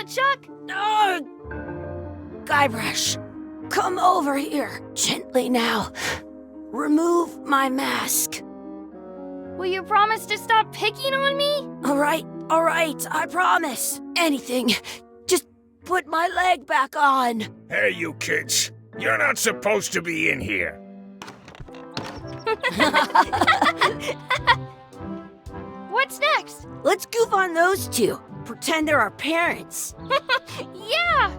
LeChuck? Guybrush, come over here, gently now. Remove my mask. Will you promise to stop picking on me? All right, I promise. Anything. Just put my leg back on. Hey, you kids. You're not supposed to be in here. What's next? Let's goof on those two. Pretend they're our parents. Yeah!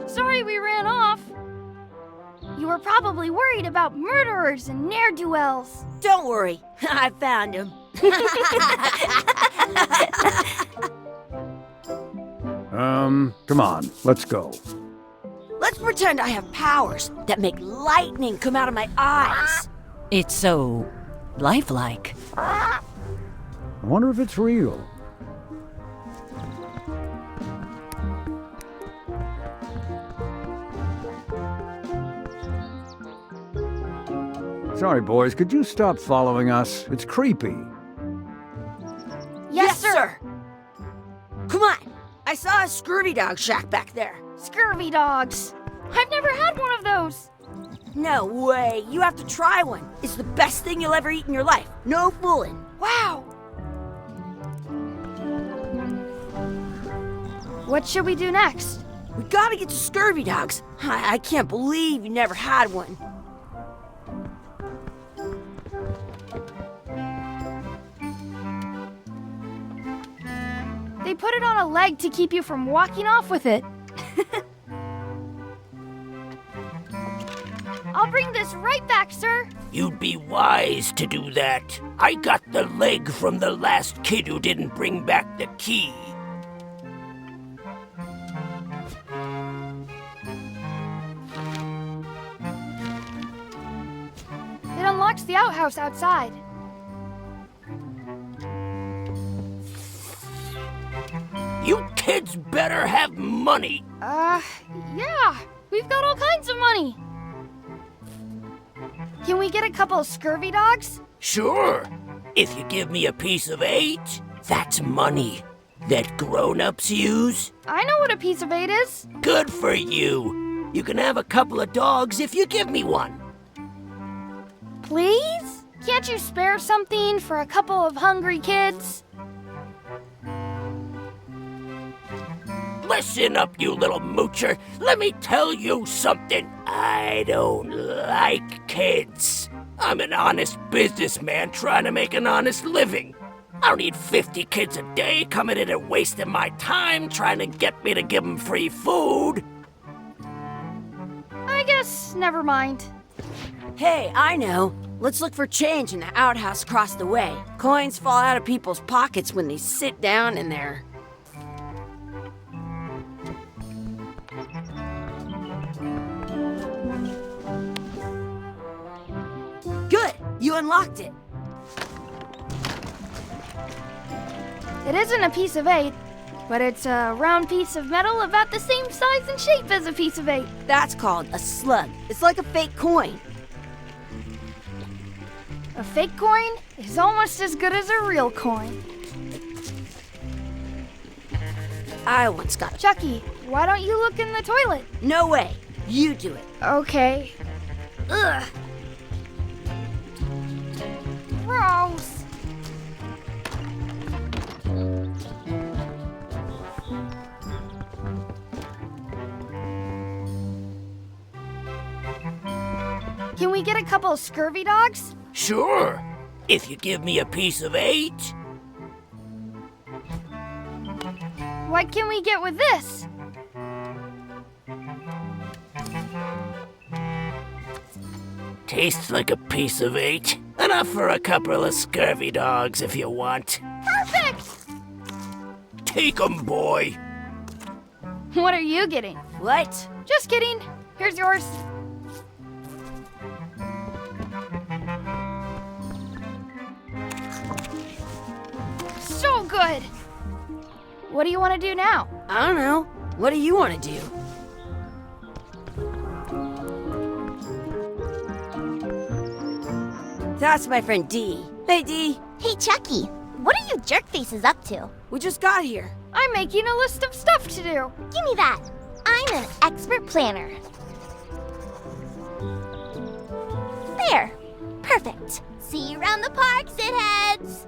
Sorry we ran off. You were probably worried about murderers and ne'er-do-wells. Don't worry, I found him. Come on, let's go. Let's pretend I have powers that make lightning come out of my eyes. It's so lifelike. I wonder if it's real. Sorry, boys, could you stop following us? It's creepy. Yes, sir. Come on. I saw a scurvy dog shack back there. Scurvy dogs. I've never had one of those. No way. You have to try one. It's the best thing you'll ever eat in your life. No fooling. Wow. What should we do next? We gotta get to scurvy dogs. I can't believe you never had one. They put it on a leg to keep you from walking off with it. I'll bring this right back, sir. You'd be wise to do that. I got the leg from the last kid who didn't bring back the key. It unlocks the outhouse outside. You kids better have money. Yeah. We've got all kinds of money. Can we get a couple of scurvy dogs? Sure. If you give me a piece of 8, that's money that grown-ups use. I know what a piece of 8 is. Good for you. You can have a couple of dogs if you give me one. Please? Can't you spare something for a couple of hungry kids? Listen up, you little moocher. Let me tell you something. I don't like kids. I'm an honest businessman trying to make an honest living. I don't need 50 kids a day coming in and wasting my time trying to get me to give them free food. I guess never mind. Hey, I know. Let's look for change in the outhouse across the way. Coins fall out of people's pockets when they sit down in there. Good! You unlocked it. It isn't a piece of 8, but it's a round piece of metal about the same size and shape as a piece of 8. That's called a slug. It's like a fake coin. A fake coin is almost as good as a real coin. I once got a... Chucky, why don't you look in the toilet? No way. You do it. Okay. Ugh. Gross. Can we get a couple of scurvy dogs? Sure. If you give me a piece of 8. What can we get with this? Tastes like a piece of 8. Enough for a couple of scurvy dogs if you want. Perfect! Take 'em, boy. What are you getting? What? Just kidding. Here's yours. So good. What do you want to do now? I don't know. What do you want to do? That's my friend Dee. Hey, Dee. Hey, Chucky, what are you jerk faces up to? We just got here. I'm making a list of stuff to do. Give me that. I'm an expert planner. There. Perfect. See you around the park, shitheads.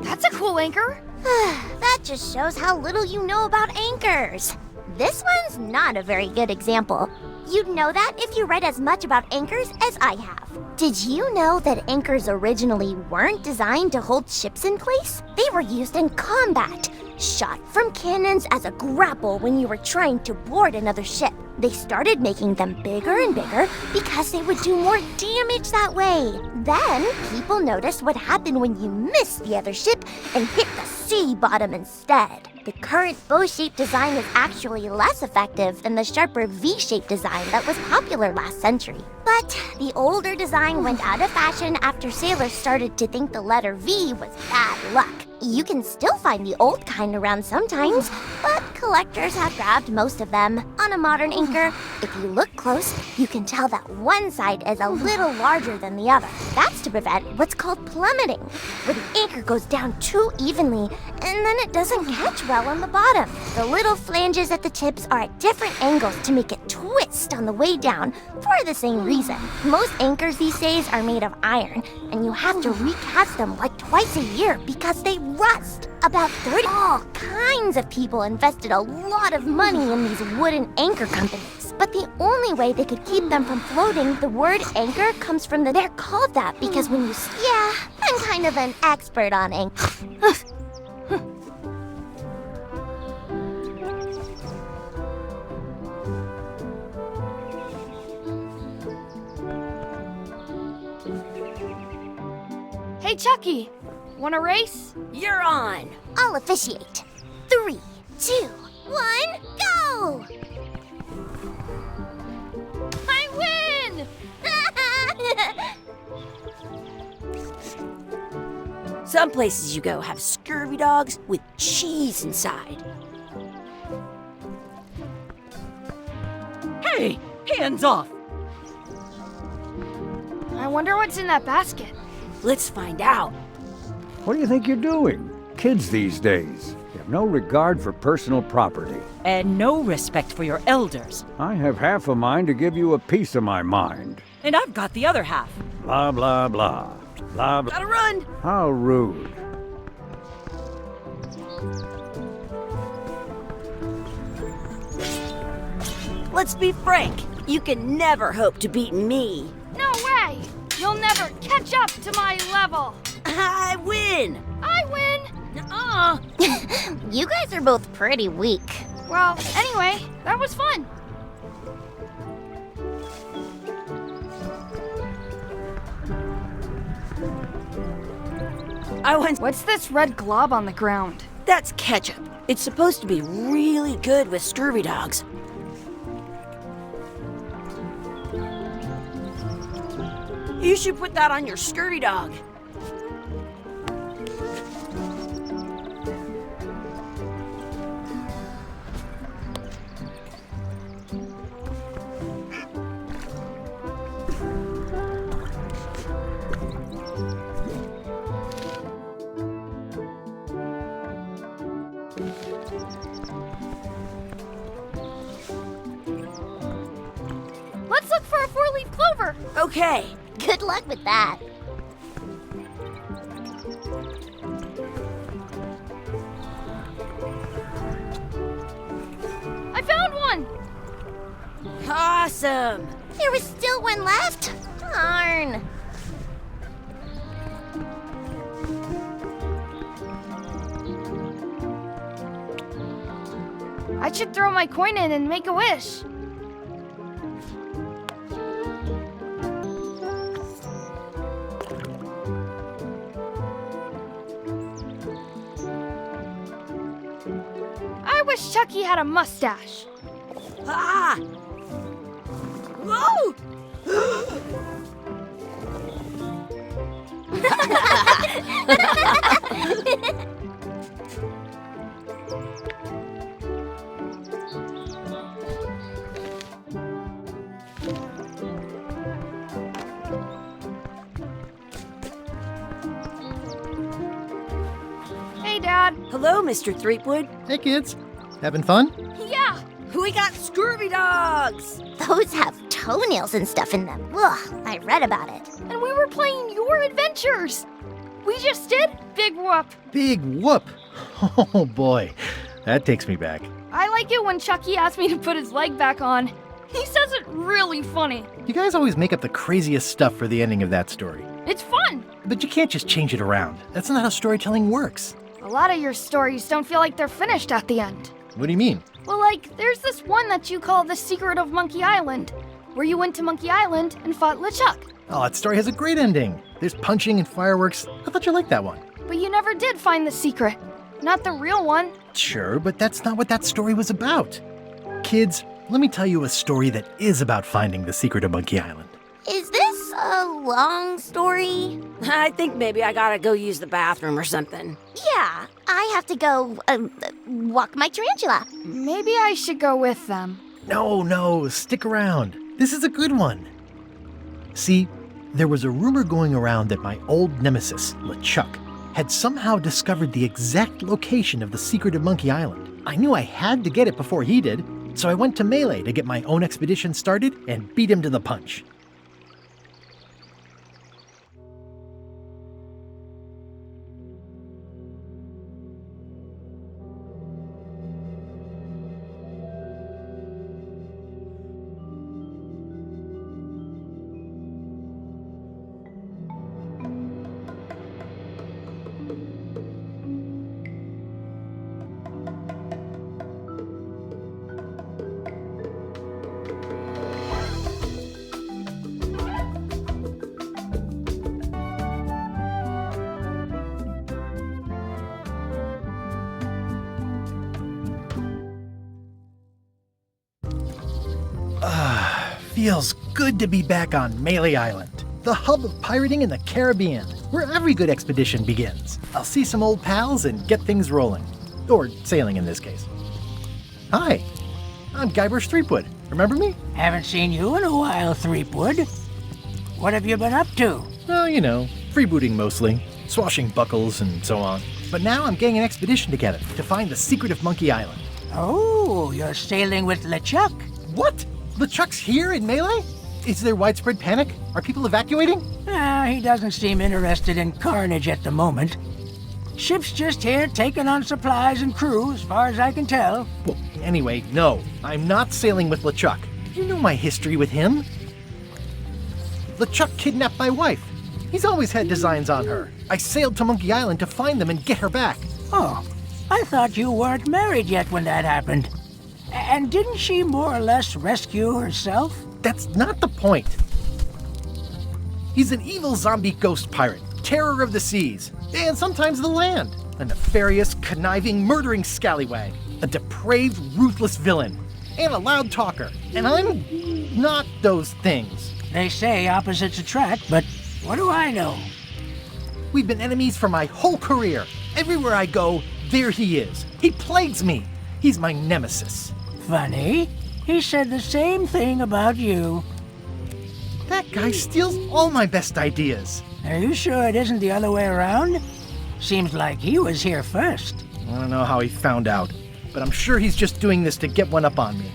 That's a cool anchor. That just shows how little you know about anchors. This one's not a very good example. You'd know that if you read as much about anchors as I have. Did you know that anchors originally weren't designed to hold ships in place? They were used in combat, shot from cannons as a grapple when you were trying to board another ship. They started making them bigger and bigger because they would do more damage that way. Then, people noticed what happened when you missed the other ship and hit the sea bottom instead. The current bow-shaped design is actually less effective than the sharper V-shaped design that was popular last century. But the older design went out of fashion after sailors started to think the letter V was bad luck. You can still find the old kind around sometimes, but collectors have grabbed most of them. On a modern anchor, if you look close, you can tell that one side is a little larger than the other. That's to prevent what's called plummeting, where the anchor goes down too evenly and then it doesn't catch well on the bottom. The little flanges at the tips are at different angles to make it twist on the way down for the same reason. Most anchors these days are made of iron, and you have to recast them like twice a year because they rust. About 30 all kinds of people invested a lot of money in these wooden anchor companies. But the only way they could keep them from floating, the word anchor comes from they're called that because when you... Yeah, I'm kind of an expert on anchors. Hey, Chucky, want a race? You're on. I'll officiate. 3, 2, 1, go! I win! Some places you go have scurvy dogs with cheese inside. Hey, hands off! I wonder what's in that basket. Let's find out. What do you think you're doing? Kids these days. You have no regard for personal property. And no respect for your elders. I have half a mind to give you a piece of my mind. And I've got the other half. Blah, blah, blah. Blah, blah. Gotta run! How rude. Let's be frank. You can never hope to beat me. No way! You'll never catch up to my level. I win! I win! Nuh-uh. You guys are both pretty weak. Well, anyway, that was fun. What's this red glob on the ground? That's ketchup. It's supposed to be really good with scurvy dogs. You should put that on your scurvy dog. Let's look for a four-leaf clover. Okay. Good luck with that. I found one. Awesome. There was still one left? Darn. I should throw my coin in and make a wish. I wish Chucky had a mustache. Ah! Whoa! Hello, Mr. Threepwood. Hey, kids. Having fun? Yeah! We got scurvy dogs! Those have toenails and stuff in them. Ugh, I read about it. And we were playing your adventures! We just did Big Whoop! Big whoop. Oh, boy. That takes me back. I like it when Chucky asked me to put his leg back on. He says it really funny. You guys always make up the craziest stuff for the ending of that story. It's fun! But you can't just change it around. That's not how storytelling works. A lot of your stories don't feel like they're finished at the end. What do you mean? Well, like, there's this one that you call The Secret of Monkey Island, where you went to Monkey Island and fought LeChuck. Oh, that story has a great ending. There's punching and fireworks. I thought you liked that one. But you never did find the secret. Not the real one. Sure, but that's not what that story was about. Kids, let me tell you a story that is about finding the secret of Monkey Island. Is this a long story? I think maybe I gotta go use the bathroom or something. Yeah, I have to go walk my tarantula. Maybe I should go with them. No, stick around. This is a good one. See, there was a rumor going around that my old nemesis, LeChuck, had somehow discovered the exact location of the secret of Monkey Island. I knew I had to get it before he did, so I went to Melee to get my own expedition started and beat him to the punch. Feels good to be back on Melee Island, the hub of pirating in the Caribbean, where every good expedition begins. I'll see some old pals and get things rolling. Or sailing in this case. Hi, I'm Guybrush Threepwood. Remember me? Haven't seen you in a while, Threepwood. What have you been up to? Well, you know, freebooting mostly, swashing buckles and so on. But now I'm getting an expedition together to find the secret of Monkey Island. Oh, you're sailing with LeChuck. What? LeChuck's here in Melee? Is there widespread panic? Are people evacuating? He doesn't seem interested in carnage at the moment. Ship's just here taking on supplies and crew, as far as I can tell. Well, anyway, no. I'm not sailing with LeChuck. You know my history with him. LeChuck kidnapped my wife. He's always had designs on her. I sailed to Monkey Island to find them and get her back. Oh, I thought you weren't married yet when that happened. And didn't she more or less rescue herself? That's not the point. He's an evil zombie ghost pirate, terror of the seas, and sometimes the land. A nefarious, conniving, murdering scallywag. A depraved, ruthless villain. And a loud talker. And I'm not those things. They say opposites attract, but what do I know? We've been enemies for my whole career. Everywhere I go, there he is. He plagues me. He's my nemesis. Funny. He said the same thing about you. That guy steals all my best ideas. Are you sure it isn't the other way around? Seems like he was here first. I don't know how he found out, but I'm sure he's just doing this to get one up on me.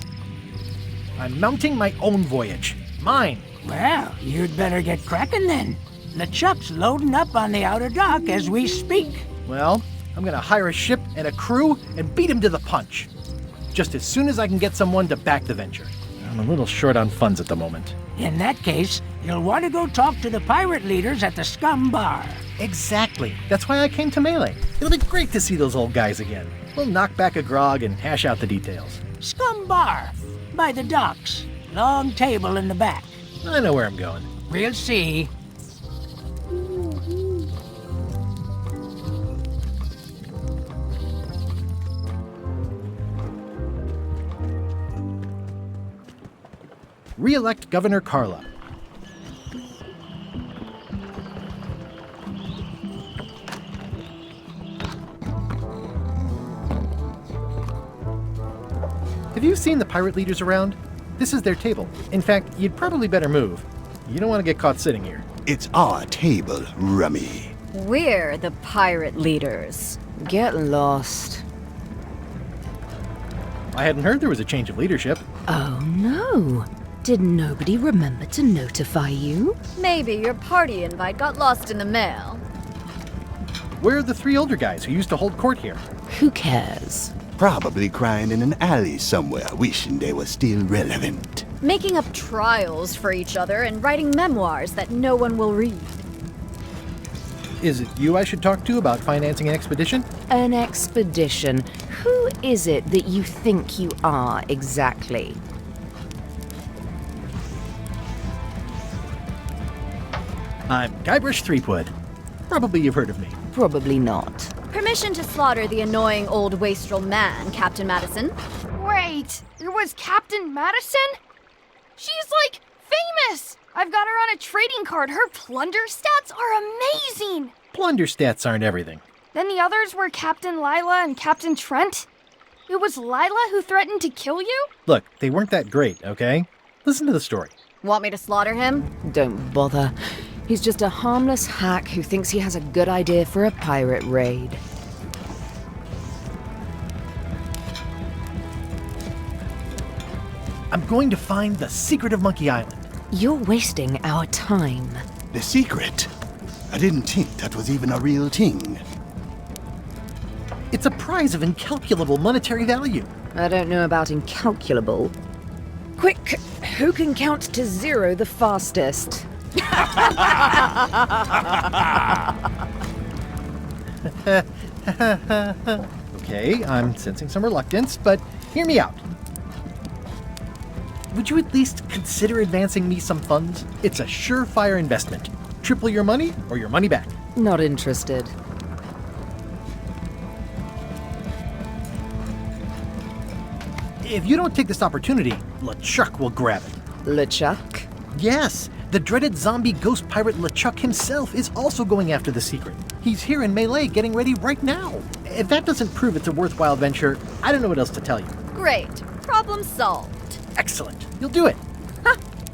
I'm mounting my own voyage. Mine. Well, you'd better get cracking then. LeChuck's loading up on the outer dock as we speak. Well, I'm gonna hire a ship and a crew and beat him to the punch. Just as soon as I can get someone to back the venture. I'm a little short on funds at the moment. In that case, you'll want to go talk to the pirate leaders at the Scumm Bar. Exactly. That's why I came to Melee. It'll be great to see those old guys again. We'll knock back a grog and hash out the details. Scumm Bar, by the docks. Long table in the back. I know where I'm going. We'll see. Re-elect Governor Carla. Have you seen the pirate leaders around? This is their table. In fact, you'd probably better move. You don't want to get caught sitting here. It's our table, Rummy. We're the pirate leaders. Get lost. I hadn't heard there was a change of leadership. Oh no. Did nobody remember to notify you? Maybe your party invite got lost in the mail. Where are the 3 older guys who used to hold court here? Who cares? Probably crying in an alley somewhere, wishing they were still relevant. Making up trials for each other and writing memoirs that no one will read. Is it you I should talk to about financing an expedition? An expedition? Who is it that you think you are exactly? I'm Guybrush Threepwood. Probably you've heard of me. Probably not. Permission to slaughter the annoying old wastrel man, Captain Madison. Wait, there was Captain Madison? She's like famous! I've got her on a trading card. Her plunder stats are amazing! Plunder stats aren't everything. Then the others were Captain Lila and Captain Trent. It was Lila who threatened to kill you? Look, they weren't that great, okay? Listen to the story. Want me to slaughter him? Don't bother. He's just a harmless hack who thinks he has a good idea for a pirate raid. I'm going to find the secret of Monkey Island. You're wasting our time. The secret? I didn't think that was even a real thing. It's a prize of incalculable monetary value. I don't know about incalculable. Quick, who can count to 0 the fastest? Okay, I'm sensing some reluctance, but hear me out. Would you at least consider advancing me some funds? It's a surefire investment. Triple your money or your money back. Not interested. If you don't take this opportunity, LeChuck will grab it. LeChuck? Yes, the dreaded zombie ghost pirate LeChuck himself is also going after the secret. He's here in Melee getting ready right now. If that doesn't prove it's a worthwhile venture, I don't know what else to tell you. Great. Problem solved. Excellent. You'll do it.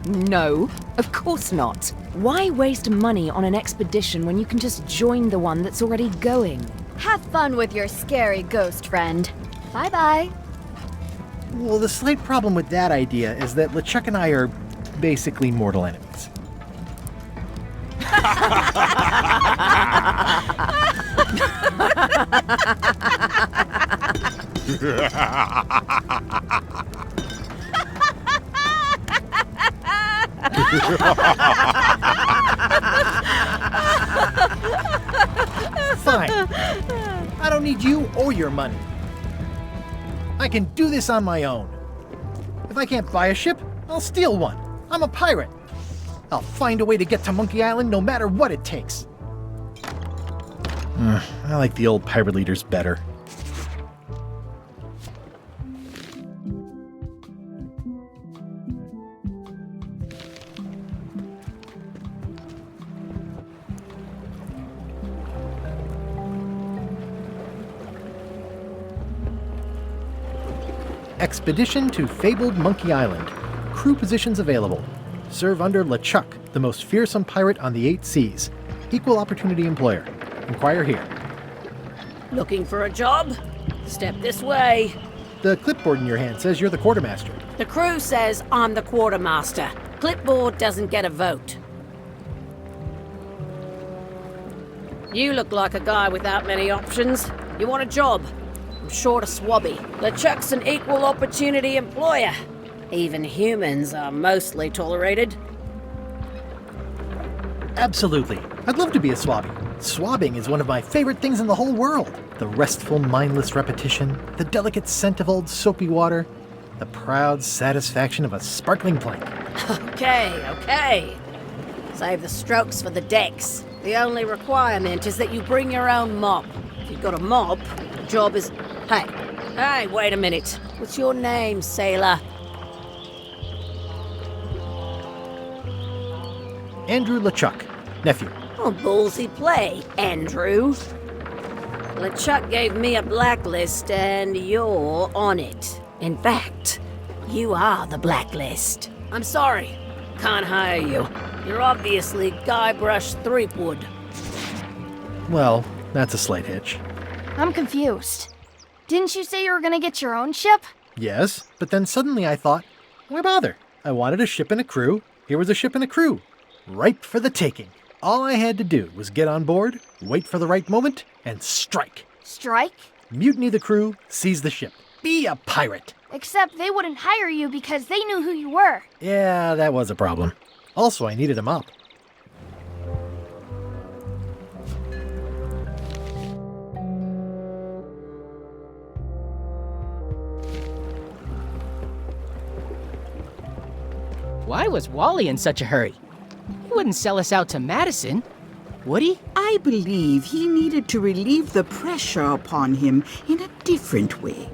No, of course not. Why waste money on an expedition when you can just join the one that's already going? Have fun with your scary ghost friend. Bye-bye. Well, the slight problem with that idea is that LeChuck and I are basically mortal enemies. Fine. I don't need you or your money. I can do this on my own. If I can't buy a ship, I'll steal one. I'm a pirate. I'll find a way to get to Monkey Island no matter what it takes. I like the old pirate leaders better. Expedition to fabled Monkey Island. Crew positions available. Serve under LeChuck, the most fearsome pirate on the 8 seas. Equal opportunity employer. Inquire here. Looking for a job? Step this way. The clipboard in your hand says you're the quartermaster. The crew says I'm the quartermaster. Clipboard doesn't get a vote. You look like a guy without many options. You want a job? I'm short a Swabbie. LeChuck's an equal opportunity employer. Even humans are mostly tolerated. Absolutely. I'd love to be a Swabbie. Swabbing is one of my favorite things in the whole world. The restful, mindless repetition, the delicate scent of old soapy water, the proud satisfaction of a sparkling plank. Okay. Save the strokes for the decks. The only requirement is that you bring your own mop. If you've got a mop, the job is... Hey, wait a minute. What's your name, sailor? Andrew LeChuck, nephew. Oh, ballsy play, Andrew. LeChuck gave me a blacklist, and you're on it. In fact, you are the blacklist. I'm sorry, can't hire you. You're obviously Guybrush Threepwood. Well, that's a slight hitch. I'm confused. Didn't you say you were gonna get your own ship? Yes, but then suddenly I thought, why bother? I wanted a ship and a crew. Here was a ship and a crew. Ripe for the taking. All I had to do was get on board, wait for the right moment, and strike. Strike? Mutiny the crew, seize the ship. Be a pirate. Except they wouldn't hire you because they knew who you were. Yeah, that was a problem. Also, I needed a mop. Why was Wally in such a hurry? He wouldn't sell us out to Madison, would he? I believe he needed to relieve the pressure upon him in a different way.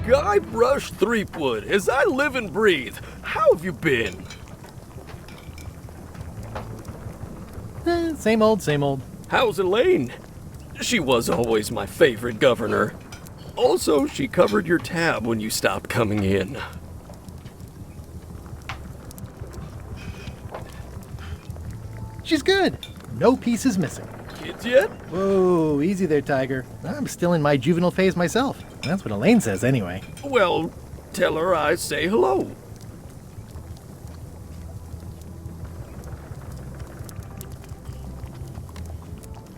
Guybrush Threepwood, as I live and breathe, how have you been? Same old, same old. How's Elaine? She was always my favorite governor. Also, she covered your tab when you stopped coming in. She's good. No pieces missing. Kids yet? Whoa, easy there, Tiger. I'm still in my juvenile phase myself. That's what Elaine says anyway. Well, tell her I say hello.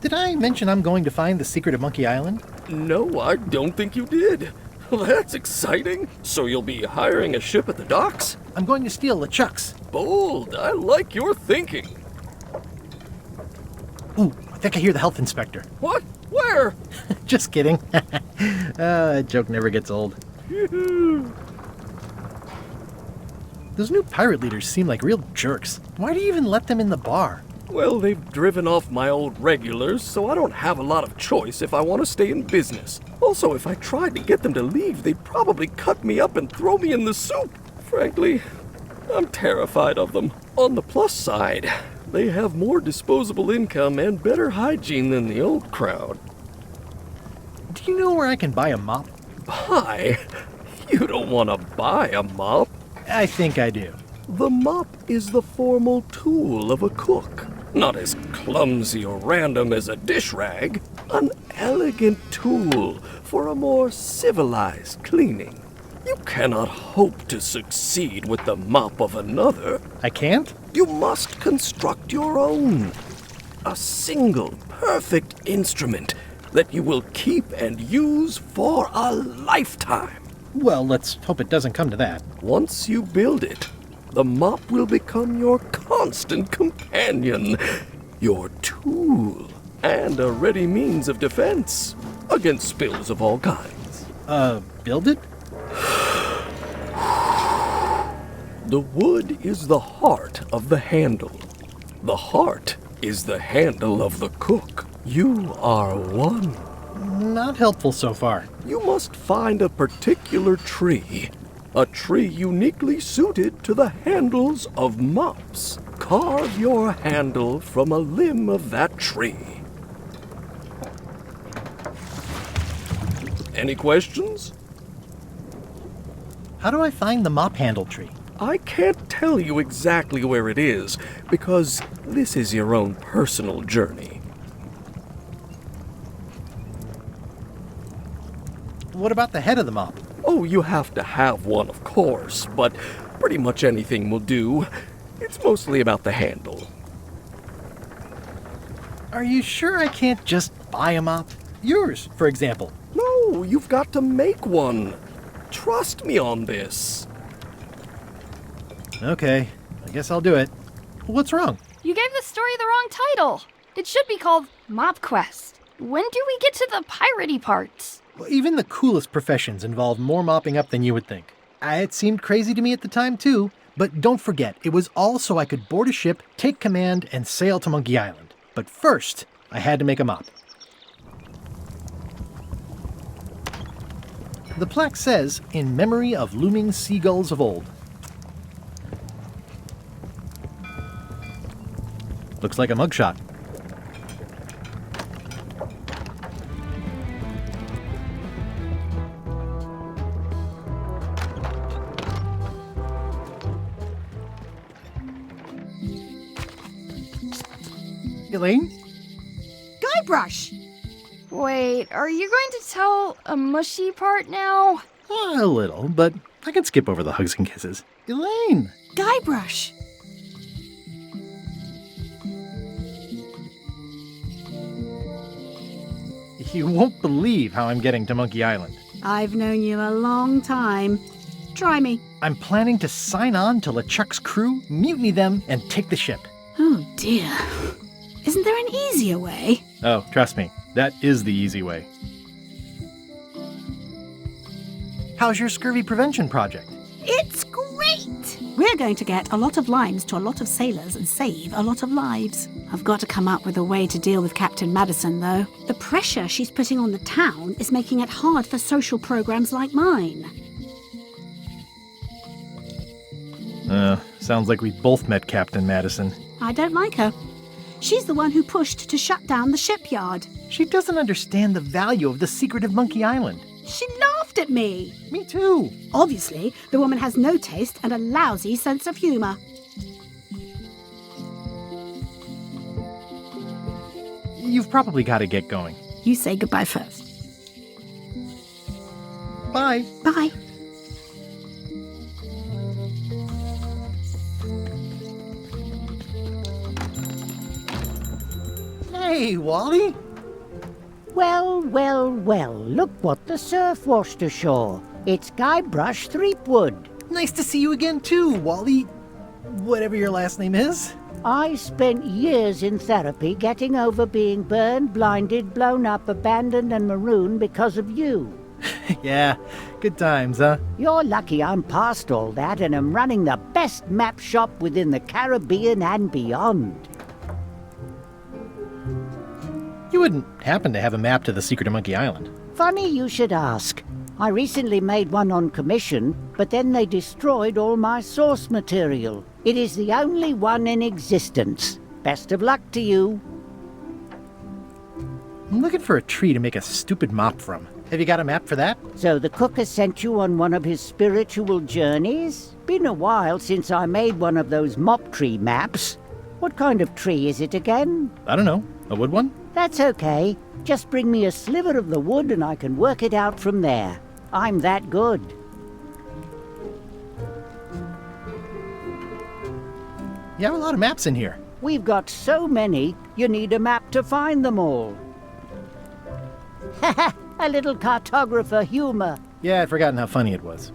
Did I mention I'm going to find the secret of Monkey Island? No, I don't think you did. That's exciting. So you'll be hiring a ship at the docks? I'm going to steal LeChuck's. Bold. I like your thinking. Ooh, I think I hear the health inspector. What? Where? Just kidding. That joke never gets old. Those new pirate leaders seem like real jerks. Why do you even let them in the bar? Well, they've driven off my old regulars, so I don't have a lot of choice if I want to stay in business. Also, if I tried to get them to leave, they'd probably cut me up and throw me in the soup. Frankly, I'm terrified of them. On the plus side, they have more disposable income and better hygiene than the old crowd. Do you know where I can buy a mop? Buy? You don't want to buy a mop. I think I do. The mop is the formal tool of a cook. Not as clumsy or random as a dish rag. An elegant tool for a more civilized cleaning. You cannot hope to succeed with the mop of another. I can't? You must construct your own. A single, perfect instrument that you will keep and use for a lifetime. Well, let's hope it doesn't come to that. Once you build it, the mop will become your constant companion, your tool, and a ready means of defense against spills of all kinds. Build it? The wood is the heart of the handle. The heart is the handle of the cook. You are one. Not helpful so far. You must find a particular tree. A tree uniquely suited to the handles of mops. Carve your handle from a limb of that tree. Any questions? How do I find the mop handle tree? I can't tell you exactly where it is, because this is your own personal journey. What about the head of the mop? Oh, you have to have one, of course, but pretty much anything will do. It's mostly about the handle. Are you sure I can't just buy a mop? Yours, for example. No, you've got to make one. Trust me on this. Okay, I guess I'll do it. What's wrong? You gave the story the wrong title. It should be called Mop Quest. When do we get to the piratey parts? Well, even the coolest professions involve more mopping up than you would think. It seemed crazy to me at the time, too. But don't forget, it was all so I could board a ship, take command, and sail to Monkey Island. But first, I had to make a mop. The plaque says, in memory of looming seagulls of old. Looks like a mugshot. Elaine? Guybrush! Wait, are you going to tell a mushy part now? A little, but I can skip over the hugs and kisses. Elaine! Guybrush! You won't believe how I'm getting to Monkey Island. I've known you a long time. Try me. I'm planning to sign on to LeChuck's crew, mutiny them, and take the ship. Oh dear. Isn't there an easier way? Oh, trust me, that is the easy way. How's your scurvy prevention project? It's great! We're going to get a lot of limes to a lot of sailors and save a lot of lives. I've got to come up with a way to deal with Captain Madison, though. The pressure she's putting on the town is making it hard for social programs like mine. Sounds like we both met Captain Madison. I don't like her. She's the one who pushed to shut down the shipyard. She doesn't understand the value of the secret of Monkey Island. She laughed at me. Me too. Obviously, the woman has no taste and a lousy sense of humor. You've probably got to get going. You say goodbye first. Bye. Bye. Hey, Wally. Well, well, well, look what the surf washed ashore. It's Guybrush Threepwood. Nice to see you again too, Wally. Whatever your last name is. I spent years in therapy getting over being burned, blinded, blown up, abandoned and marooned because of you. Yeah, good times, huh? You're lucky I'm past all that and am running the best map shop within the Caribbean and beyond. You wouldn't happen to have a map to the secret of Monkey Island. Funny you should ask. I recently made one on commission, but then they destroyed all my source material. It is the only one in existence. Best of luck to you. I'm looking for a tree to make a stupid mop from. Have you got a map for that? So the cook has sent you on one of his spiritual journeys? Been a while since I made one of those Mop Tree maps. What kind of tree is it again? I don't know. A wood one? That's okay. Just bring me a sliver of the wood and I can work it out from there. I'm that good. You have a lot of maps in here. We've got so many, you need a map to find them all. Haha, a little cartographer humor. Yeah, I'd forgotten how funny it was.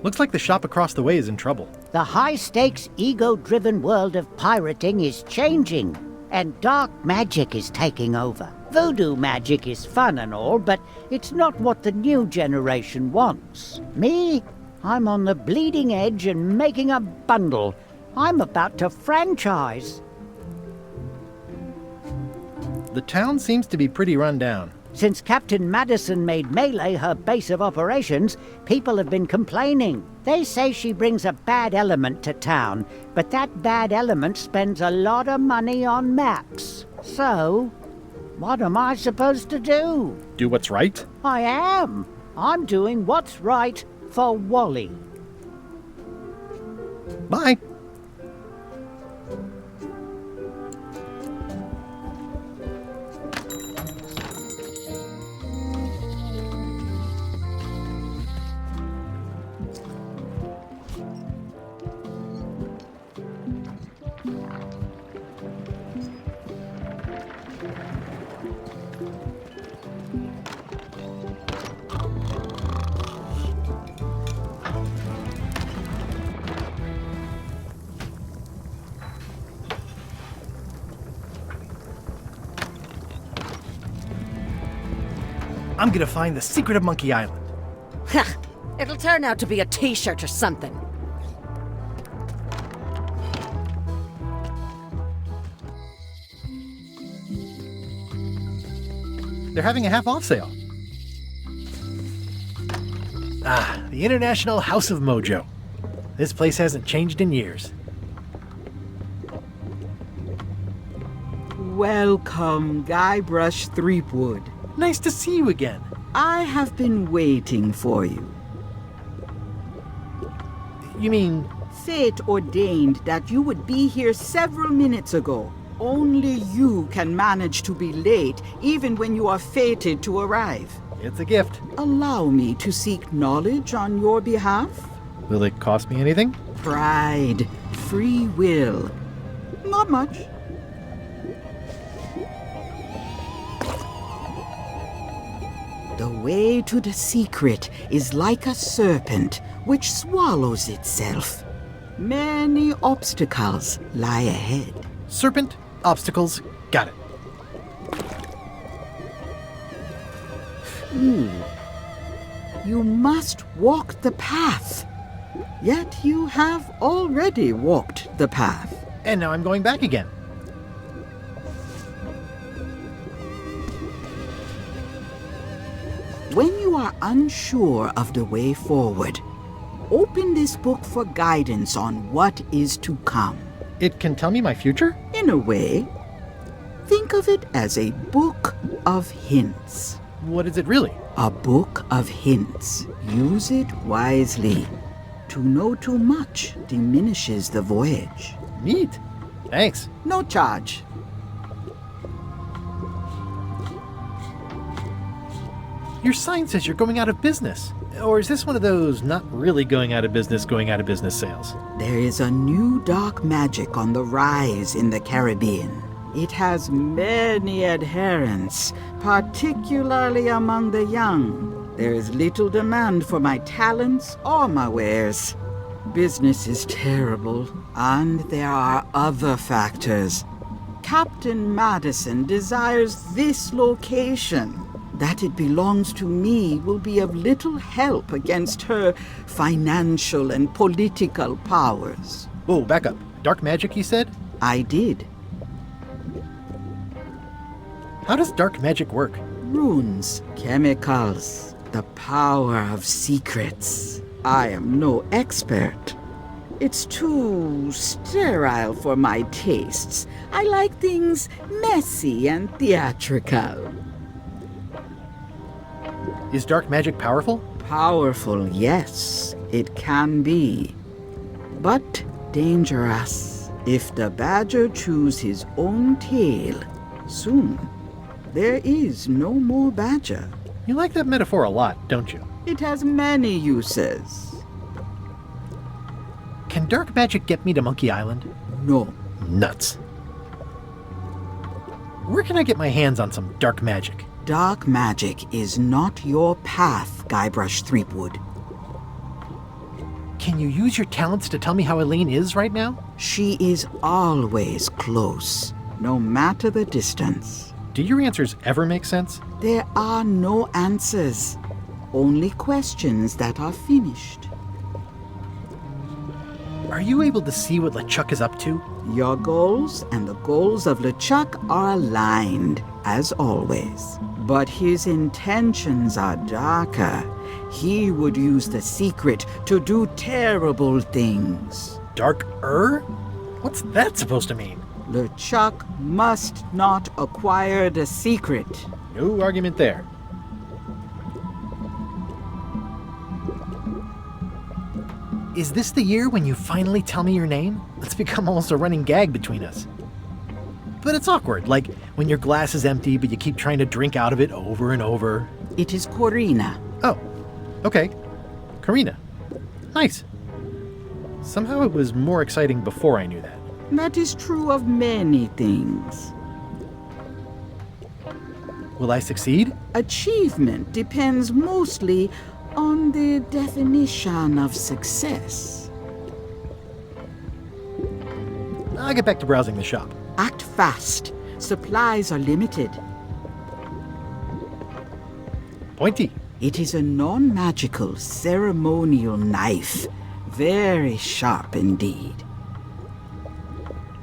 Looks like the shop across the way is in trouble. The high-stakes, ego-driven world of pirating is changing, and dark magic is taking over. Voodoo magic is fun and all, but it's not what the new generation wants. Me? I'm on the bleeding edge and making a bundle. I'm about to franchise. The town seems to be pretty run down. Since Captain Madison made Melee her base of operations, people have been complaining. They say she brings a bad element to town, but that bad element spends a lot of money on maps. So, what am I supposed to do? Do what's right? I am. I'm doing what's right for Wally. Bye. I'm gonna find the secret of Monkey Island. Ha! It'll turn out to be a t-shirt or something. They're having a half-off sale. Ah, the International House of Mojo. This place hasn't changed in years. Welcome, Guybrush Threepwood. Nice to see you again. I have been waiting for you. You mean... Fate ordained that you would be here several minutes ago. Only you can manage to be late, even when you are fated to arrive. It's a gift. Allow me to seek knowledge on your behalf. Will it cost me anything? Pride, free will. Not much. The way to the secret is like a serpent which swallows itself. Many obstacles lie ahead. Serpent, obstacles, got it. You must walk the path. Yet you have already walked the path. And now I'm going back again. When you are unsure of the way forward, open this book for guidance on what is to come. It can tell me my future? In a way. Think of it as a book of hints. What is it really? A book of hints. Use it wisely. To know too much diminishes the voyage. Neat. Thanks. No charge. Your sign says you're going out of business. Or is this one of those not really going out of business sales? There is a new dark magic on the rise in the Caribbean. It has many adherents, particularly among the young. There is little demand for my talents or my wares. Business is terrible, and there are other factors. Captain Madison desires this location. That it belongs to me will be of little help against her financial and political powers. Whoa, back up. Dark magic, you said? I did. How does dark magic work? Runes, chemicals, the power of secrets. I am no expert. It's too sterile for my tastes. I like things messy and theatrical. Is dark magic powerful? Powerful, yes, it can be. But dangerous. If the badger chews his own tail, soon there is no more badger. You like that metaphor a lot, don't you? It has many uses. Can dark magic get me to Monkey Island? No. Nuts. Where can I get my hands on some dark magic? Dark magic is not your path, Guybrush Threepwood. Can you use your talents to tell me how Elaine is right now? She is always close, no matter the distance. Do your answers ever make sense? There are no answers, only questions that are finished. Are you able to see what LeChuck is up to? Your goals and the goals of LeChuck are aligned, as always. But his intentions are darker. He would use the secret to do terrible things. Dark-er? What's that supposed to mean? LeChuck must not acquire the secret. No argument there. Is this the year when you finally tell me your name? It's become almost a running gag between us. But it's awkward, like when your glass is empty but you keep trying to drink out of it over and over. It is Corina. Oh, okay. Corina. Nice. Somehow it was more exciting before I knew that. That is true of many things. Will I succeed? Achievement depends mostly on the definition of success. I'll get back to browsing the shop. Act fast. Supplies are limited. Pointy. It is a non-magical ceremonial knife. Very sharp indeed.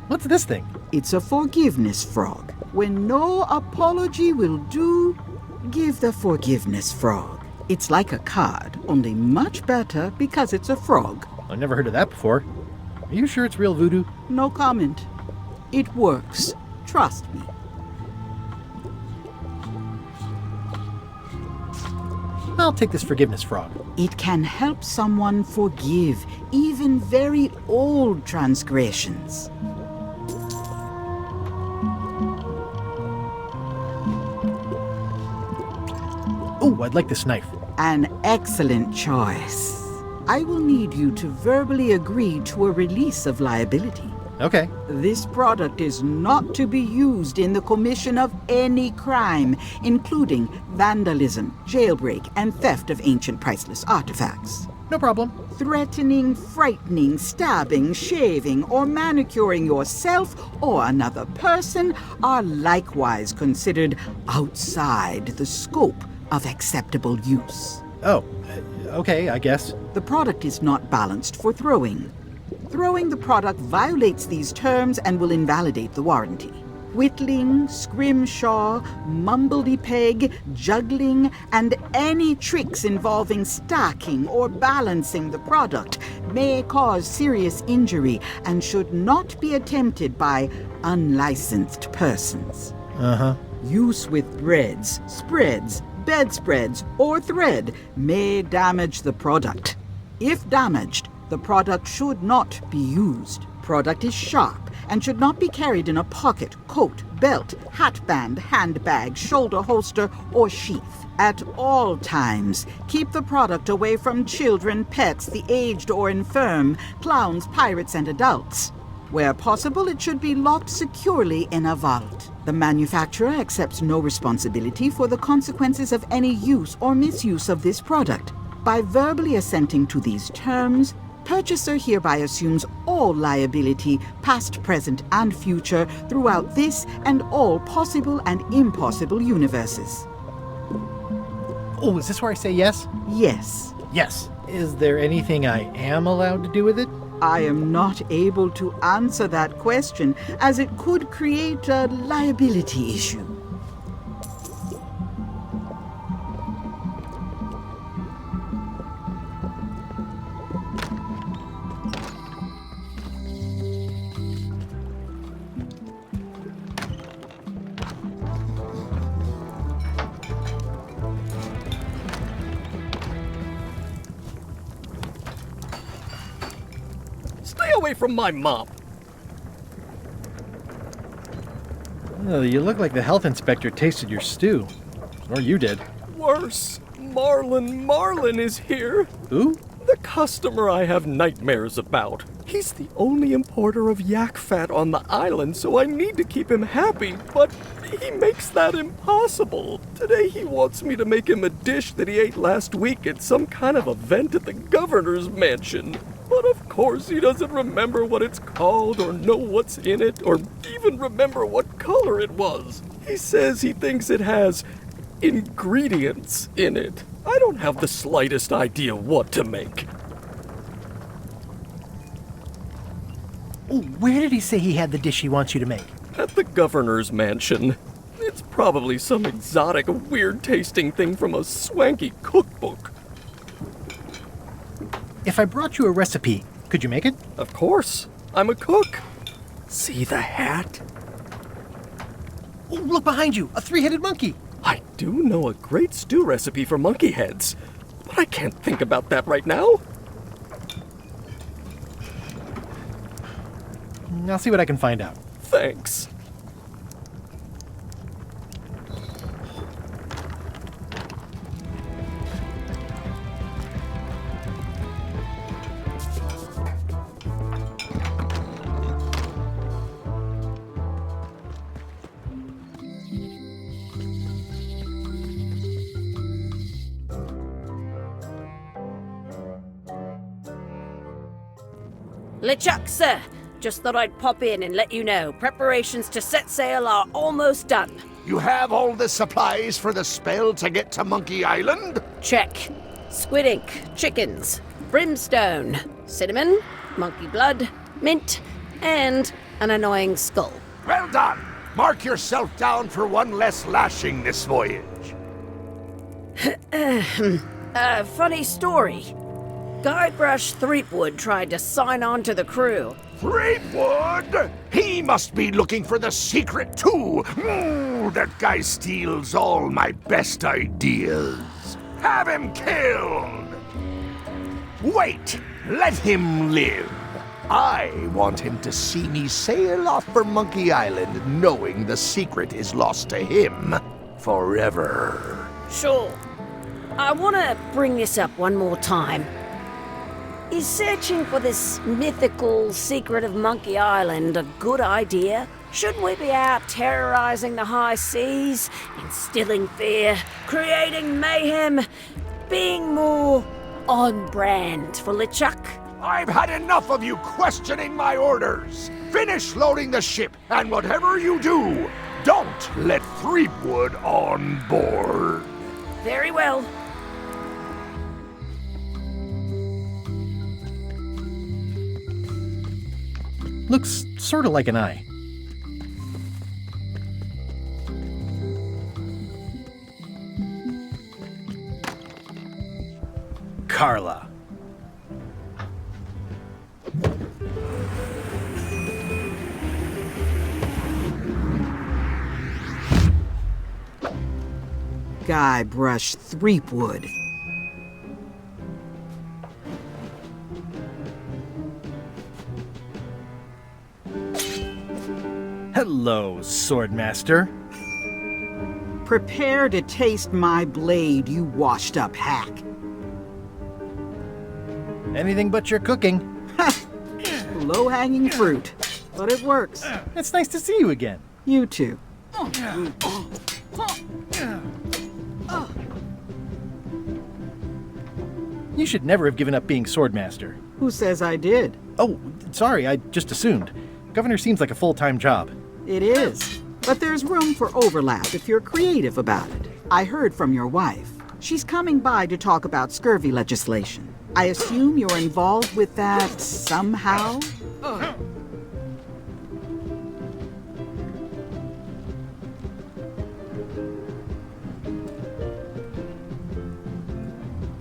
What's this thing? It's a forgiveness frog. When no apology will do, give the forgiveness frog. It's like a card, only much better because it's a frog. I've never heard of that before. Are you sure it's real voodoo? No comment. It works. Trust me. I'll take this forgiveness frog. It can help someone forgive even very old transgressions. Oh, I'd like this knife. An excellent choice. I will need you to verbally agree to a release of liability. Okay. This product is not to be used in the commission of any crime, including vandalism, jailbreak, and theft of ancient priceless artifacts. No problem. Threatening, frightening, stabbing, shaving, or manicuring yourself or another person are likewise considered outside the scope of acceptable use. Oh, okay, I guess. The product is not balanced for throwing. Throwing the product violates these terms and will invalidate the warranty. Whittling, scrimshaw, mumbledy-peg, juggling, and any tricks involving stacking or balancing the product may cause serious injury and should not be attempted by unlicensed persons. Uh-huh. Use with breads, spreads, bedspreads, or thread may damage the product. If damaged, the product should not be used. Product is sharp and should not be carried in a pocket, coat, belt, hatband, handbag, shoulder holster, or sheath. At all times, keep the product away from children, pets, the aged or infirm, clowns, pirates, and adults. Where possible, it should be locked securely in a vault. The manufacturer accepts no responsibility for the consequences of any use or misuse of this product. By verbally assenting to these terms, purchaser hereby assumes all liability, past, present, and future, throughout this and all possible and impossible universes. Oh, is this where I say yes? Yes. Yes. Is there anything I am allowed to do with it? I am not able to answer that question, as it could create a liability issue. Away from my mop. Oh, you look like the health inspector tasted your stew. Or you did. Worse. Marlin is here. Who? The customer I have nightmares about. He's the only importer of yak fat on the island, so I need to keep him happy, but he makes that impossible. Today he wants me to make him a dish that he ate last week at some kind of event at the governor's mansion. But of course he doesn't remember what it's called or know what's in it or even remember what color it was. He says he thinks it has ingredients in it. I don't have the slightest idea what to make. Oh, where did he say he had the dish he wants you to make? At the governor's mansion. It's probably some exotic, weird-tasting thing from a swanky cookbook. If I brought you a recipe, could you make it? Of course. I'm a cook. See the hat? Oh, look behind you! A three-headed monkey! I do know a great stew recipe for monkey heads, but I can't think about that right now. I'll see what I can find out. Thanks. LeChuck, sir. Just thought I'd pop in and let you know. Preparations to set sail are almost done. You have all the supplies for the spell to get to Monkey Island? Check. Squid ink, chickens, brimstone, cinnamon, monkey blood, mint, and an annoying skull. Well done! Mark yourself down for one less lashing this voyage. Funny story. Guybrush Threepwood tried to sign on to the crew. Threepwood? He must be looking for the secret too. That guy steals all my best ideas. Have him killed! Wait! Let him live. I want him to see me sail off for Monkey Island knowing the secret is lost to him forever. Sure. I want to bring this up one more time. Is searching for this mythical secret of Monkey Island a good idea? Shouldn't we be out terrorizing the high seas, instilling fear, creating mayhem, being more on brand for LeChuck? I've had enough of you questioning my orders. Finish loading the ship, and whatever you do, don't let Threepwood on board. Very well. Looks sort of like an eye. Carla. Guybrush Threepwood. Hello, Swordmaster. Prepare to taste my blade, you washed-up hack. Anything but your cooking. Low-hanging fruit, but it works. It's nice to see you again. You too. You should never have given up being Swordmaster. Who says I did? Oh, sorry, I just assumed. Governor seems like a full-time job. It is, but there's room for overlap if you're creative about it. I heard from your wife. She's coming by to talk about scurvy legislation. I assume you're involved with that somehow?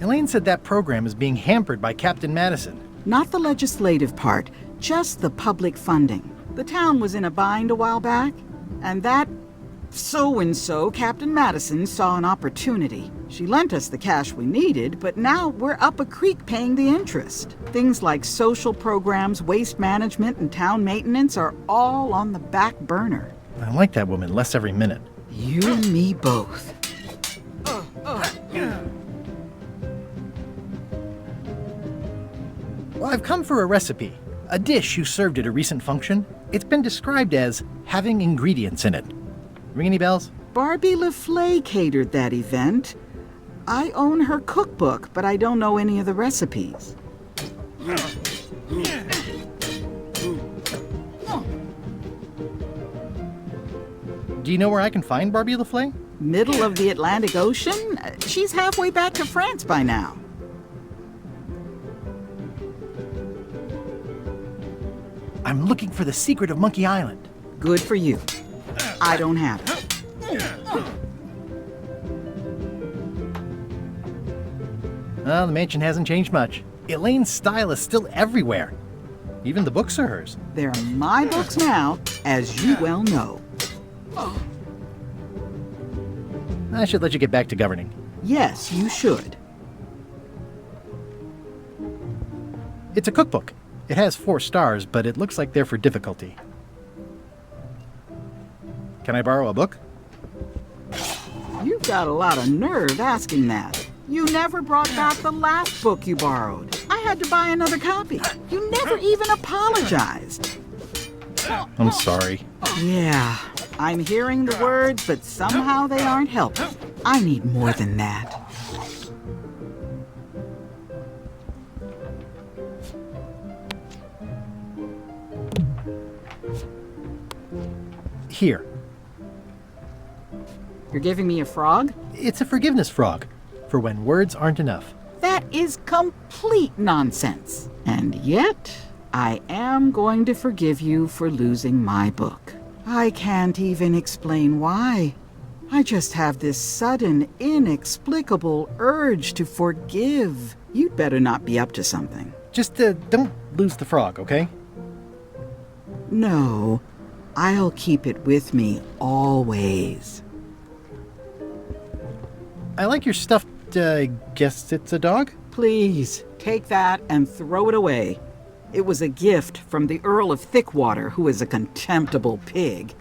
Elaine said that program is being hampered by Captain Madison. Not the legislative part, just the public funding. The town was in a bind a while back, and that so-and-so, Captain Madison, saw an opportunity. She lent us the cash we needed, but now we're up a creek paying the interest. Things like social programs, waste management, and town maintenance are all on the back burner. I like that woman less every minute. You and me both. Well, I've come for a recipe. A dish you served at a recent function. It's been described as having ingredients in it. Ring any bells? Barbie LaFlay catered that event. I own her cookbook, but I don't know any of the recipes. Do you know where I can find Barbie LaFlay? Middle of the Atlantic Ocean? She's halfway back to France by now. I'm looking for the secret of Monkey Island. Good for you. I don't have it. Well, the mansion hasn't changed much. Elaine's style is still everywhere. Even the books are hers. They're my books now, as you well know. I should let you get back to governing. Yes, you should. It's a cookbook. It has 4 stars, but it looks like they're for difficulty. Can I borrow a book? You've got a lot of nerve asking that. You never brought back the last book you borrowed. I had to buy another copy. You never even apologized. I'm sorry. Yeah, I'm hearing the words, but somehow they aren't helping. I need more than that. Here. You're giving me a frog? It's a forgiveness frog, for when words aren't enough. That is complete nonsense. And yet, I am going to forgive you for losing my book. I can't even explain why. I just have this sudden, inexplicable urge to forgive. You'd better not be up to something. Just don't lose the frog, okay? No, I'll keep it with me always. I like your stuffed, guess it's a dog? Please, take that and throw it away. It was a gift from the Earl of Thickwater, who is a contemptible pig.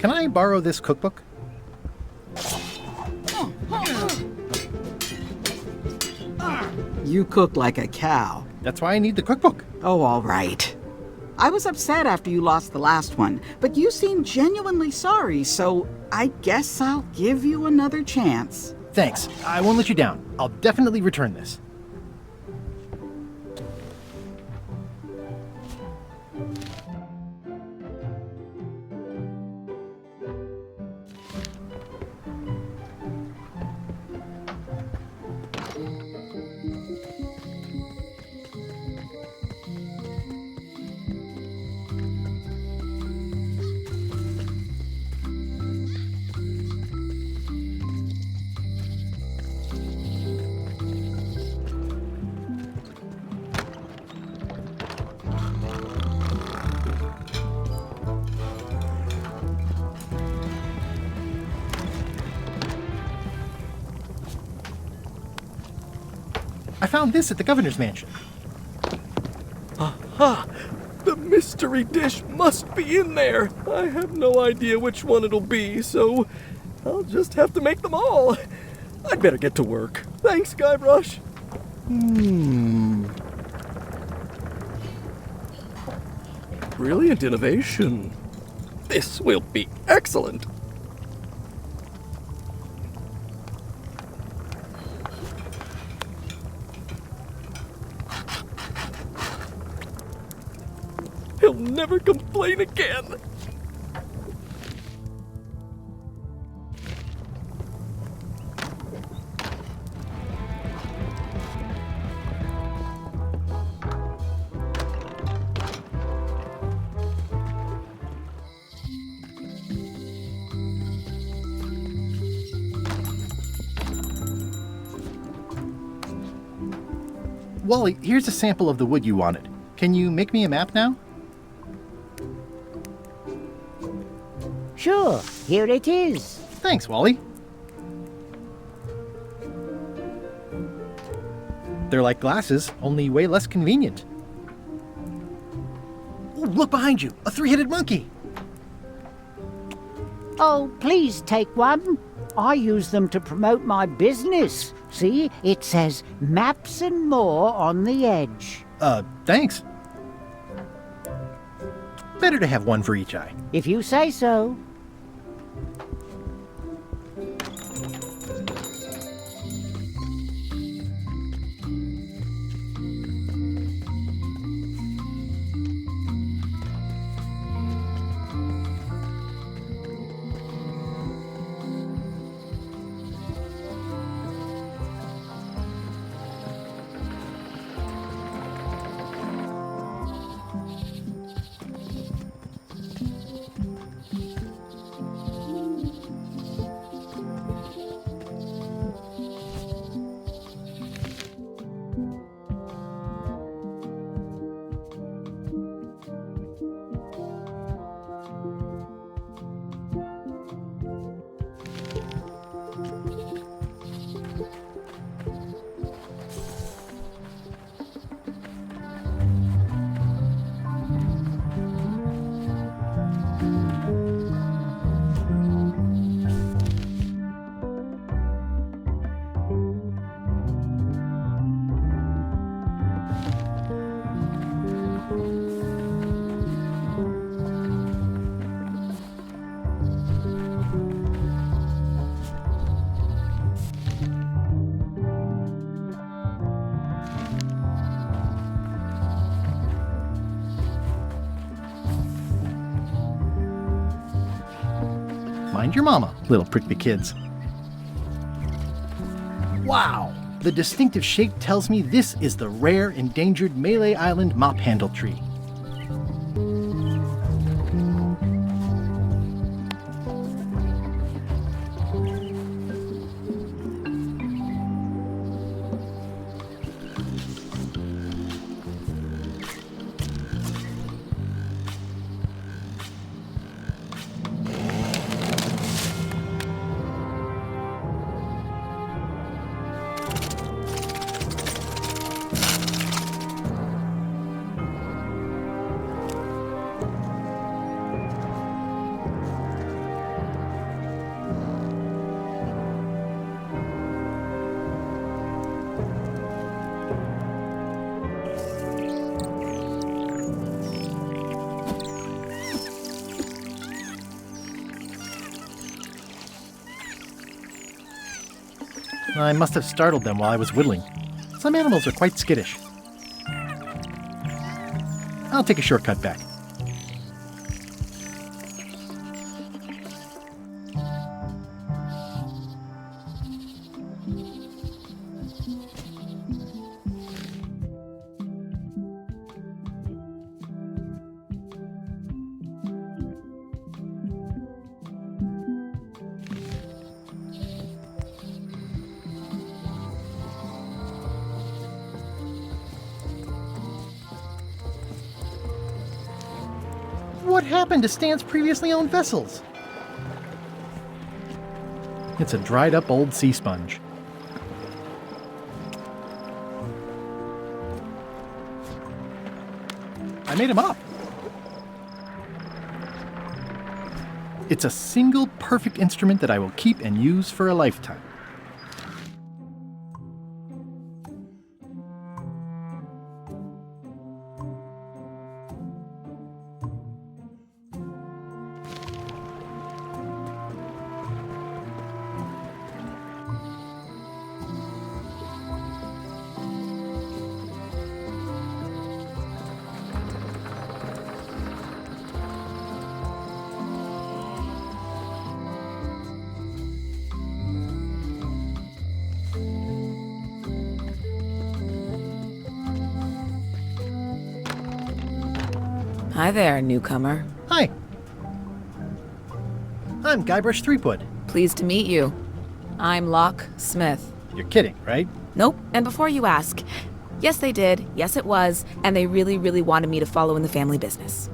can I borrow this cookbook? You cook like a cow. That's why I need the cookbook. Oh, all right. I was upset after you lost the last one, but you seemed genuinely sorry, so I guess I'll give you another chance. Thanks. I won't let you down. I'll definitely return this. I found this at the governor's mansion. Aha! The mystery dish must be in there. I have no idea which one it'll be, so I'll just have to make them all. I'd better get to work. Thanks, Guybrush. Brilliant innovation. This will be excellent. He'll never complain again. Wally, here's a sample of the wood you wanted. Can you make me a map now? Sure, here it is. Thanks, Wally. They're like glasses, only way less convenient. Ooh, look behind you, a three-headed monkey. Oh, please take one. I use them to promote my business. See, it says maps and more on the edge. Thanks. Better to have one for each eye. If you say so. Mind your mama, little prickly kids. Wow! The distinctive shape tells me this is the rare, endangered Malay Island mop handle tree. I must have startled them while I was whittling. Some animals are quite skittish. I'll take a shortcut back. What happened to Stan's previously owned vessels? It's a dried up old sea sponge. I made him up. It's a single perfect instrument that I will keep and use for a lifetime. Hi there, newcomer. Hi. I'm Guybrush Threepwood. Pleased to meet you. I'm Locke Smith. You're kidding, right? Nope. And before you ask, yes they did, yes it was, and they really, really wanted me to follow in the family business.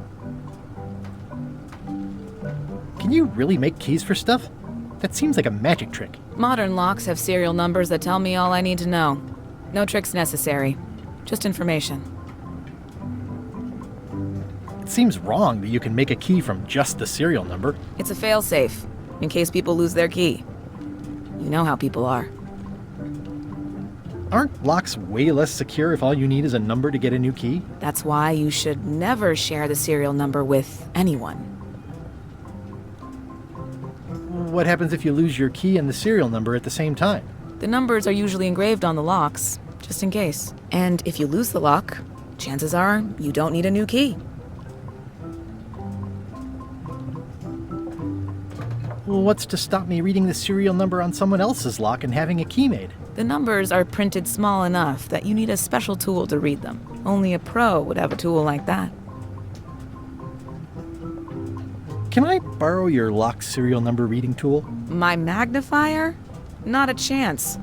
Can you really make keys for stuff? That seems like a magic trick. Modern locks have serial numbers that tell me all I need to know. No tricks necessary. Just information. It seems wrong that you can make a key from just the serial number. It's a fail-safe, in case people lose their key. You know how people are. Aren't locks way less secure if all you need is a number to get a new key? That's why you should never share the serial number with anyone. What happens if you lose your key and the serial number at the same time? The numbers are usually engraved on the locks, just in case. And if you lose the lock, chances are you don't need a new key. Well, what's to stop me reading the serial number on someone else's lock and having a key made? The numbers are printed small enough that you need a special tool to read them. Only a pro would have a tool like that. Can I borrow your lock serial number reading tool? My magnifier? Not a chance.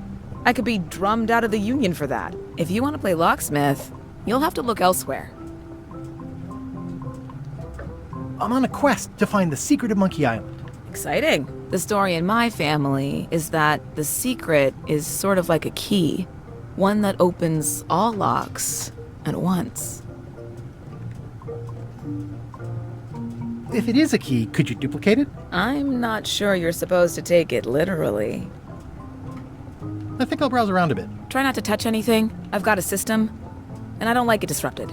I could be drummed out of the union for that. If you want to play locksmith, you'll have to look elsewhere. I'm on a quest to find the secret of Monkey Island. Exciting. The story in my family is that the secret is sort of like a key, one that opens all locks at once. If it is a key, could you duplicate it? I'm not sure you're supposed to take it literally. I think I'll browse around a bit. Try not to touch anything. I've got a system, and I don't like it disrupted.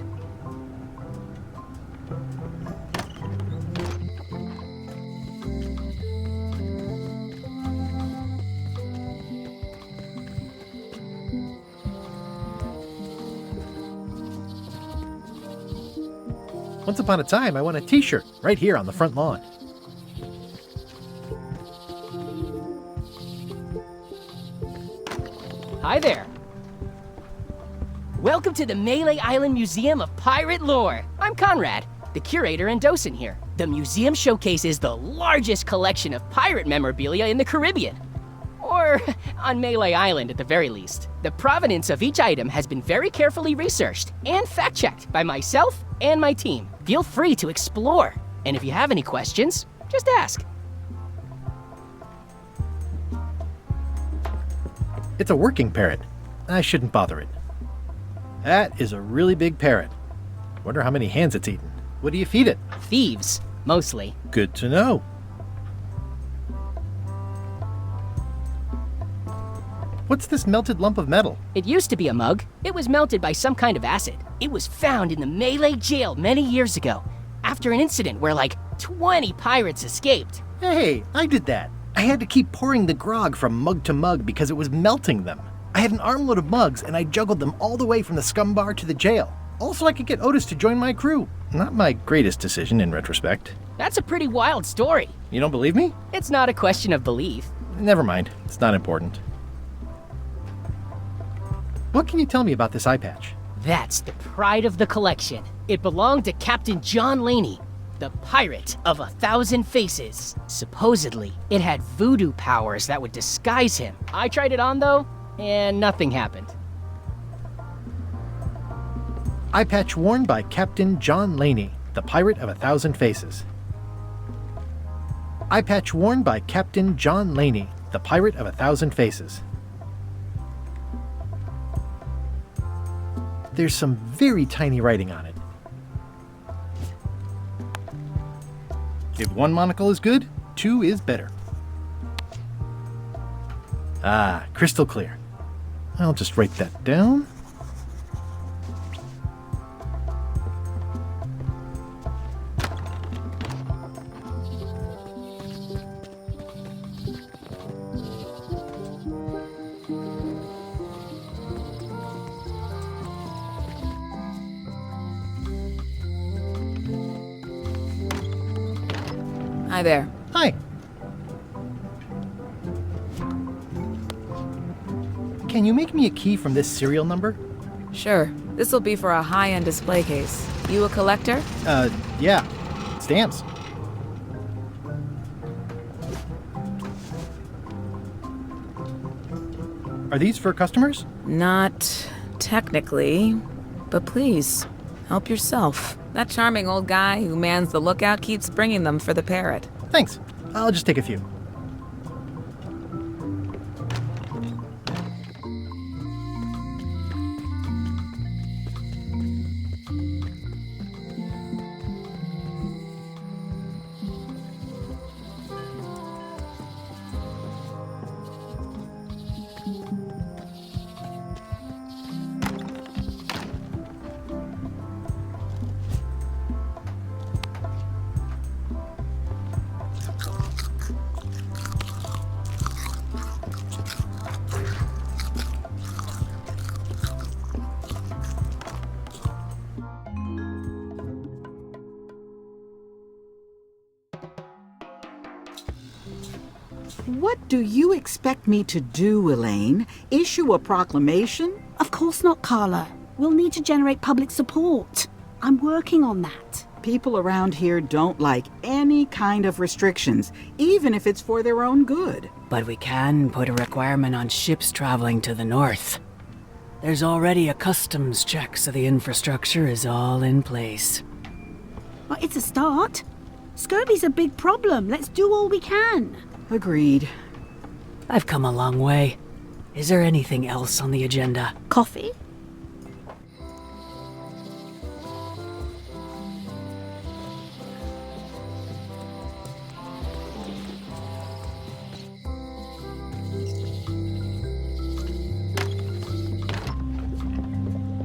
Once upon a time, I won a t-shirt right here on the front lawn. Hi there. Welcome to the Melee Island Museum of Pirate Lore. I'm Conrad, the curator and docent here. The museum showcases the largest collection of pirate memorabilia in the Caribbean. Or on Melee Island at the very least. The provenance of each item has been very carefully researched and fact-checked by myself and my team. Feel free to explore, and if you have any questions, just ask. It's a working parrot. I shouldn't bother it. That is a really big parrot. Wonder how many hands it's eaten. What do you feed it? Thieves, mostly. Good to know. What's this melted lump of metal? It used to be a mug. It was melted by some kind of acid. It was found in the Melee jail many years ago, after an incident where like 20 pirates escaped. Hey, I did that. I had to keep pouring the grog from mug to mug because it was melting them. I had an armload of mugs, and I juggled them all the way from the Scumm Bar to the jail. Also, I could get Otis to join my crew. Not my greatest decision in retrospect. That's a pretty wild story. You don't believe me? It's not a question of belief. Never mind. It's not important. What can you tell me about this Eyepatch? That's the pride of the collection. It belonged to Captain John Laney, the pirate of 1,000 faces. Supposedly, it had voodoo powers that would disguise him. I tried it on though, and nothing happened. Eyepatch worn by Captain John Laney, the pirate of 1,000 faces. Eyepatch worn by Captain John Laney, the pirate of 1,000 faces. There's some very tiny writing on it. If one monocle is good, two is better. Ah, crystal clear. I'll just write that down. Hi there. Hi. Can you make me a key from this serial number? Sure. This will be for a high-end display case. You a collector? Yeah. Stamps. Are these for customers? Not technically, but please, help yourself. That charming old guy who mans the lookout keeps bringing them for the parrot. Thanks. I'll just take a few. What do you expect me to do, Elaine? Issue a proclamation? Of course not, Carla. We'll need to generate public support. I'm working on that. People around here don't like any kind of restrictions, even if it's for their own good. But we can put a requirement on ships traveling to the north. There's already a customs check, so the infrastructure is all in place. Well, it's a start. Scurvy's a big problem. Let's do all we can. Agreed. I've come a long way. Is there anything else on the agenda? Coffee?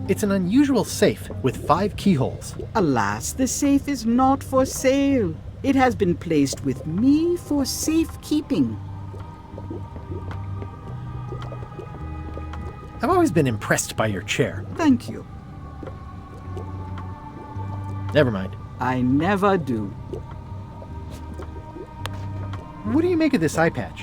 It's an unusual safe with 5 keyholes. Alas, the safe is not for sale. It has been placed with me for safekeeping. I've always been impressed by your chair. Thank you. Never mind. I never do. What do you make of this Eyepatch?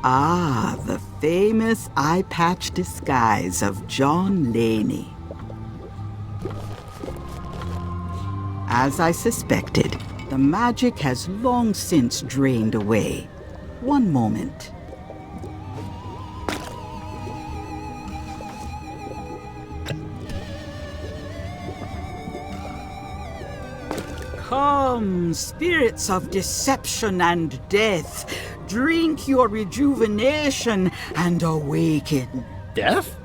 Ah, the famous Eyepatch disguise of John Laney. As I suspected, the magic has long since drained away. One moment. Come, spirits of deception and death, drink your rejuvenation and awaken. Death?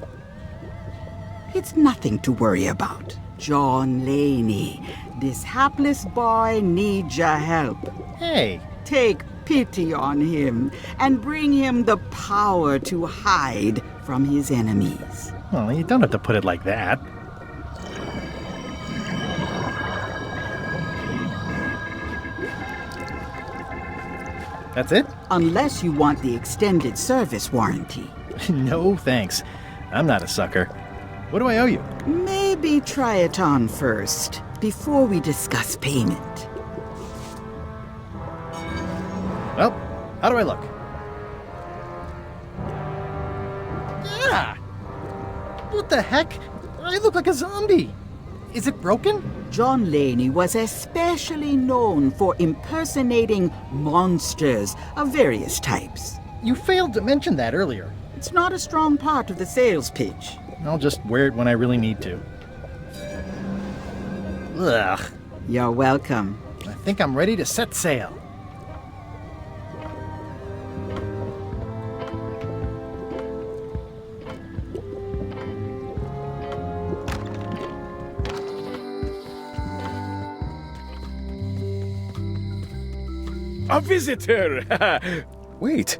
It's nothing to worry about. John Laney, this hapless boy needs your help. Hey. Take pity on him and bring him the power to hide from his enemies. Well, you don't have to put it like that. That's it? Unless you want the extended service warranty. No, thanks. I'm not a sucker. What do I owe you? Maybe try it on first, before we discuss payment. Well, how do I look? Ah! What the heck? I look like a zombie. Is it broken? John Laney was especially known for impersonating monsters of various types. You failed to mention that earlier. It's not a strong part of the sales pitch. I'll just wear it when I really need to. Ugh. You're welcome. I think I'm ready to set sail. A visitor! Wait.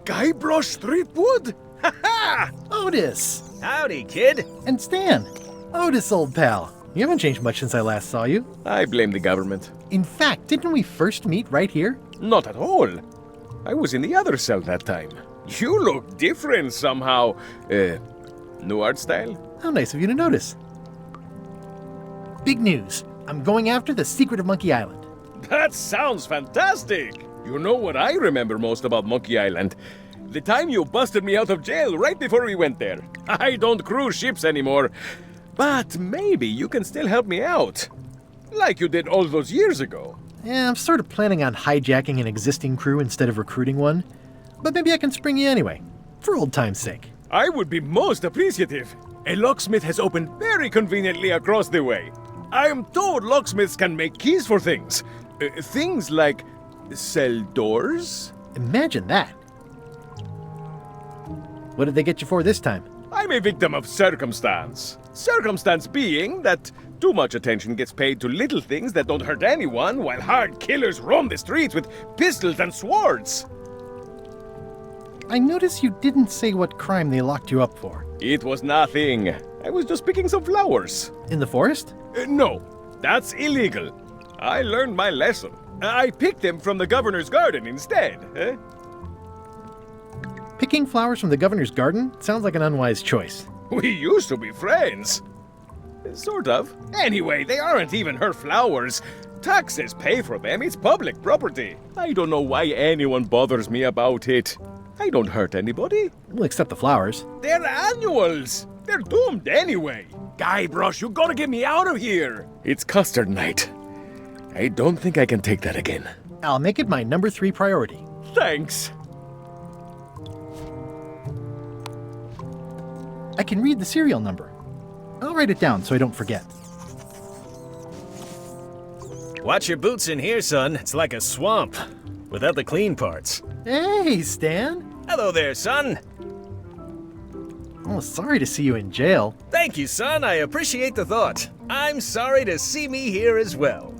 Guybrush Threepwood? Ha-ha! Otis! Howdy, kid. And Stan. Otis, old pal. You haven't changed much since I last saw you. I blame the government. In fact, didn't we first meet right here? Not at all. I was in the other cell that time. You look different somehow. New art style? How nice of you to notice. Big news. I'm going after the secret of Monkey Island. That sounds fantastic! You know what I remember most about Monkey Island? The time you busted me out of jail right before we went there. I don't cruise ships anymore. But maybe you can still help me out. Like you did all those years ago. Yeah, I'm sort of planning on hijacking an existing crew instead of recruiting one. But maybe I can spring you anyway, for old time's sake. I would be most appreciative. A locksmith has opened very conveniently across the way. I am told locksmiths can make keys for things. Things like cell doors? Imagine that. What did they get you for this time? I'm a victim of circumstance. Circumstance being that too much attention gets paid to little things that don't hurt anyone, while hard killers roam the streets with pistols and swords. I notice you didn't say what crime they locked you up for. It was nothing. I was just picking some flowers. In the forest? No, that's illegal. I learned my lesson. I picked them from the governor's garden instead. Picking flowers from the governor's garden sounds like an unwise choice. We used to be friends. Sort of. Anyway, they aren't even her flowers. Taxes pay for them. It's public property. I don't know why anyone bothers me about it. I don't hurt anybody. Well, except the flowers. They're annuals. They're doomed anyway. Guybrush, you gotta get me out of here. It's custard night. I don't think I can take that again. I'll make it my number 3 priority. Thanks. I can read the serial number. I'll write it down so I don't forget. Watch your boots in here, son. It's like a swamp, without the clean parts. Hey, Stan. Hello there, son. Oh, sorry to see you in jail. Thank you, son. I appreciate the thought. I'm sorry to see me here as well.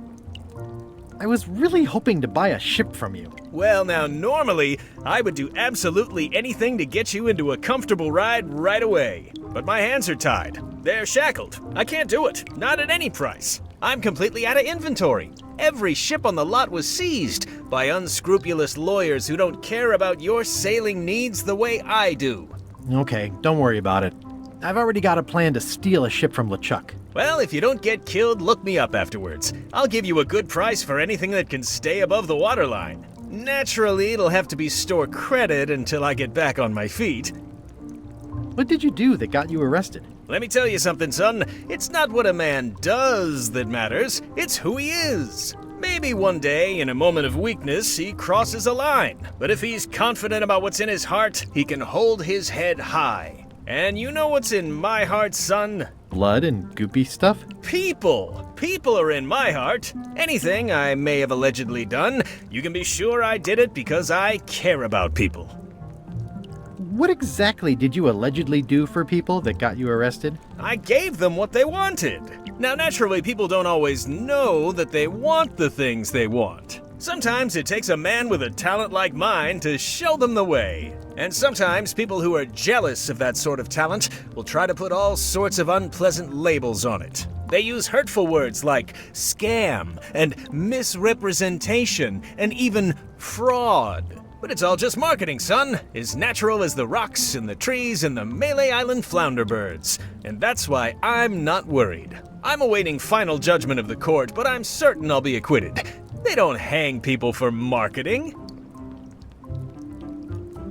I was really hoping to buy a ship from you. Well, now, normally, I would do absolutely anything to get you into a comfortable ride right away. But my hands are tied. They're shackled. I can't do it. Not at any price. I'm completely out of inventory. Every ship on the lot was seized by unscrupulous lawyers who don't care about your sailing needs the way I do. Okay, don't worry about it. I've already got a plan to steal a ship from LeChuck. Well, if you don't get killed, look me up afterwards. I'll give you a good price for anything that can stay above the waterline. Naturally, it'll have to be store credit until I get back on my feet. What did you do that got you arrested? Let me tell you something, son. It's not what a man does that matters, it's who he is. Maybe one day, in a moment of weakness, he crosses a line. But if he's confident about what's in his heart, he can hold his head high. And you know what's in my heart, son? Blood and goopy stuff? People. People are in my heart. Anything I may have allegedly done, you can be sure I did it because I care about people. What exactly did you allegedly do for people that got you arrested? I gave them what they wanted. Now, naturally, people don't always know that they want the things they want. Sometimes it takes a man with a talent like mine to show them the way. And sometimes people who are jealous of that sort of talent will try to put all sorts of unpleasant labels on it. They use hurtful words like scam and misrepresentation and even Fraud. But it's all just marketing, son. As natural as the rocks and the trees and the Malay Island flounder birds. And that's why I'm not worried. I'm awaiting final judgment of the court, but I'm certain I'll be acquitted. They don't hang people for marketing.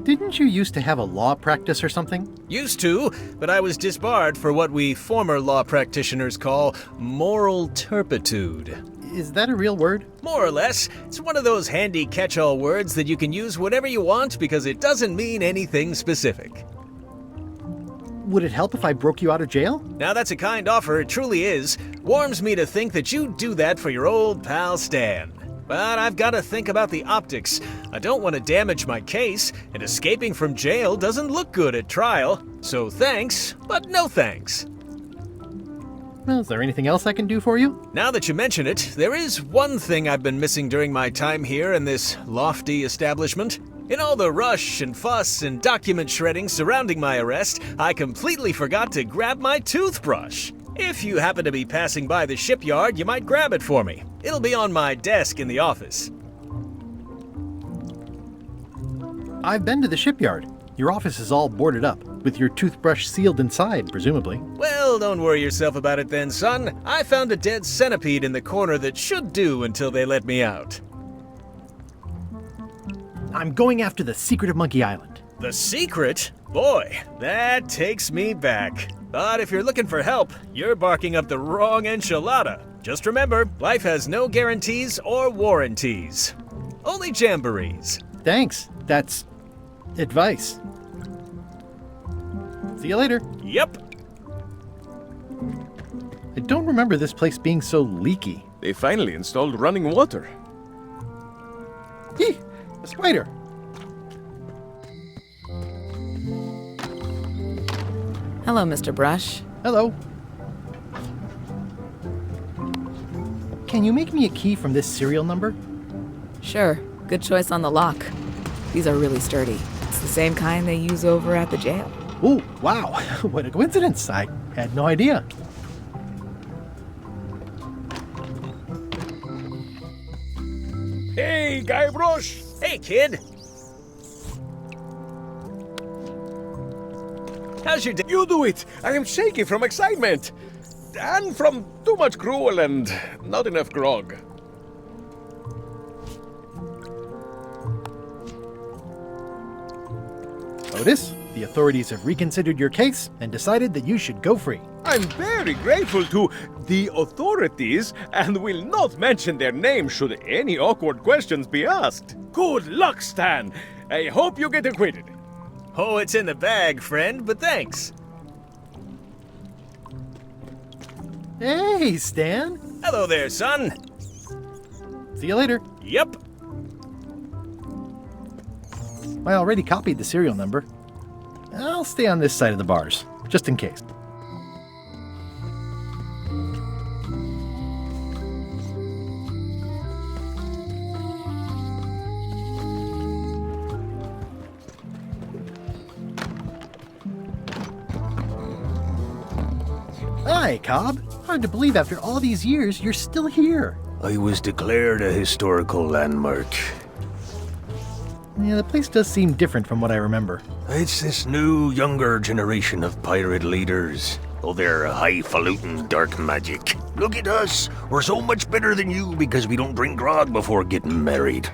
Didn't you used to have a law practice or something? Used to, but I was disbarred for what we former law practitioners call moral turpitude. Is that a real word? More or less. It's one of those handy catch-all words that you can use whenever you want because it doesn't mean anything specific. Would it help if I broke you out of jail? Now that's a kind offer, it truly is. Warms me to think that you'd do that for your old pal Stan. But I've got to think about the optics. I don't want to damage my case, and escaping from jail doesn't look good at trial. So thanks, but no thanks. Well, is there anything else I can do for you? Now that you mention it, there is one thing I've been missing during my time here in this lofty establishment. In all the rush and fuss and document shredding surrounding my arrest, I completely forgot to grab my toothbrush. If you happen to be passing by the shipyard, you might grab it for me. It'll be on my desk in the office. I've been to the shipyard. Your office is all boarded up, with your toothbrush sealed inside, presumably. Well, don't worry yourself about it then, son. I found a dead centipede in the corner that should do until they let me out. I'm going after the secret of Monkey Island. The secret? Boy, that takes me back. But if you're looking for help, you're barking up the wrong enchilada. Just remember, life has no guarantees or warranties. Only jamborees. Thanks. That's advice. See you later. Yep. I don't remember this place being so leaky. They finally installed running water. Eeh! A spider! Hello, Mr. Brush. Hello. Can you make me a key from this serial number? Sure. Good choice on the lock. These are really sturdy. It's the same kind they use over at the jail. Ooh, wow. What a coincidence. I had no idea. Hey, Guybrush! Hey, kid. How's your day? You do it! I am shaking from excitement! And from too much gruel and not enough grog. Otis, the authorities have reconsidered your case and decided that you should go free. I'm very grateful to the authorities and will not mention their name should any awkward questions be asked. Good luck, Stan! I hope you get acquitted. Oh, it's in the bag, friend, but thanks. Hey, Stan. Hello there, son. See you later. Yep. I already copied the serial number. I'll stay on this side of the bars, just in case. Hi, Cobb. Hard to believe after all these years you're still here. I was declared a historical landmark. Yeah, the place does seem different from what I remember. It's this new, younger generation of pirate leaders. Oh, they're highfalutin dark magic. Look at us. We're so much better than you because we don't drink grog before getting married.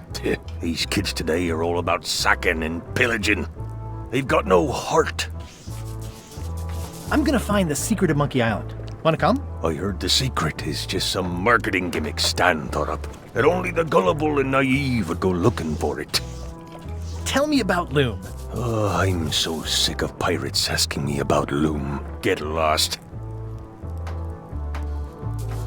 These kids today are all about sacking and pillaging. They've got no heart. I'm gonna find the secret of Monkey Island. Wanna come? I heard the secret is just some marketing gimmick Stan thought up. That only the gullible and naive would go looking for it. Tell me about Loom. Oh, I'm so sick of pirates asking me about Loom. Get lost.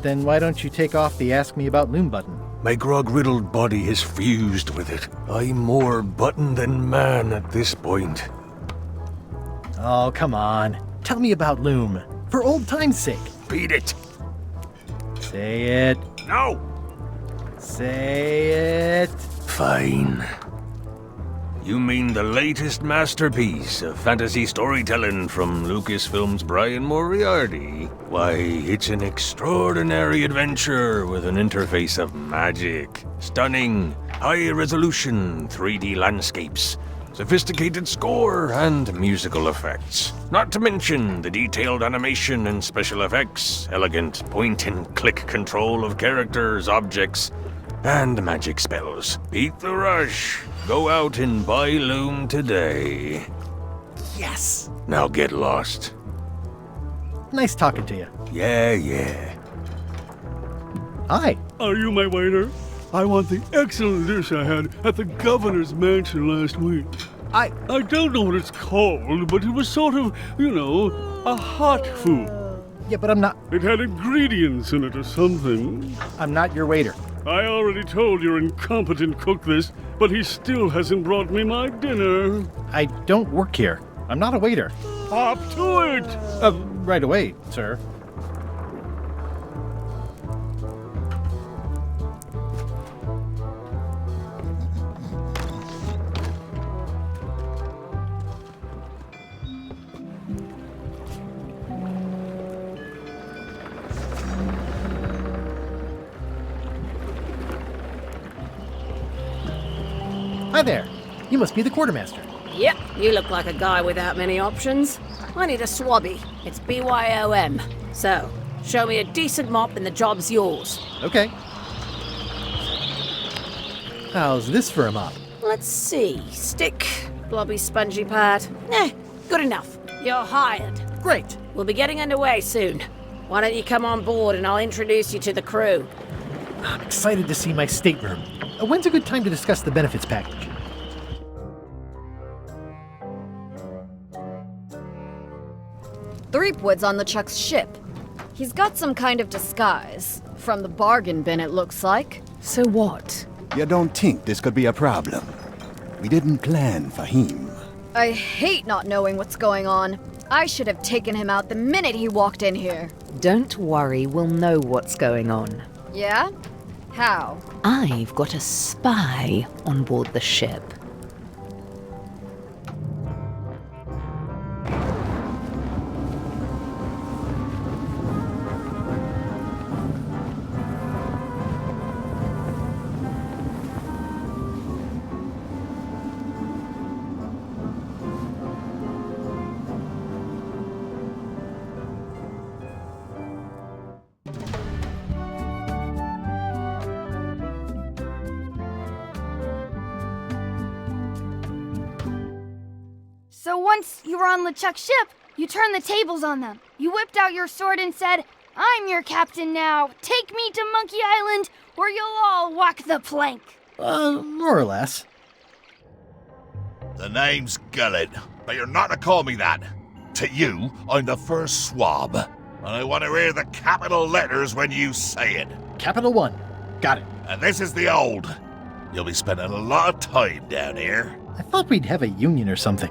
Then why don't you take off the Ask Me About Loom button? My grog-riddled body is fused with it. I'm more button than man at this point. Oh, come on. Tell me about Loom. For old time's sake. Beat it. Say it. No. Say it. Fine. You mean the latest masterpiece of fantasy storytelling from Lucasfilm's Brian Moriarty? Why, it's an extraordinary adventure with an interface of magic, stunning, high-resolution 3D landscapes, sophisticated score, and musical effects. Not to mention the detailed animation and special effects, elegant point-and-click control of characters, objects, and magic spells. Beat the rush. Go out and buy Loom today. Yes! Now get lost. Nice talking to you. Yeah. Hi. Are you my waiter? I want the excellent dish I had at the governor's mansion last week. I don't know what it's called, but it was sort of, a hot food. Yeah, but I'm not... It had ingredients in it or something. I'm not your waiter. I already told your incompetent cook this, but he still hasn't brought me my dinner. I don't work here. I'm not a waiter. Hop to it! Right away, sir. Hi there. You must be the quartermaster. Yep, you look like a guy without many options. I need a Swabbie. It's BYOM. So, show me a decent mop and the job's yours. Okay. How's this for a mop? Let's see. Stick, blobby spongy pad. Good enough. You're hired. Great. We'll be getting underway soon. Why don't you come on board and I'll introduce you to the crew. I'm excited to see my stateroom. When's a good time to discuss the benefits package? Threepwood's on LeChuck's ship. He's got some kind of disguise. From the bargain bin, it looks like. So what? You don't think this could be a problem? We didn't plan for him. I hate not knowing what's going on. I should have taken him out the minute he walked in here. Don't worry, we'll know what's going on. Yeah? How? I've got a spy on board the ship. So once you were on LeChuck's ship, you turned the tables on them. You whipped out your sword and said, "I'm your captain now. Take me to Monkey Island, or you'll all walk the plank." More or less. The name's Gullet, but you're not to call me that. To you, I'm the First Swab, and I want to hear the capital letters when you say it. Capital 1. Got it. And this is the old. You'll be spending a lot of time down here. I thought we'd have a union or something.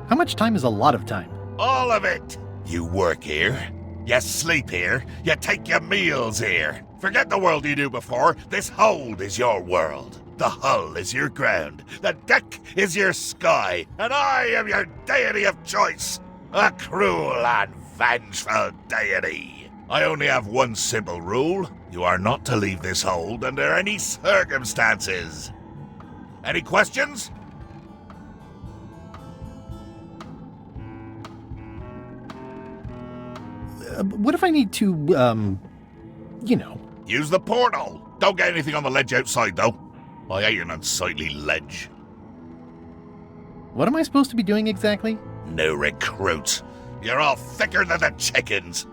How much time is a lot of time? All of it. You work here. You sleep here. You take your meals here. Forget the world you knew before. This hold is your world. The hull is your ground. The deck is your sky. And I am your deity of choice. A cruel and vengeful deity. I only have one simple rule. You are not to leave this hold under any circumstances. Any questions? What if I need to, Use the portal. Don't get anything on the ledge outside, though. I hate an unsightly ledge. What am I supposed to be doing exactly? New recruits. You're all thicker than the chickens.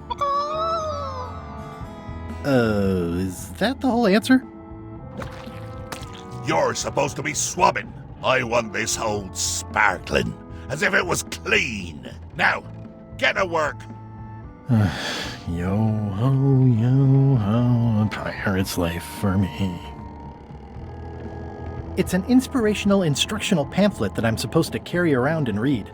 Is that the whole answer? You're supposed to be swabbing. I want this hold sparkling, as if it was clean. Now, get to work. Yo-ho, a pirate's life for me. It's an inspirational instructional pamphlet that I'm supposed to carry around and read.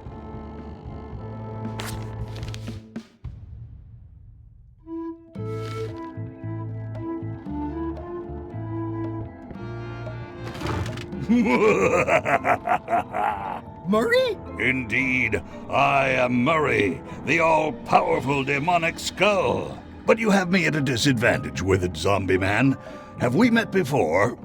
Murray? Indeed, I am Murray, the all-powerful demonic skull. But you have me at a disadvantage with it, zombie man. Have we met before?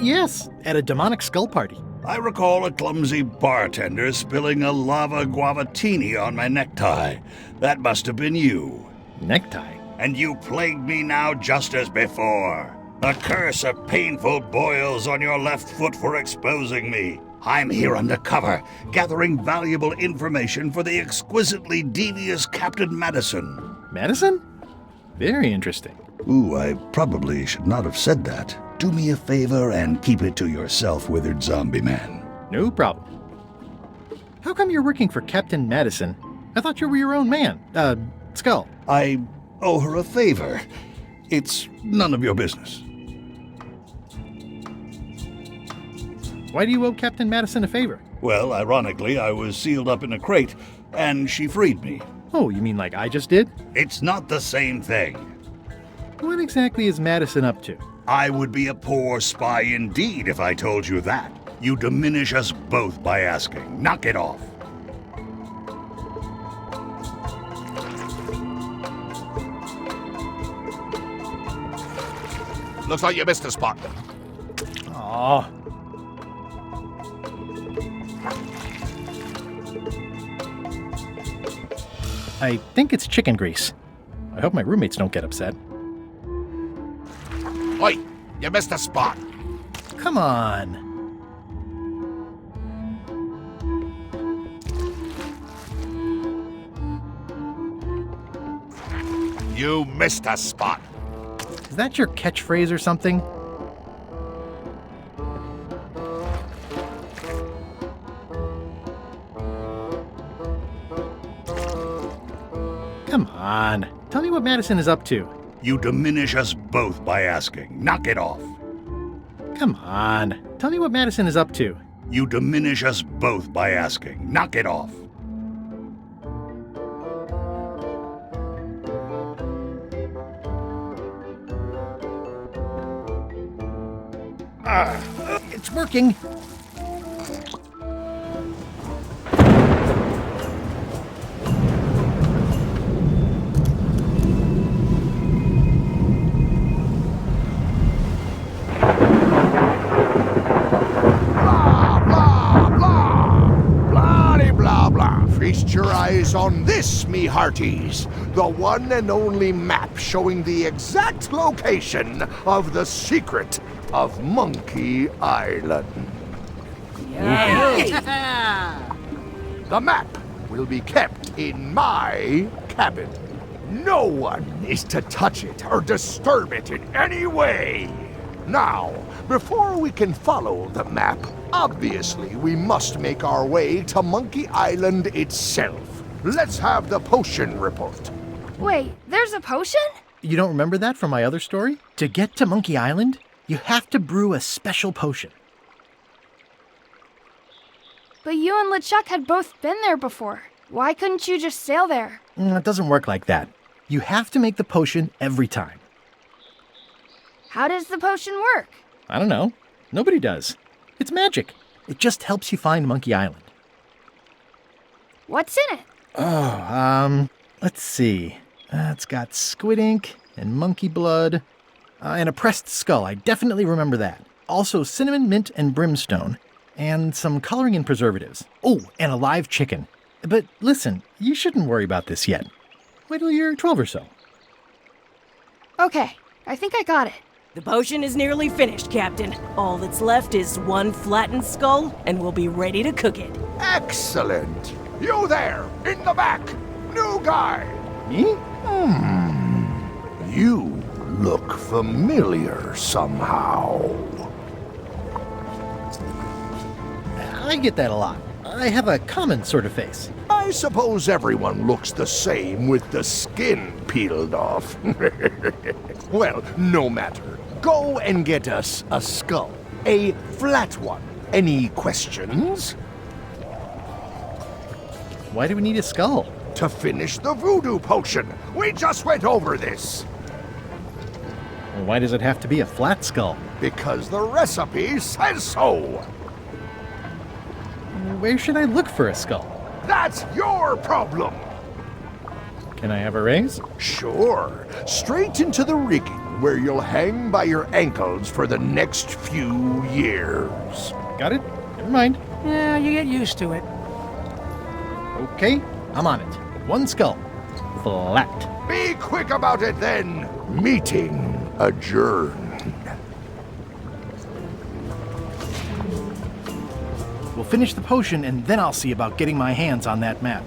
Yes, at a demonic skull party. I recall a clumsy bartender spilling a lava guavatini on my necktie. That must have been you. Necktie? And you plague me now just as before. A curse of painful boils on your left foot for exposing me. I'm here undercover, gathering valuable information for the exquisitely devious Captain Madison. Madison? Very interesting. Ooh, I probably should not have said that. Do me a favor and keep it to yourself, withered zombie man. No problem. How come you're working for Captain Madison? I thought you were your own man. Skull. I owe her a favor. It's none of your business. Why do you owe Captain Madison a favor? Well, ironically, I was sealed up in a crate, and she freed me. Oh, you mean like I just did? It's not the same thing. What exactly is Madison up to? I would be a poor spy indeed if I told you that. You diminish us both by asking. Knock it off. Looks like you missed a spot. Aw. I think it's chicken grease. I hope my roommates don't get upset. Oi, you missed a spot. Come on. You missed a spot. Is that your catchphrase or something? Come on. Tell me what Madison is up to. You diminish us both by asking. Knock it off. Come on. Tell me what Madison is up to. You diminish us both by asking. Knock it off. It's working. Feast your eyes on this, me hearties. The one and only map showing the exact location of the secret of Monkey Island. The map will be kept in my cabin. No one is to touch it or disturb it in any way. Now, before we can follow the map, obviously we must make our way to Monkey Island itself. Let's have the potion report. Wait, there's a potion? You don't remember that from my other story? To get to Monkey Island, you have to brew a special potion. But you and LeChuck had both been there before. Why couldn't you just sail there? It doesn't work like that. You have to make the potion every time. How does the potion work? I don't know. Nobody does. It's magic. It just helps you find Monkey Island. What's in it? Oh, let's see. It's got squid ink and monkey blood and a pressed skull. I definitely remember that. Also cinnamon, mint, and brimstone. And some coloring and preservatives. Oh, and a live chicken. But listen, you shouldn't worry about this yet. Wait till you're 12 or so. Okay, I think I got it. The potion is nearly finished, Captain. All that's left is one flattened skull, and we'll be ready to cook it. Excellent. You there, in the back. New guy. Me? You look familiar somehow. I get that a lot. I have a common sort of face. I suppose everyone looks the same with the skin peeled off. Well, no matter. Go and get us a skull. A flat one. Any questions? Why do we need a skull? To finish the voodoo potion. We just went over this. Well, why does it have to be a flat skull? Because the recipe says so. Where should I look for a skull? That's your problem. Can I have a raise? Sure. Straight into the rigging where you'll hang by your ankles for the next few years. Got it? Never mind. Yeah, you get used to it. Okay, I'm on it. One skull. Flat. Be quick about it then. Meeting adjourned. We'll finish the potion and then I'll see about getting my hands on that map.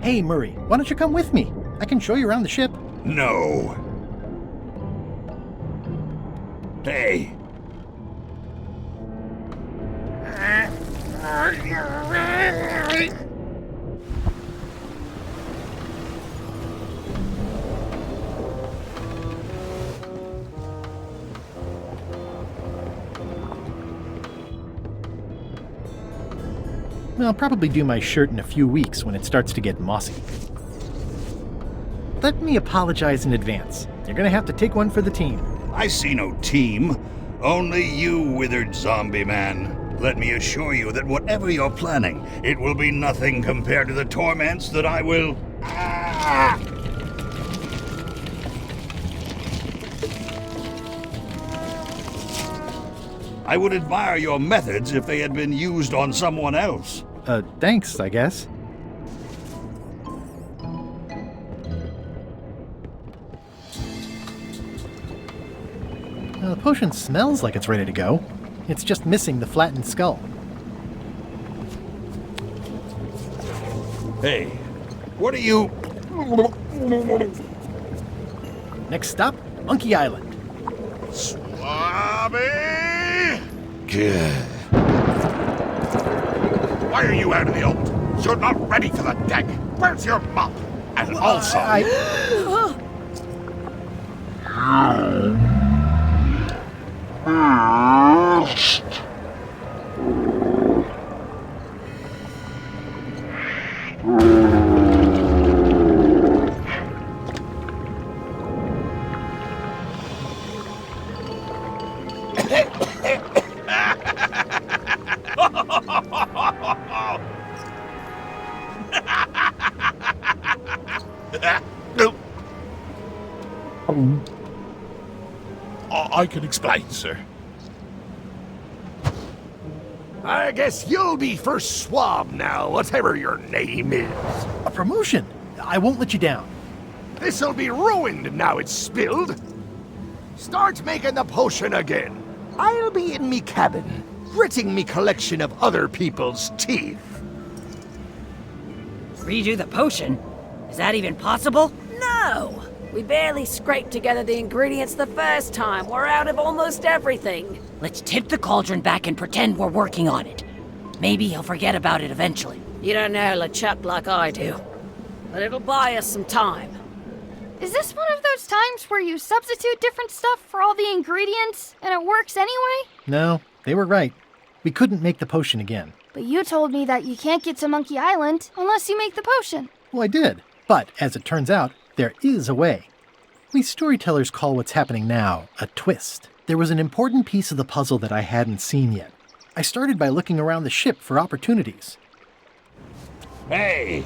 Hey, Murray, why don't you come with me? I can show you around the ship. No. Hey. I'll probably do my shirt in a few weeks when it starts to get mossy. Let me apologize in advance. You're gonna have to take one for the team. I see no team. Only you, withered zombie man. Let me assure you that whatever you're planning, it will be nothing compared to the torments that I will... I would admire your methods if they had been used on someone else. Thanks, I guess. The potion smells like it's ready to go. It's just missing the flattened skull. Hey, what are you... Next stop, Monkey Island. Swabbie! Why are you out of the old? You're not ready for the deck. Where's your mop? And also... I can explain, sir. I guess you'll be First Swab now, whatever your name is. A promotion! I won't let you down. This'll be ruined now it's spilled. Start making the potion again. I'll be in me cabin, gritting me collection of other people's teeth. Redo the potion? Is that even possible? No! We barely scraped together the ingredients the first time. We're out of almost everything. Let's tip the cauldron back and pretend we're working on it. Maybe he'll forget about it eventually. You don't know LeChuck like I do. But it'll buy us some time. Is this one of those times where you substitute different stuff for all the ingredients and it works anyway? No, they were right. We couldn't make the potion again. But you told me that you can't get to Monkey Island unless you make the potion. Well, I did. But, as it turns out, there is a way. We storytellers call what's happening now a twist. There was an important piece of the puzzle that I hadn't seen yet. I started by looking around the ship for opportunities. Hey!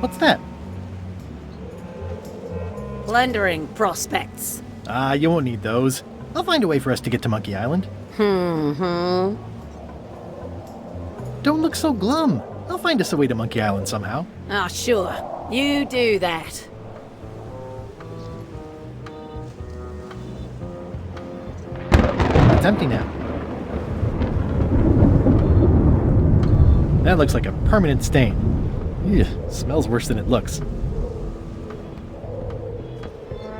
What's that? Plundering prospects. You won't need those. I'll find a way for us to get to Monkey Island. Don't look so glum. I'll find us a way to Monkey Island somehow. Ah, sure. You do that. It's empty now. That looks like a permanent stain. Ew, smells worse than it looks.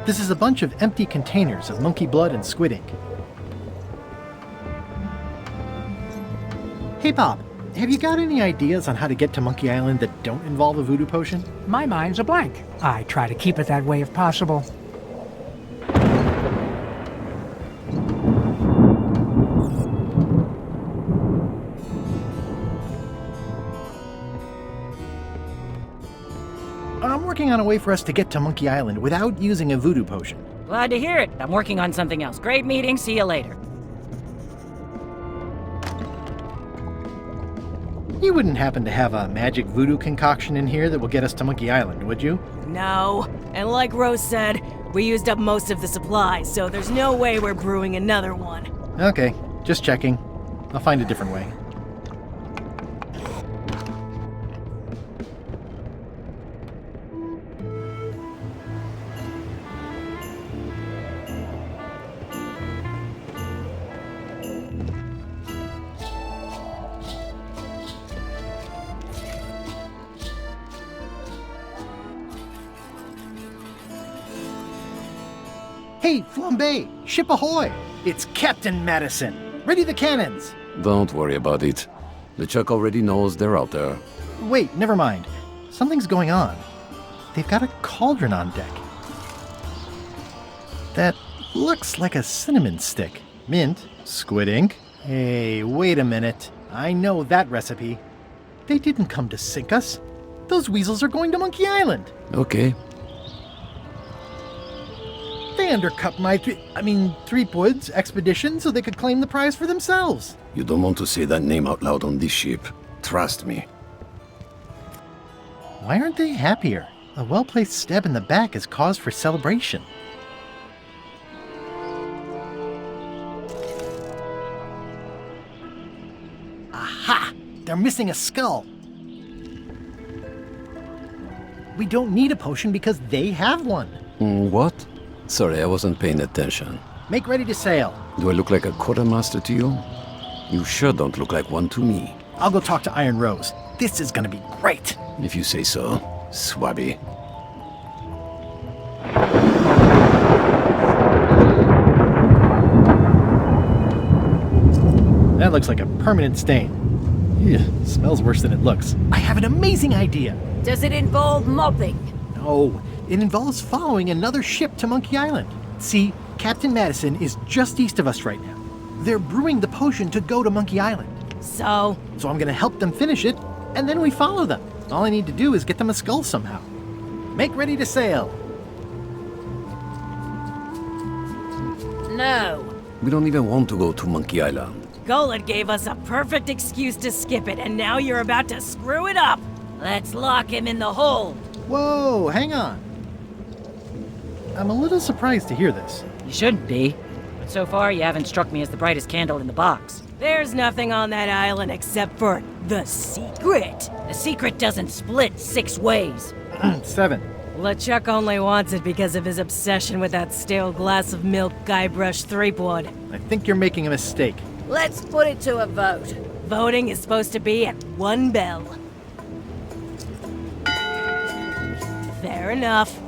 This is a bunch of empty containers of monkey blood and squid ink. Hey Bob, have you got any ideas on how to get to Monkey Island that don't involve a voodoo potion? My mind's a blank. I try to keep it that way if possible. working on a way for us to get to Monkey Island without using a voodoo potion. Glad to hear it. I'm working on something else. Great meeting. See you later. You wouldn't happen to have a magic voodoo concoction in here that will get us to Monkey Island, would you? No. And like Rose said, we used up most of the supplies, so there's no way we're brewing another one. Okay, just checking. I'll find a different way. Hey, Flambe! Ship ahoy! It's Captain Madison! Ready the cannons! Don't worry about it. LeChuck already knows they're out there. Wait, never mind. Something's going on. They've got a cauldron on deck. That looks like a cinnamon stick. Mint, squid ink. Hey, wait a minute. I know that recipe. They didn't come to sink us. Those weasels are going to Monkey Island. Okay. They undercut my Threepwood's expedition so they could claim the prize for themselves. You don't want to say that name out loud on this ship. Trust me. Why aren't they happier? A well-placed stab in the back is cause for celebration. Aha! They're missing a skull. We don't need a potion because they have one. What? Sorry, I wasn't paying attention. Make ready to sail. Do I look like a quartermaster to you? You sure don't look like one to me. I'll go talk to Iron Rose. This is gonna be great. If you say so, Swabbie. That looks like a permanent stain. Ew, smells worse than it looks. I have an amazing idea. Does it involve mopping? No, it involves following another ship to Monkey Island. See, Captain Madison is just east of us right now. They're brewing the potion to go to Monkey Island. So I'm gonna help them finish it, and then we follow them. All I need to do is get them a skull somehow. Make ready to sail. No. We don't even want to go to Monkey Island. Gullet gave us a perfect excuse to skip it, and now you're about to screw it up. Let's lock him in the hold. Whoa, hang on. I'm a little surprised to hear this. You shouldn't be. But so far, you haven't struck me as the brightest candle in the box. There's nothing on that island except for the secret. The secret doesn't split 6 ways. 7. LeChuck only wants it because of his obsession with that stale glass of milk Guybrush Threepwood. I think you're making a mistake. Let's put it to a vote. Voting is supposed to be at 1 bell. Fair enough.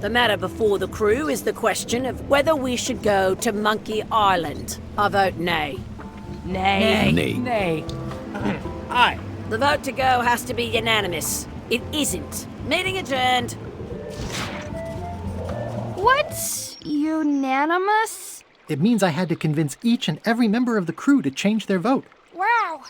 The matter before the crew is the question of whether we should go to Monkey Island. I vote nay. Nay. Nay. Nay. Aye. The vote to go has to be unanimous. It isn't. Meeting adjourned. What's unanimous? It means I had to convince each and every member of the crew to change their vote. Wow.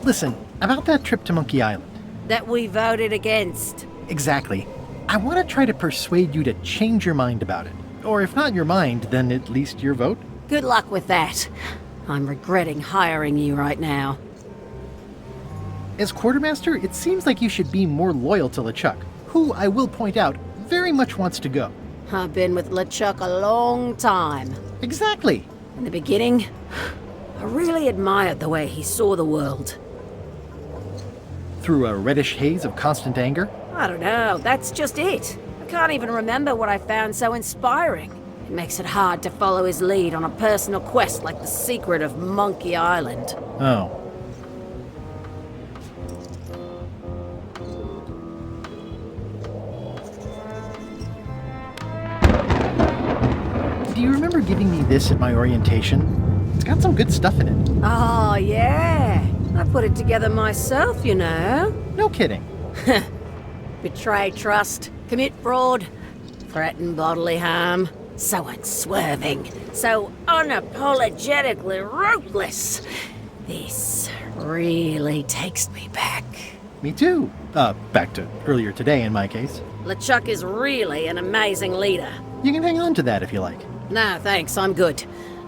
Listen, about that trip to Monkey Island. That we voted against. Exactly. I want to try to persuade you to change your mind about it. Or if not your mind, then at least your vote. Good luck with that. I'm regretting hiring you right now. As quartermaster, it seems like you should be more loyal to LeChuck, who, I will point out, very much wants to go. I've been with LeChuck a long time. Exactly. In the beginning, I really admired the way he saw the world. Through a reddish haze of constant anger? I don't know, that's just it. I can't even remember what I found so inspiring. It makes it hard to follow his lead on a personal quest like the secret of Monkey Island. Oh. Do you remember giving me this at my orientation? It's got some good stuff in it. Oh, yeah. I put it together myself, you know. No kidding. Betray trust, commit fraud, threaten bodily harm. So unswerving, so unapologetically ruthless. This really takes me back. Me too. Back to earlier today in my case. LeChuck is really an amazing leader. You can hang on to that if you like. No, thanks, I'm good.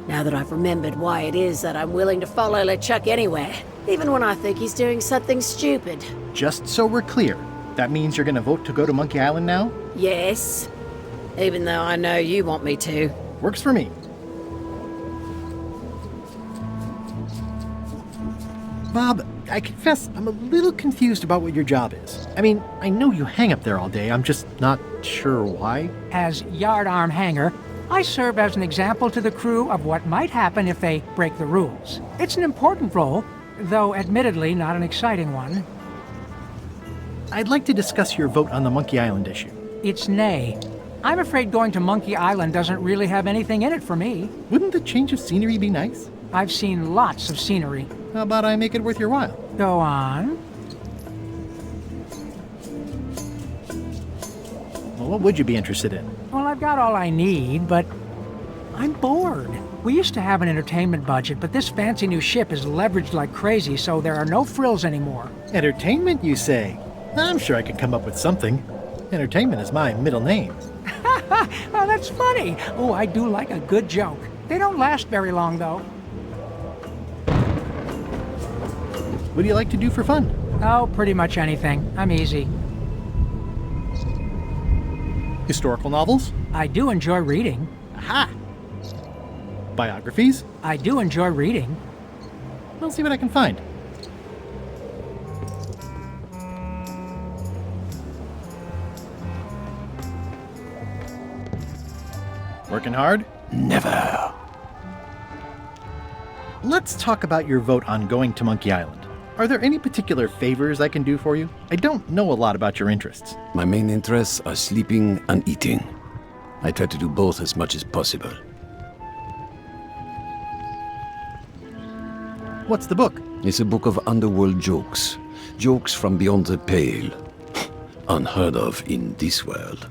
Now that I've remembered why it is that I'm willing to follow LeChuck anywhere, even when I think he's doing something stupid. Just so we're clear, that means you're gonna vote to go to Monkey Island now? Yes, even though I know you want me to. Works for me. Bob, I confess I'm a little confused about what your job is. I mean, I know you hang up there all day, I'm just not sure why. As yardarm hanger, I serve as an example to the crew of what might happen if they break the rules. It's an important role, though admittedly not an exciting one. I'd like to discuss your vote on the Monkey Island issue. It's nay. I'm afraid going to Monkey Island doesn't really have anything in it for me. Wouldn't the change of scenery be nice? I've seen lots of scenery. How about I make it worth your while? Go on. Well, what would you be interested in? Well, I've got all I need, but I'm bored. We used to have an entertainment budget, but this fancy new ship is leveraged like crazy, so there are no frills anymore. Entertainment, you say? I'm sure I could come up with something. Entertainment is my middle name. Oh, that's funny. Oh, I do like a good joke. They don't last very long, though. What do you like to do for fun? Oh, pretty much anything. I'm easy. Historical novels? I do enjoy reading. Aha! Biographies? I do enjoy reading. We'll see what I can find. Working hard? Never. Let's talk about your vote on going to Monkey Island. Are there any particular favors I can do for you? I don't know a lot about your interests. My main interests are sleeping and eating. I try to do both as much as possible. What's the book? It's a book of underworld jokes. Jokes from beyond the pale. Unheard of in this world.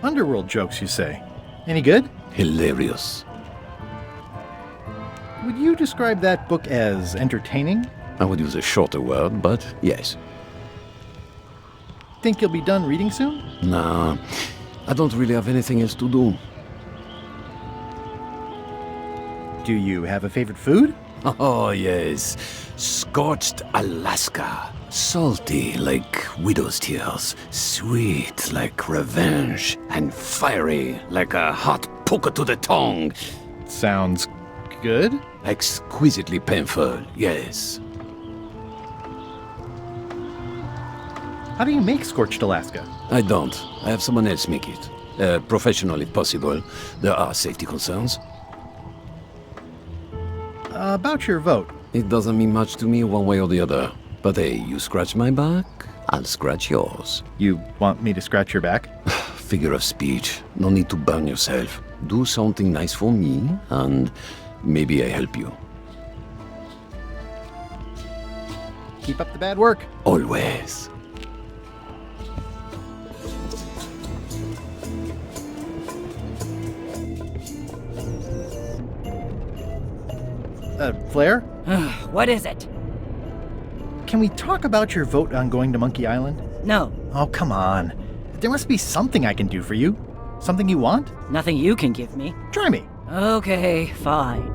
Underworld jokes, you say? Any good? Hilarious. Would you describe that book as entertaining? I would use a shorter word, but yes. Think you'll be done reading soon? Nah, I don't really have anything else to do. Do you have a favorite food? Oh, yes. Scorched Alaska. Salty like widow's tears. Sweet like revenge. And fiery like a hot poker to the tongue. Sounds good? Exquisitely painful, yes. How do you make Scorched Alaska? I don't. I have someone else make it. Professional if possible. There are safety concerns. About your vote. It doesn't mean much to me one way or the other. But hey, you scratch my back, I'll scratch yours. You want me to scratch your back? Figure of speech. No need to burn yourself. Do something nice for me, and maybe I help you. Keep up the bad work. Always. Flair? What is it? Can we talk about your vote on going to Monkey Island? No. Oh, come on. There must be something I can do for you. Something you want? Nothing you can give me. Try me. Okay, fine.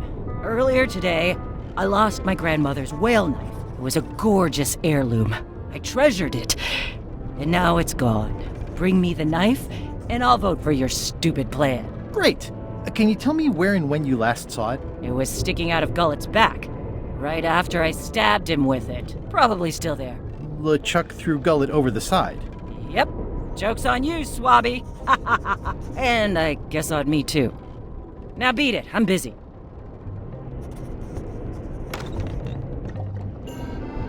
Earlier today, I lost my grandmother's whale knife. It was a gorgeous heirloom. I treasured it. And now it's gone. Bring me the knife, and I'll vote for your stupid plan. Great. Can you tell me where and when you last saw it? It was sticking out of Gullet's back. Right after I stabbed him with it. Probably still there. LeChuck threw Gullet over the side. Yep. Joke's on you, Swabbie. And I guess on me too. Now beat it. I'm busy.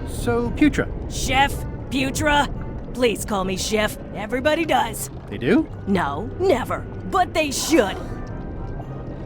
So, Putra. Chef? Putra? Please call me Chef. Everybody does. They do? No, never. But they should.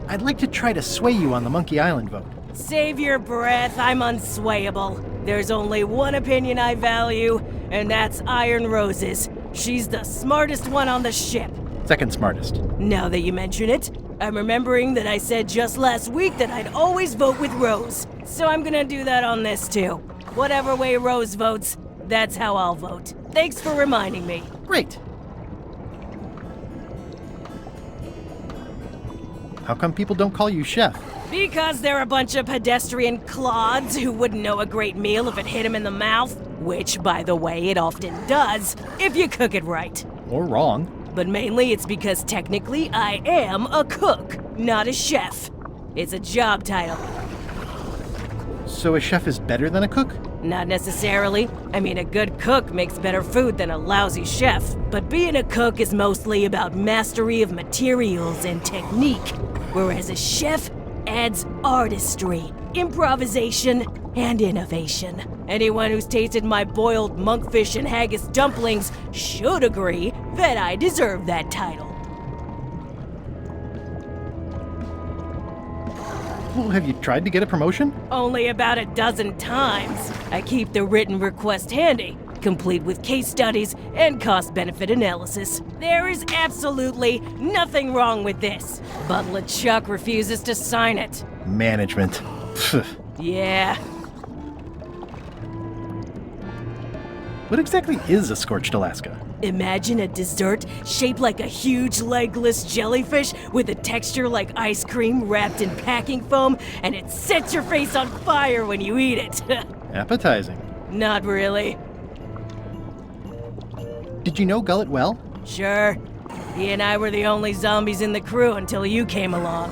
I'd like to try to sway you on the Monkey Island vote. Save your breath, I'm unswayable. There's only one opinion I value, and that's Iron Rose's. She's the smartest one on the ship. Second smartest. Now that you mention it, I'm remembering that I said just last week that I'd always vote with Rose. So I'm gonna do that on this too. Whatever way Rose votes, that's how I'll vote. Thanks for reminding me. Great. How come people don't call you chef? Because they're a bunch of pedestrian clods who wouldn't know a great meal if it hit them in the mouth. Which, by the way, it often does, if you cook it right. Or wrong. But mainly it's because technically I am a cook, not a chef. It's a job title. So a chef is better than a cook? Not necessarily. I mean, a good cook makes better food than a lousy chef. But being a cook is mostly about mastery of materials and technique, whereas a chef adds artistry, improvisation, and innovation. Anyone who's tasted my boiled monkfish and haggis dumplings should agree that I deserve that title. Well, have you tried to get a promotion? Only about a dozen times. I keep the written request handy, complete with case studies and cost-benefit analysis. There is absolutely nothing wrong with this, but LeChuck refuses to sign it. Management. Yeah. What exactly is a Scorched Alaska? Imagine a dessert shaped like a huge legless jellyfish with a texture like ice cream wrapped in packing foam, and it sets your face on fire when you eat it. Appetizing. Not really. Did you know Gullet well? Sure. He and I were the only zombies in the crew until you came along.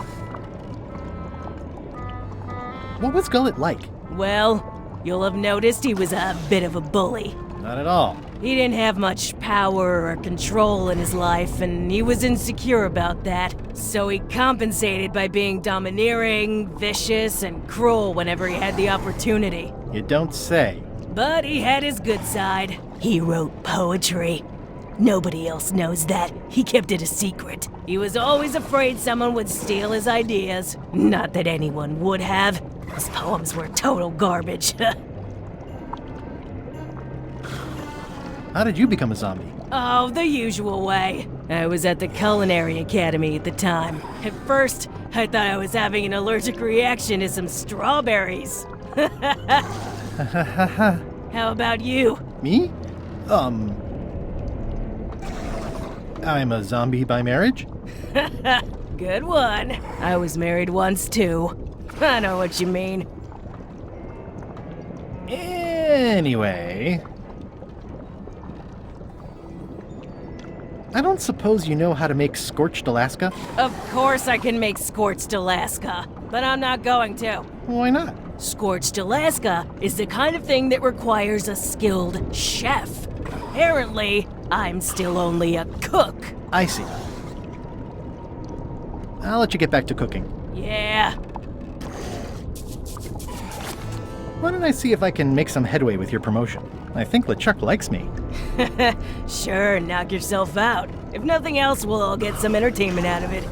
What was Gullet like? Well, you'll have noticed he was a bit of a bully. Not at all. He didn't have much power or control in his life, and he was insecure about that. So he compensated by being domineering, vicious, and cruel whenever he had the opportunity. You don't say. But he had his good side. He wrote poetry. Nobody else knows that. He kept it a secret. He was always afraid someone would steal his ideas. Not that anyone would have. His poems were total garbage. How did you become a zombie? Oh, the usual way. I was at the Culinary Academy at the time. At first, I thought I was having an allergic reaction to some strawberries. How about you? Me? I'm a zombie by marriage? Good one. I was married once, too. I know what you mean. Anyway... I don't suppose you know how to make Scorched Alaska? Of course I can make Scorched Alaska, but I'm not going to. Why not? Scorched Alaska is the kind of thing that requires a skilled chef. Apparently, I'm still only a cook. I see. I'll let you get back to cooking. Yeah. Why don't I see if I can make some headway with your promotion? I think LeChuck likes me. Sure, knock yourself out. If nothing else, we'll all get some entertainment out of it.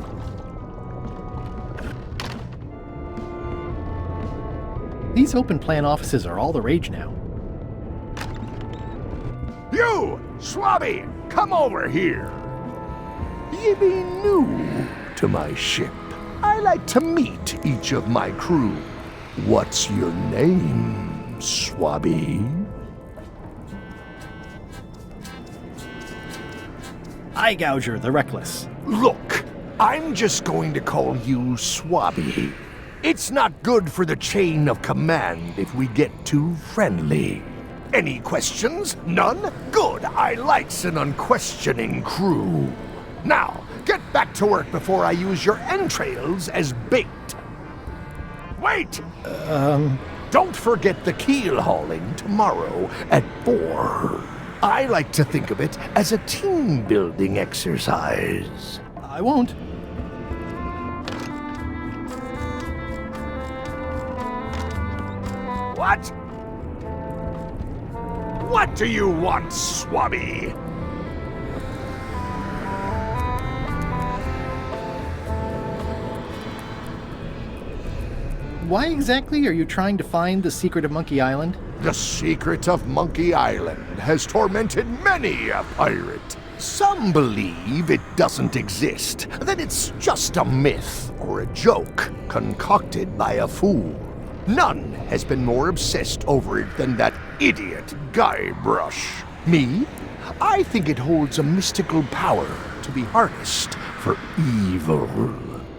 These open plan offices are all the rage now. You, Swabbie, come over here. Ye be new to my ship. I like to meet each of my crew. What's your name, Swabbie? Eye Gouger the Reckless. Look, I'm just going to call you Swabbie. It's not good for the chain of command if we get too friendly. Any questions? None? Good. I likes an unquestioning crew. Now, get back to work before I use your entrails as bait. Wait! Don't forget the keel hauling tomorrow at 4. I like to think of it as a team-building exercise. I won't. What? What do you want, Swabbie? Why exactly are you trying to find the secret of Monkey Island? The secret of Monkey Island has tormented many a pirate. Some believe it doesn't exist, that it's just a myth or a joke concocted by a fool. None has been more obsessed over it than that idiot Guybrush. Me? I think it holds a mystical power to be harnessed for evil.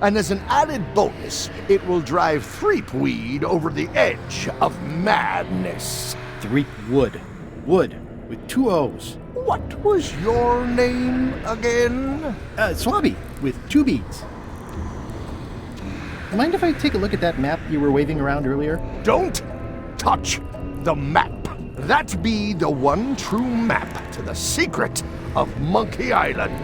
And as an added bonus, it will drive Threepweed over the edge of madness. Threepwood. Wood, with 2 O's. What was your name again? Swabbie, with 2 B's. Mind if I take a look at that map you were waving around earlier? Don't touch the map. That be the one true map to the secret of Monkey Island.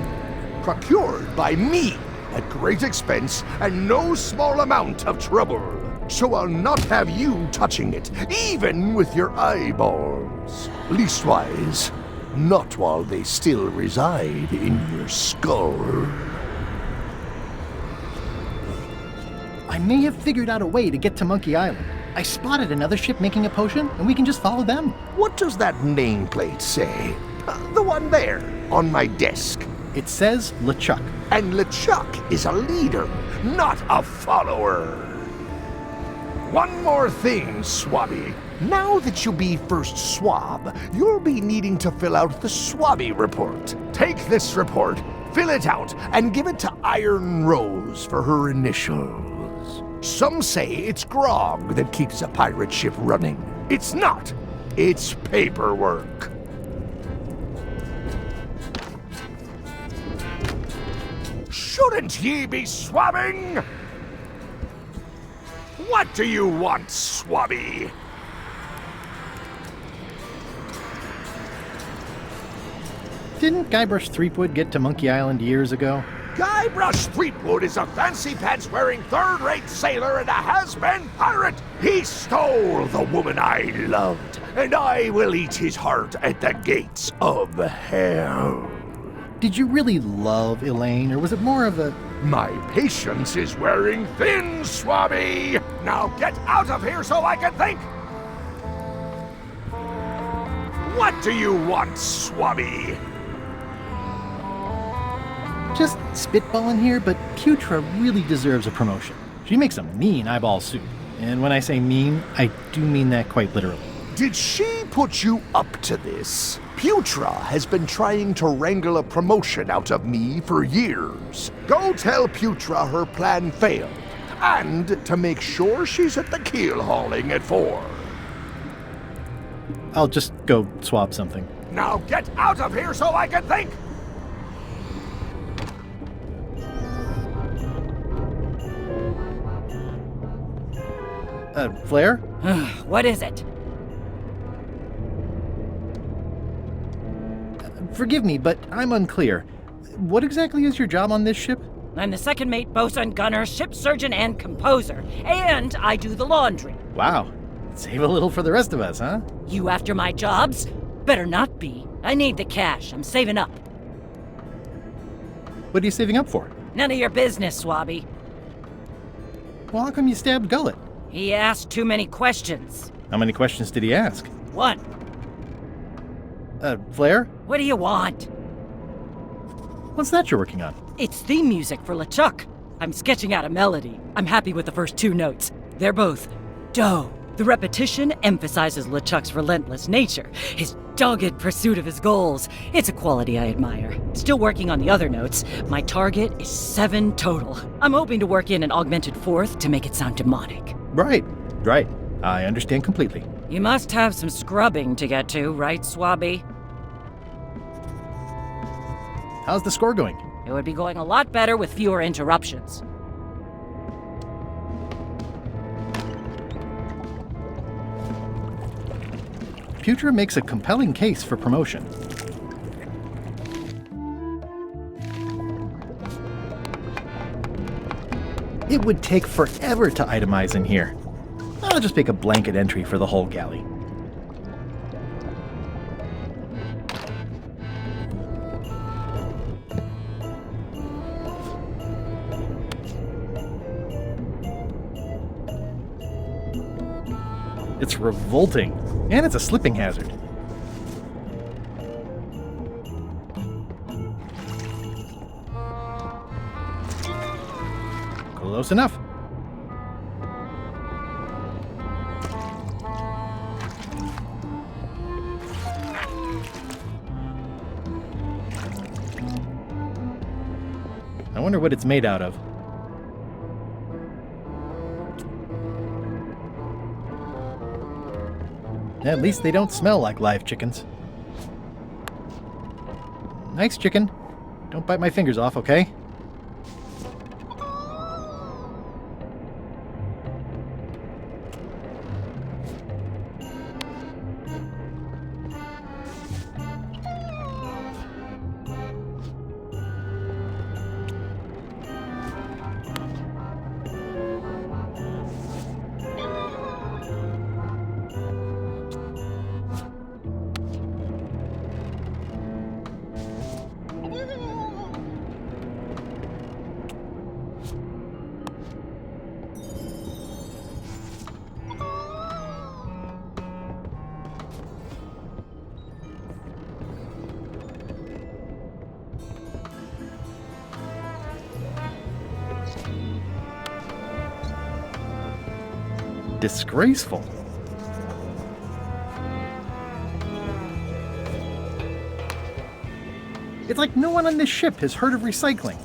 Procured by me at great expense and no small amount of trouble. So I'll not have you touching it, even with your eyeballs. Leastwise, not while they still reside in your skull. I may have figured out a way to get to Monkey Island. I spotted another ship making a potion, and we can just follow them. What does that nameplate say? The one there, on my desk. It says LeChuck. And LeChuck is a leader, not a follower. One more thing, Swabbie. Now that you'll be First Swab, you'll be needing to fill out the Swabbie report. Take this report, fill it out, and give it to Iron Rose for her initials. Some say it's grog that keeps a pirate ship running. It's not. It's paperwork. Shouldn't ye be swabbing? What do you want, Swabbie? Didn't Guybrush Threepwood get to Monkey Island years ago? Guybrush Threepwood is a fancy-pants-wearing third-rate sailor and a has-been pirate. He stole the woman I loved, and I will eat his heart at the gates of hell. Did you really love Elaine, or was it more of a... My patience is wearing thin, Swabbie! Now get out of here so I can think! What do you want, Swabbie? Just spitballing here, but Putra really deserves a promotion. She makes a mean eyeball soup. And when I say mean, I do mean that quite literally. Did she put you up to this? Putra has been trying to wrangle a promotion out of me for years. Go tell Putra her plan failed, and to make sure she's at the keel hauling at 4. I'll just go swab something. Now get out of here so I can think! Flair? What is it? Forgive me, but I'm unclear. What exactly is your job on this ship? I'm the second mate, bosun, gunner, ship surgeon, and composer. And I do the laundry. Wow. Save a little for the rest of us, huh? You after my jobs? Better not be. I need the cash. I'm saving up. What are you saving up for? None of your business, Swabbie. Well, how come you stabbed Gullet? He asked too many questions. How many questions did he ask? 1. Flair? What do you want? What's that you're working on? It's theme music for LeChuck. I'm sketching out a melody. I'm happy with the first 2 notes. They're both dough. The repetition emphasizes LeChuck's relentless nature, his dogged pursuit of his goals. It's a quality I admire. Still working on the other notes. My target is 7 total. I'm hoping to work in an augmented 4th to make it sound demonic. Right. I understand completely. You must have some scrubbing to get to, right, Swabbie? How's the score going? It would be going a lot better with fewer interruptions. Putra makes a compelling case for promotion. It would take forever to itemize in here. I'll just make a blanket entry for the whole galley. It's revolting, and it's a slipping hazard. Close enough. wonder what it's made out of. At least they don't smell like live chickens. Nice chicken. Don't bite my fingers off, okay? Disgraceful. It's like no one on this ship has heard of recycling.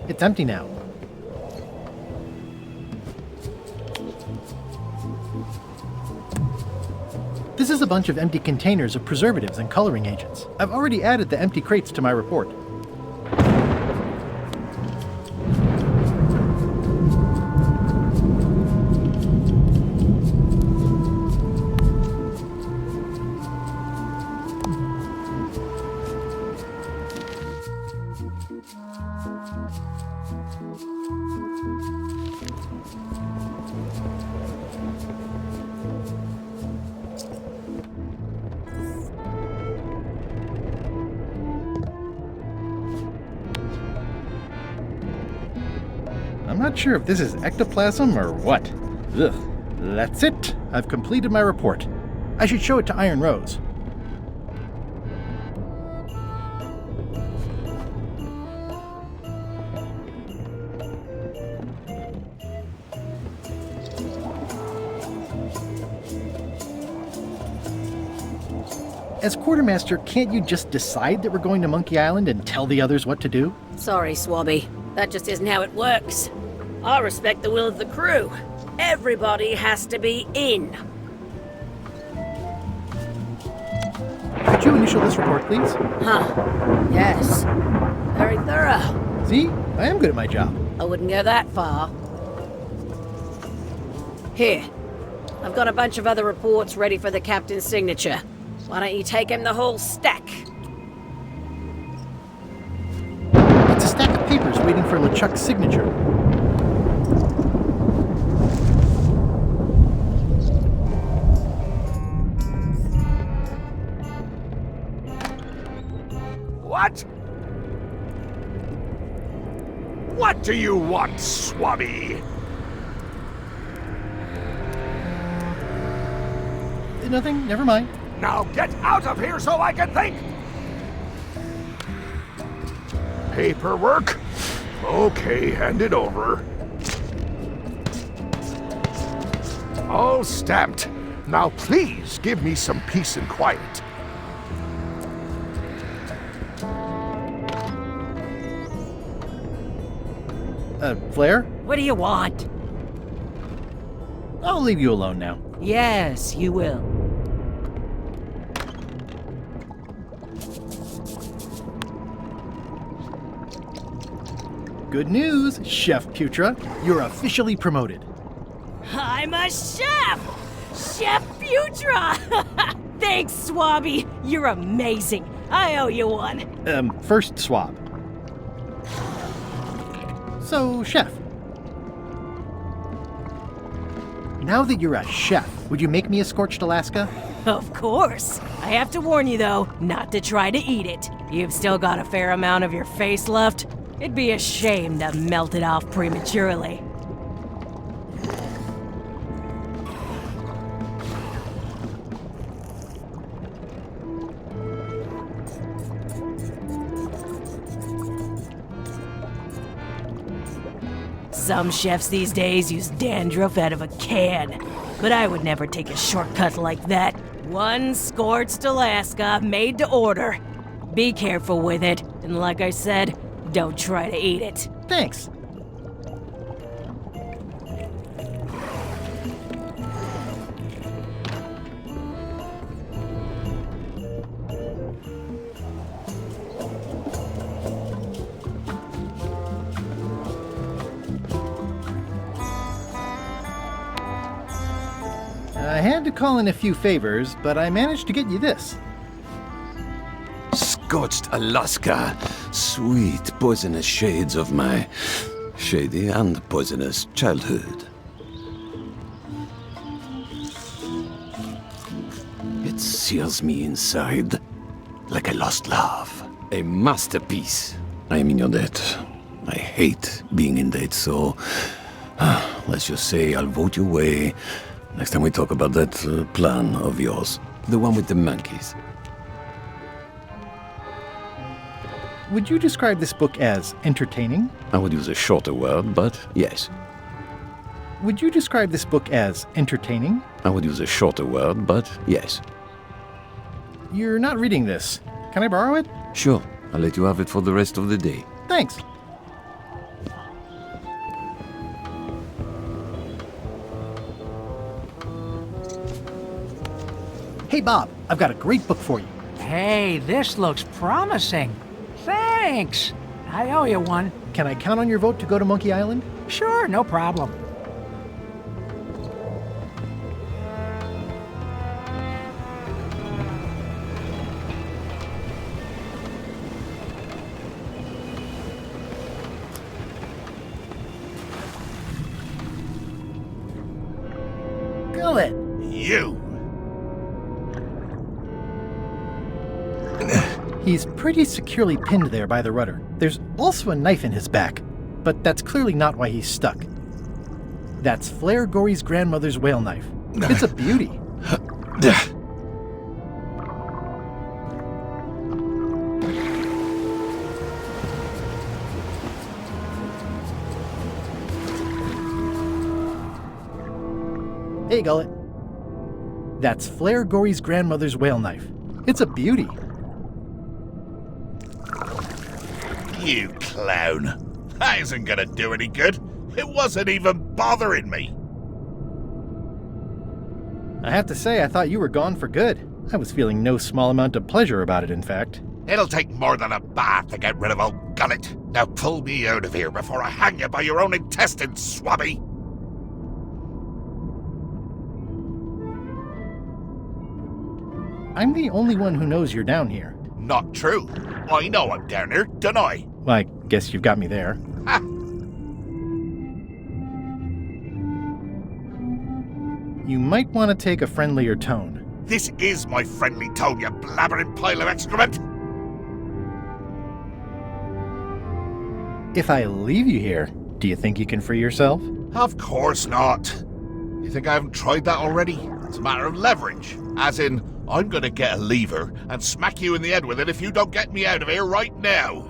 It's empty now. This is a bunch of empty containers of preservatives and coloring agents. I've already added the empty crates to my report. I'm not sure if this is ectoplasm or what. Ugh. That's it. I've completed my report. I should show it to Iron Rose. As quartermaster, can't you just decide that we're going to Monkey Island and tell the others what to do? Sorry, Swabbie. That just isn't how it works. I respect the will of the crew. Everybody has to be in. Could you initial this report, please? Huh. Yes. Very thorough. See? I am good at my job. I wouldn't go that far. Here. I've got a bunch of other reports ready for the captain's signature. Why don't you take him the whole stack? It's a stack of papers waiting for LeChuck's signature. What? What do you want, Swabbie? Nothing, never mind. Now get out of here so I can think! Paperwork? Okay, hand it over. All stamped. Now please give me some peace and quiet. Flair? What do you want? I'll leave you alone now. Yes, you will. Good news, Chef Putra. You're officially promoted. I'm a chef! Chef Putra! Thanks, Swabbie. You're amazing. I owe you one. First Swab. So, Chef. Now that you're a chef, would you make me a Scorched Alaska? Of course. I have to warn you, though, not to try to eat it. You've still got a fair amount of your face left. It'd be a shame to melt it off prematurely. Some chefs these days use dandruff out of a can, but I would never take a shortcut like that. One Scorched Alaska, made to order. Be careful with it, and like I said, Don't try to eat it. Thanks. I had to call in a few favors, but I managed to get you this. Scorched Alaska. Sweet poisonous shades of my shady and poisonous childhood. It seals me inside like a lost love. A masterpiece. I am in your debt. I hate being in debt, so let's just say I'll vote your way next time we talk about that plan of yours. The one with the monkeys. Would you describe this book as entertaining? I would use a shorter word, but yes. Would you describe this book as entertaining? I would use a shorter word, but yes. You're not reading this. Can I borrow it? Sure. I'll let you have it for the rest of the day. Thanks. Hey, Bob, I've got a great book for you. Hey, this looks promising. Thanks. I owe you one. Can I count on your vote to go to Monkey Island? Sure, no problem. Gullet! You! He's pretty securely pinned there by the rudder. There's also a knife in his back, but that's clearly not why he's stuck. That's Flair Gorey's grandmother's whale knife. It's a beauty. Hey, Gullet. That's Flair Gorey's grandmother's whale knife. It's a beauty. You clown. That isn't gonna do any good. It wasn't even bothering me. I have to say, I thought you were gone for good. I was feeling no small amount of pleasure about it, in fact. It'll take more than a bath to get rid of old Gullet. Now pull me out of here before I hang you by your own intestines, Swabbie. I'm the only one who knows you're down here. Not true. I know I'm down here, don't I? Well, I guess you've got me there. Ha! You might want to take a friendlier tone. This is my friendly tone, you blabbering pile of excrement! If I leave you here, do you think you can free yourself? Of course not. You think I haven't tried that already? It's a matter of leverage. As in, I'm gonna get a lever and smack you in the head with it if you don't get me out of here right now.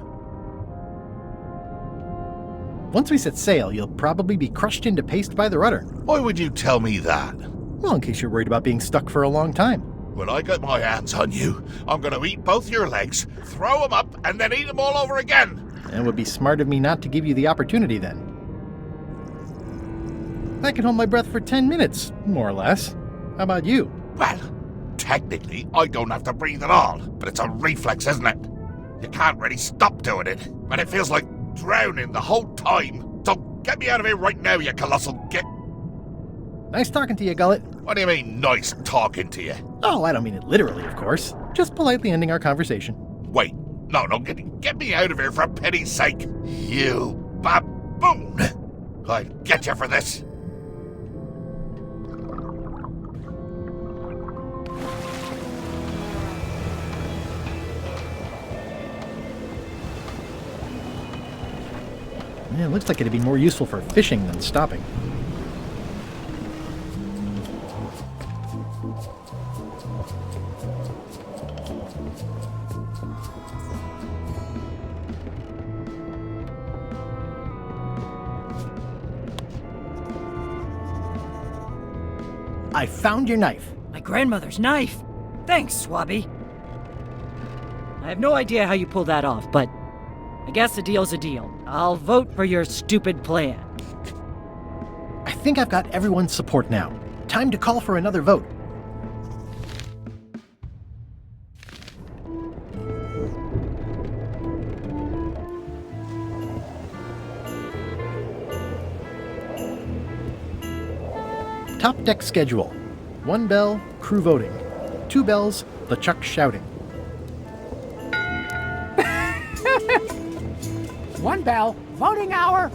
Once we set sail, you'll probably be crushed into paste by the rudder. Why would you tell me that? Well, in case you're worried about being stuck for a long time. When I get my hands on you, I'm gonna eat both your legs, throw them up, and then eat them all over again. It would be smart of me not to give you the opportunity then. I can hold my breath for 10 minutes, more or less. How about you? Well, technically, I don't have to breathe at all, but it's a reflex, isn't it? You can't really stop doing it, but it feels like drowning the whole time. So get me out of here right now, you colossal git. Nice talking to you, Gullet. What do you mean, nice talking to you? Oh, I don't mean it literally, of course. Just politely ending our conversation. Wait, no, get me out of here for pity's sake. You baboon! I'll get you for this. Yeah, it looks like it'd be more useful for fishing than stopping. I found your knife. My grandmother's knife. Thanks, Swabbie. I have no idea how you pulled that off, but I guess a deal's a deal. I'll vote for your stupid plan. I think I've got everyone's support now. Time to call for another vote. Top deck schedule. 1 bell, crew voting. 2 bells, LeChuck shouting. 1 bell, voting hour.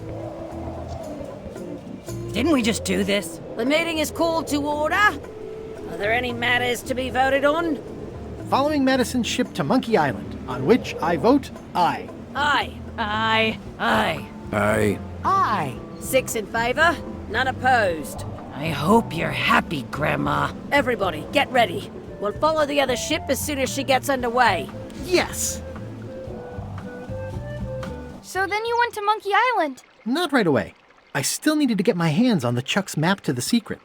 Didn't we just do this? The meeting is called to order. Are there any matters to be voted on? Following Madison's ship to Monkey Island, on which I vote aye. Aye. Aye. Aye. Aye. Aye. 6 in favor, none opposed. I hope you're happy, Grandma. Everybody, get ready. We'll follow the other ship as soon as she gets underway. Yes! So then you went to Monkey Island. Not right away. I still needed to get my hands on LeChuck's map to the secret.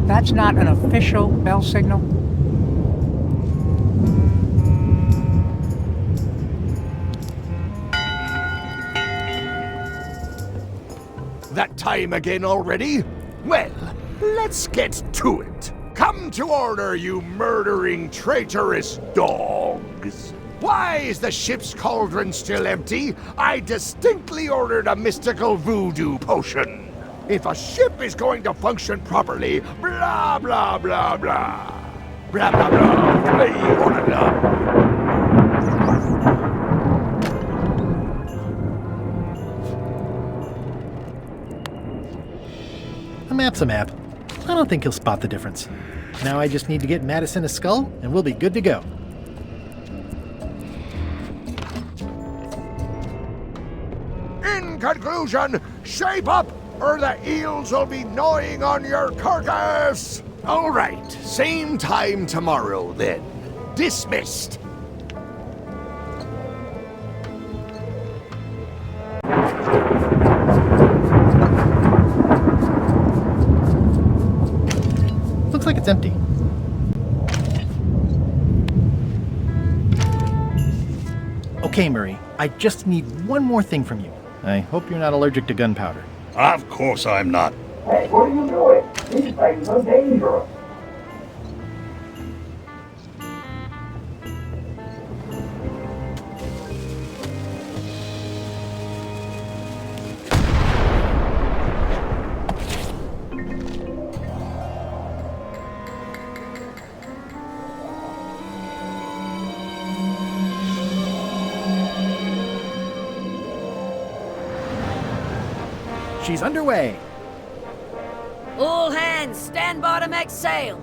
That's not an official bell signal. That time again already? Well, let's get to it. Come to order, you murdering, traitorous dogs. Why is the ship's cauldron still empty? I distinctly ordered a mystical voodoo potion. If a ship is going to function properly, blah, blah, blah, blah. Blah, blah, blah, blah, blah. A map's a map. I don't think he'll spot the difference. Now I just need to get Madison a skull, and we'll be good to go. In conclusion, shape up, or the eels will be gnawing on your carcass! All right, same time tomorrow, then. Dismissed. Looks like it's empty. Okay, Murray, I just need one more thing from you. I hope you're not allergic to gunpowder. Of course I'm not. Hey, what are you doing? These things are dangerous. She's underway. All hands, stand by to make sail.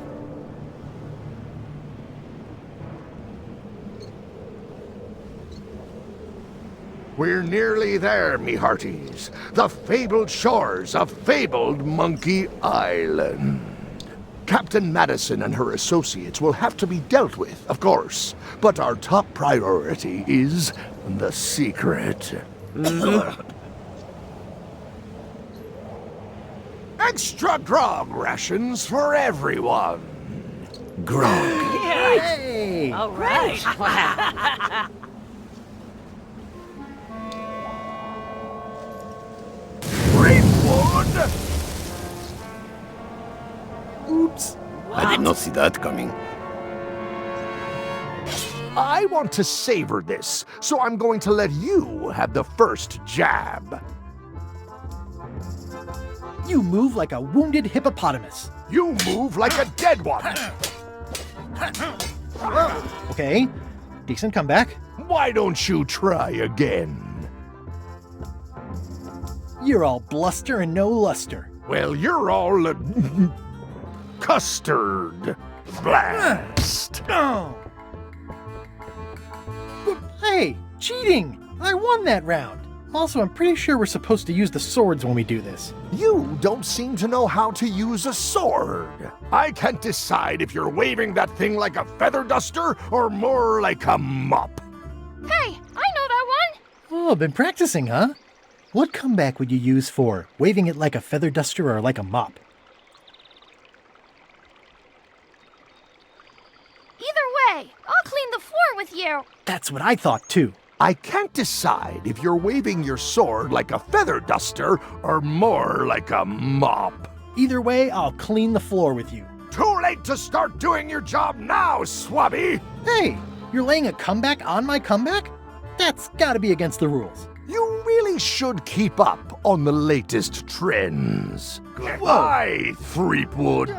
We're nearly there, me hearties. The fabled shores of fabled Monkey Island. Captain Madison and her associates will have to be dealt with, of course. But our top priority is the secret. Extra grog rations for everyone. Grog. Hey! All right. Greenwood! Oops. I did not see that coming. I want to savor this, so I'm going to let you have the first jab. You move like a wounded hippopotamus. You move like a dead one. Okay, decent comeback. Why don't you try again? You're all bluster and no luster. Well, you're all custard. Blast. Hey, cheating! I won that round. Also, I'm pretty sure we're supposed to use the swords when we do this. You don't seem to know how to use a sword. I can't decide if you're waving that thing like a feather duster or more like a mop. Hey, I know that one! Oh, been practicing, huh? What comeback would you use for waving it like a feather duster or like a mop? Either way, I'll clean the floor with you. That's what I thought, too. I can't decide if you're waving your sword like a feather duster or more like a mop. Either way, I'll clean the floor with you. Too late to start doing your job now, Swabbie! Hey, you're laying a comeback on my comeback? That's gotta be against the rules. You really should keep up on the latest trends. Goodbye, Threepwood.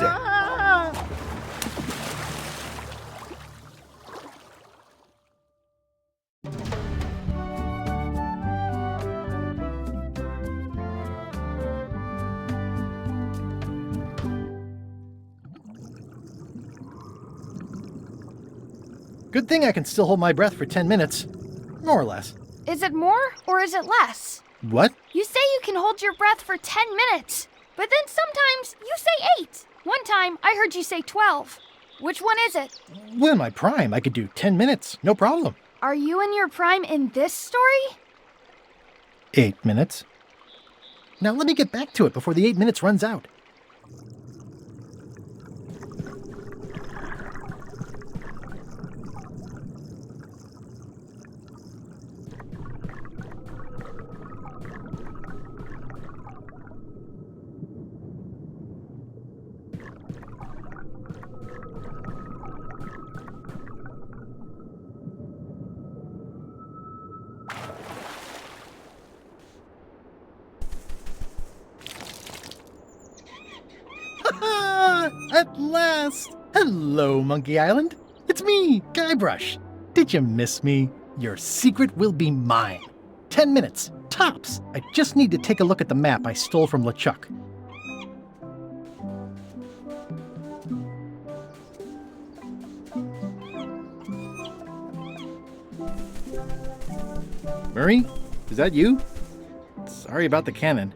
Good thing I can still hold my breath for 10 minutes. More or less. Is it more or is it less? What? You say you can hold your breath for 10 minutes, but then sometimes you say 8. One time I heard you say 12. Which one is it? Well, in my prime, I could do 10 minutes, no problem. Are you in your prime in this story? 8 minutes. Now let me get back to it before the 8 minutes runs out. At last! Hello, Monkey Island. It's me, Guybrush. Did you miss me? Your secret will be mine. 10 minutes, tops. I just need to take a look at the map I stole from LeChuck. Murray, is that you? Sorry about the cannon.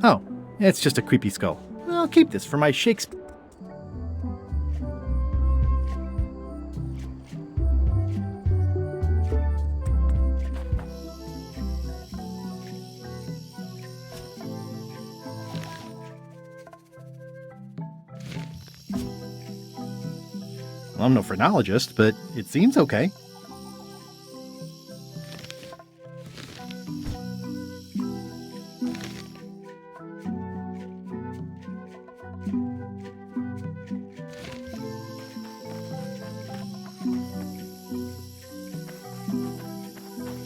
Oh, it's just a creepy skull. I'll keep this for my Shakespeare. Well, I'm no phrenologist, but it seems okay.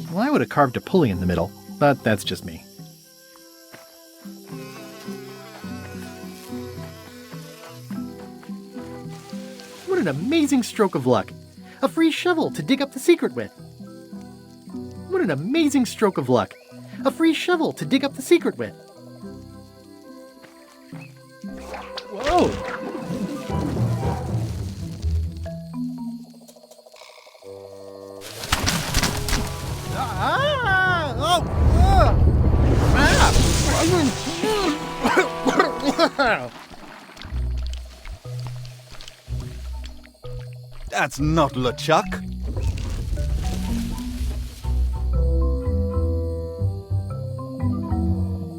Well, I would have carved a pulley in the middle, but that's just me. What an amazing stroke of luck! A free shovel to dig up the secret with! What an amazing stroke of luck! A free shovel to dig up the secret with! Whoa! That's not LeChuck.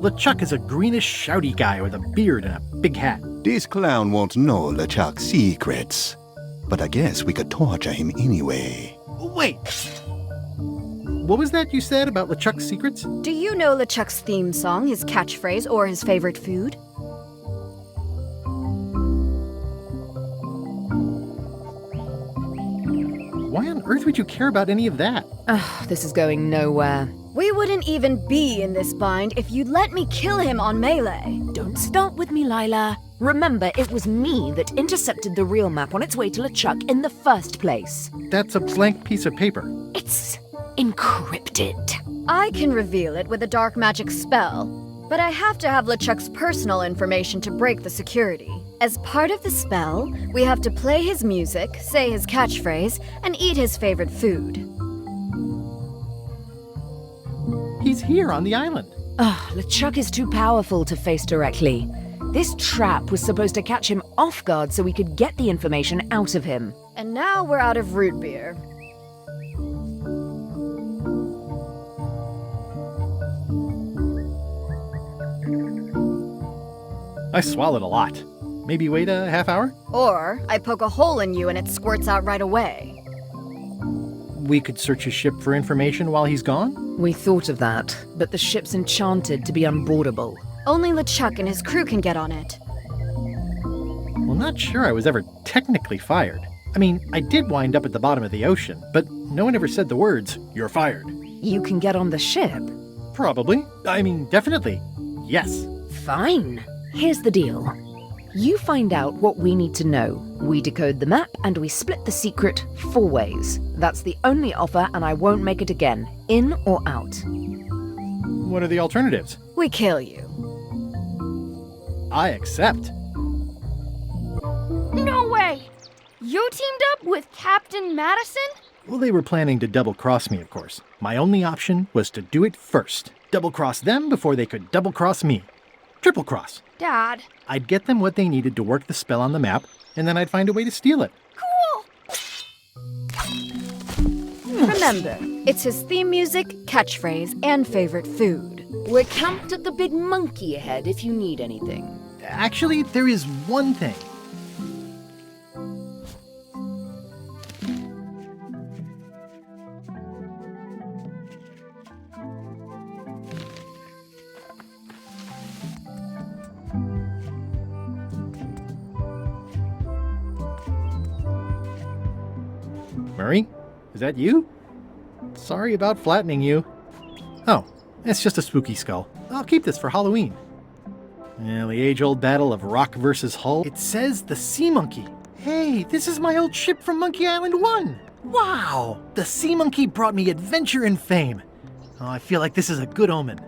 LeChuck is a greenish, shouty guy with a beard and a big hat. This clown won't know LeChuck's secrets, but I guess we could torture him anyway. Wait! What was that you said about LeChuck's secrets? Do you know LeChuck's theme song, his catchphrase, or his favorite food? Why on earth would you care about any of that? Ugh, this is going nowhere. We wouldn't even be in this bind if you'd let me kill him on melee. Don't start with me, Lila. Remember, it was me that intercepted the real map on its way to LeChuck in the first place. That's a blank piece of paper. It's encrypted. I can reveal it with a dark magic spell, but I have to have LeChuck's personal information to break the security. As part of the spell, we have to play his music, say his catchphrase, and eat his favorite food. He's here on the island. Ugh, LeChuck is too powerful to face directly. This trap was supposed to catch him off guard so we could get the information out of him. And now we're out of root beer. I swallowed a lot. Maybe wait a half hour? Or I poke a hole in you and it squirts out right away. We could search his ship for information while he's gone? We thought of that, but the ship's enchanted to be unboardable. Only LeChuck and his crew can get on it. Well, not sure I was ever technically fired. I mean, I did wind up at the bottom of the ocean, but no one ever said the words, "You're fired." You can get on the ship? Probably. I mean, definitely. Yes. Fine. Here's the deal. You find out what we need to know. We decode the map and we split the secret 4 ways. That's the only offer and I won't make it again. In or out. What are the alternatives? We kill you. I accept. No way! You teamed up with Captain Madison? Well, they were planning to double-cross me, of course. My only option was to do it first. Double-cross them before they could double-cross me. Triple-cross. Dad. I'd get them what they needed to work the spell on the map, and then I'd find a way to steal it. Remember, it's his theme music, catchphrase, and favorite food. We're camped at the big monkey ahead if you need anything. Actually, there is one thing. Murray, is that you? Sorry about flattening you. Oh, it's just a spooky skull. I'll keep this for Halloween. Yeah, the age-old battle of rock versus hull. It says the Sea Monkey. Hey, this is my old ship from Monkey Island 1. Wow, the Sea Monkey brought me adventure and fame. Oh, I feel like this is a good omen.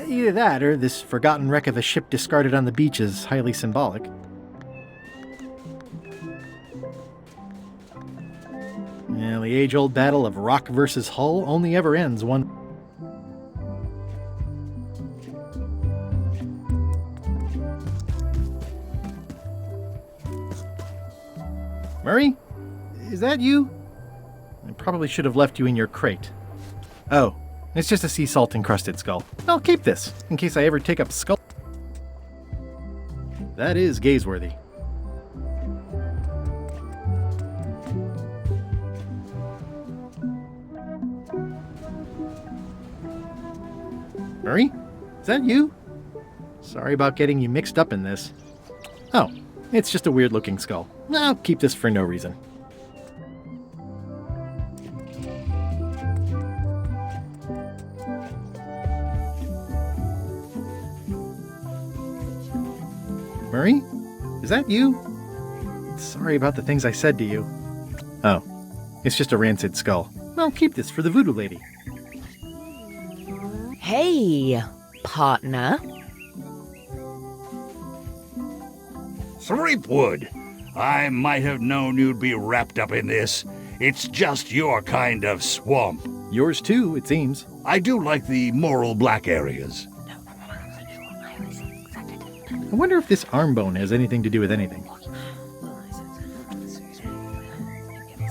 Either that or this forgotten wreck of a ship discarded on the beach is highly symbolic. Yeah, the age-old battle of rock versus hull only ever ends one. Murray? Is that you? I probably should have left you in your crate. Oh, it's just a sea salt-encrusted skull. I'll keep this, in case I ever take up skull. That is gaze-worthy. Murray? Is that you? Sorry about getting you mixed up in this. Oh, it's just a weird-looking skull. I'll keep this for no reason. Murray? Is that you? Sorry about the things I said to you. Oh, it's just a rancid skull. I'll keep this for the Voodoo lady. Hey, partner. Threepwood, I might have known you'd be wrapped up in this. It's just your kind of swamp. Yours too, it seems. I do like the moral black areas. I wonder if this arm bone has anything to do with anything.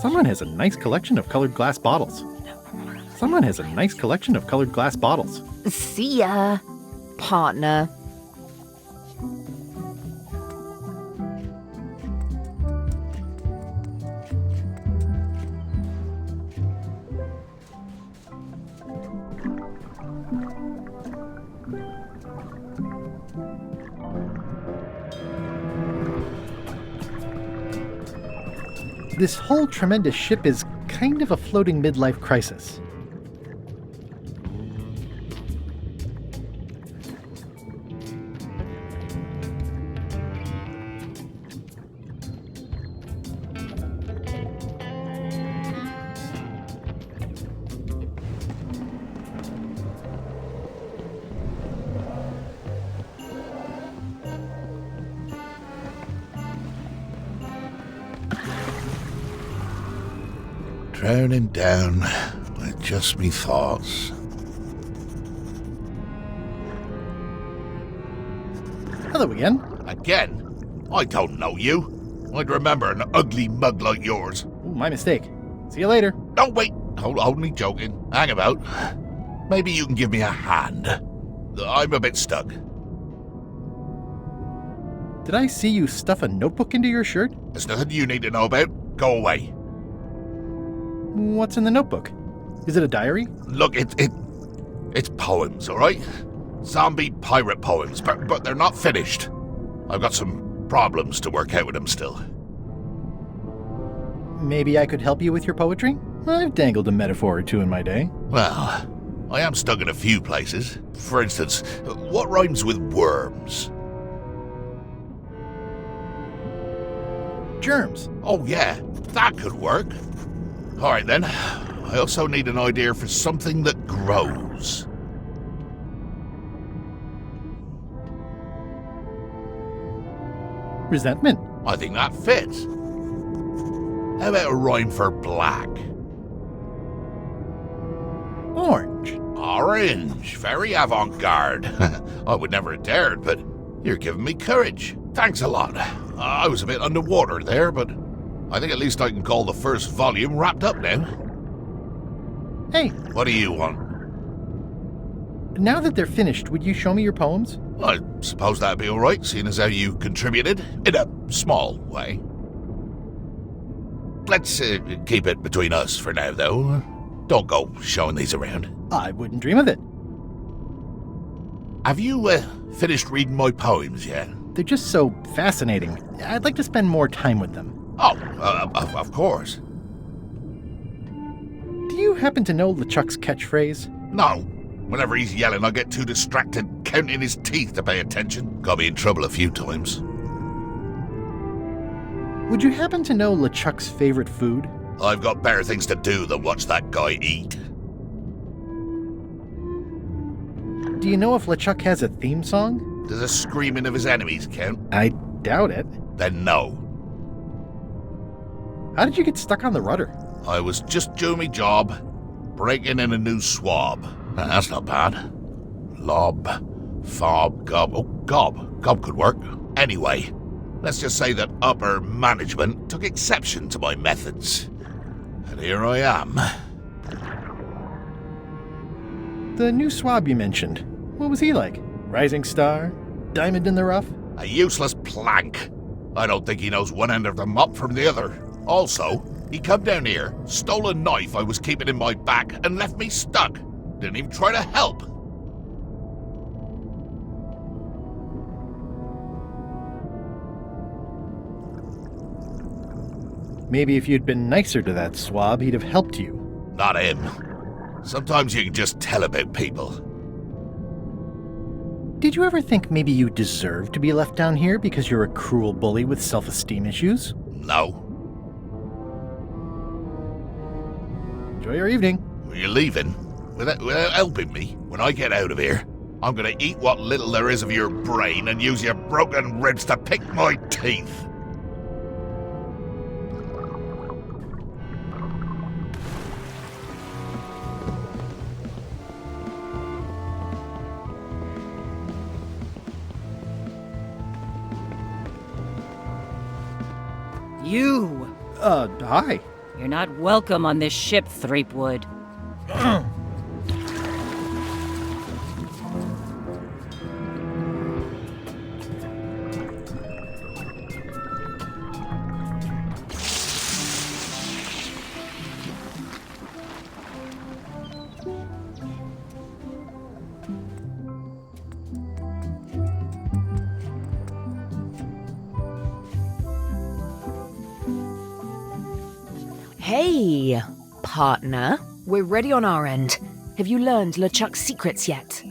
Someone has a nice collection of colored glass bottles. Someone has a nice collection of colored glass bottles. See ya, partner. This whole tremendous ship is kind of a floating midlife crisis. Drowning down with just me thoughts. Hello again. Again? I don't know you. I'd remember an ugly mug like yours. Ooh, my mistake. See you later. Oh, wait. Only joking. Hang about. Maybe you can give me a hand. I'm a bit stuck. Did I see you stuff a notebook into your shirt? There's nothing you need to know about. Go away. What's in the notebook? Is it a diary? Look, it's poems, all right? Zombie pirate poems, but they're not finished. I've got some problems to work out with them still. Maybe I could help you with your poetry? I've dangled a metaphor or two in my day. Well, I am stuck in a few places. For instance, what rhymes with worms? Germs. Oh yeah, that could work. All right then. I also need an idea for something that grows. Resentment. I think that fits. How about a rhyme for black? Orange. Orange. Very avant-garde. I would never have dared, but you're giving me courage. Thanks a lot. I was a bit underwater there, but I think at least I can call the first volume wrapped up now. Hey. What do you want? Now that they're finished, would you show me your poems? I suppose that'd be all right, seeing as how you contributed, in a small way. Let's keep it between us for now, though. Don't go showing these around. I wouldn't dream of it. Have you finished reading my poems yet? They're just so fascinating. I'd like to spend more time with them. Oh, of course. Do you happen to know LeChuck's catchphrase? No. Whenever he's yelling, I get too distracted counting his teeth to pay attention. Got me in trouble a few times. Would you happen to know LeChuck's favorite food? I've got better things to do than watch that guy eat. Do you know if LeChuck has a theme song? Does the screaming of his enemies count? I doubt it. Then no. How did you get stuck on the rudder? I was just doing my job, breaking in a new swab. That's not bad. Lob, fob, gob. Oh, gob. Gob could work. Anyway, let's just say that upper management took exception to my methods. And here I am. The new swab you mentioned. What was he like? Rising star? Diamond in the rough? A useless plank. I don't think he knows one end of the mop from the other. Also, he come down here, stole a knife I was keeping in my back, and left me stuck. Didn't even try to help. Maybe if you'd been nicer to that swab, he'd have helped you. Not him. Sometimes you can just tell about people. Did you ever think maybe you deserve to be left down here because you're a cruel bully with self-esteem issues? No. Enjoy your evening. You're leaving? Without helping me? When I get out of here, I'm gonna eat what little there is of your brain and use your broken ribs to pick my teeth. You! Hi. You're not welcome on this ship, Threepwood. Hey, partner. We're ready on our end. Have you learned LeChuck's secrets yet?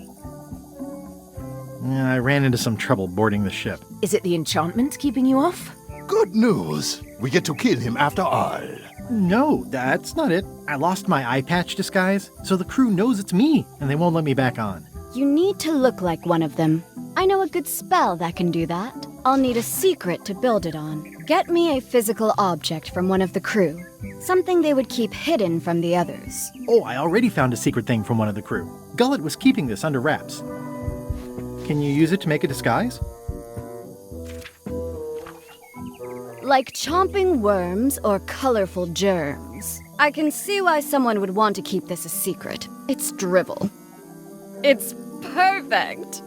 I ran into some trouble boarding the ship. Is it the enchantment keeping you off? Good news. We get to kill him after all. No, that's not it. I lost my Eyepatch disguise, so the crew knows it's me, and they won't let me back on. You need to look like one of them. I know a good spell that can do that. I'll need a secret to build it on. Get me a physical object from one of the crew. Something they would keep hidden from the others. Oh, I already found a secret thing from one of the crew. Gullet was keeping this under wraps. Can you use it to make a disguise? Like chomping worms or colorful germs. I can see why someone would want to keep this a secret. It's drivel. It's perfect!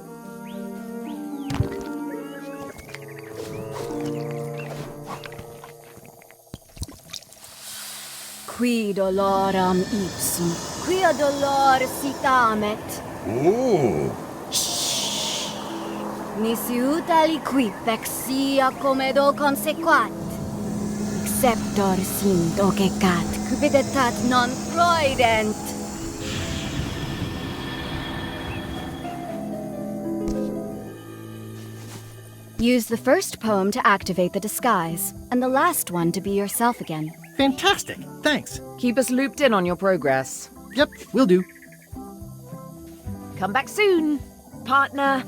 qui doloram ipsum, quia dolor sic amet. Ooh. Nisi ut aliquip exia comedo consequat. Exceptor sint ocecat, cupiditat non proident. Use the first poem to activate the disguise, and the last one to be yourself again. Fantastic. Thanks. Keep us looped in on your progress. Yep, will do. Come back soon, partner.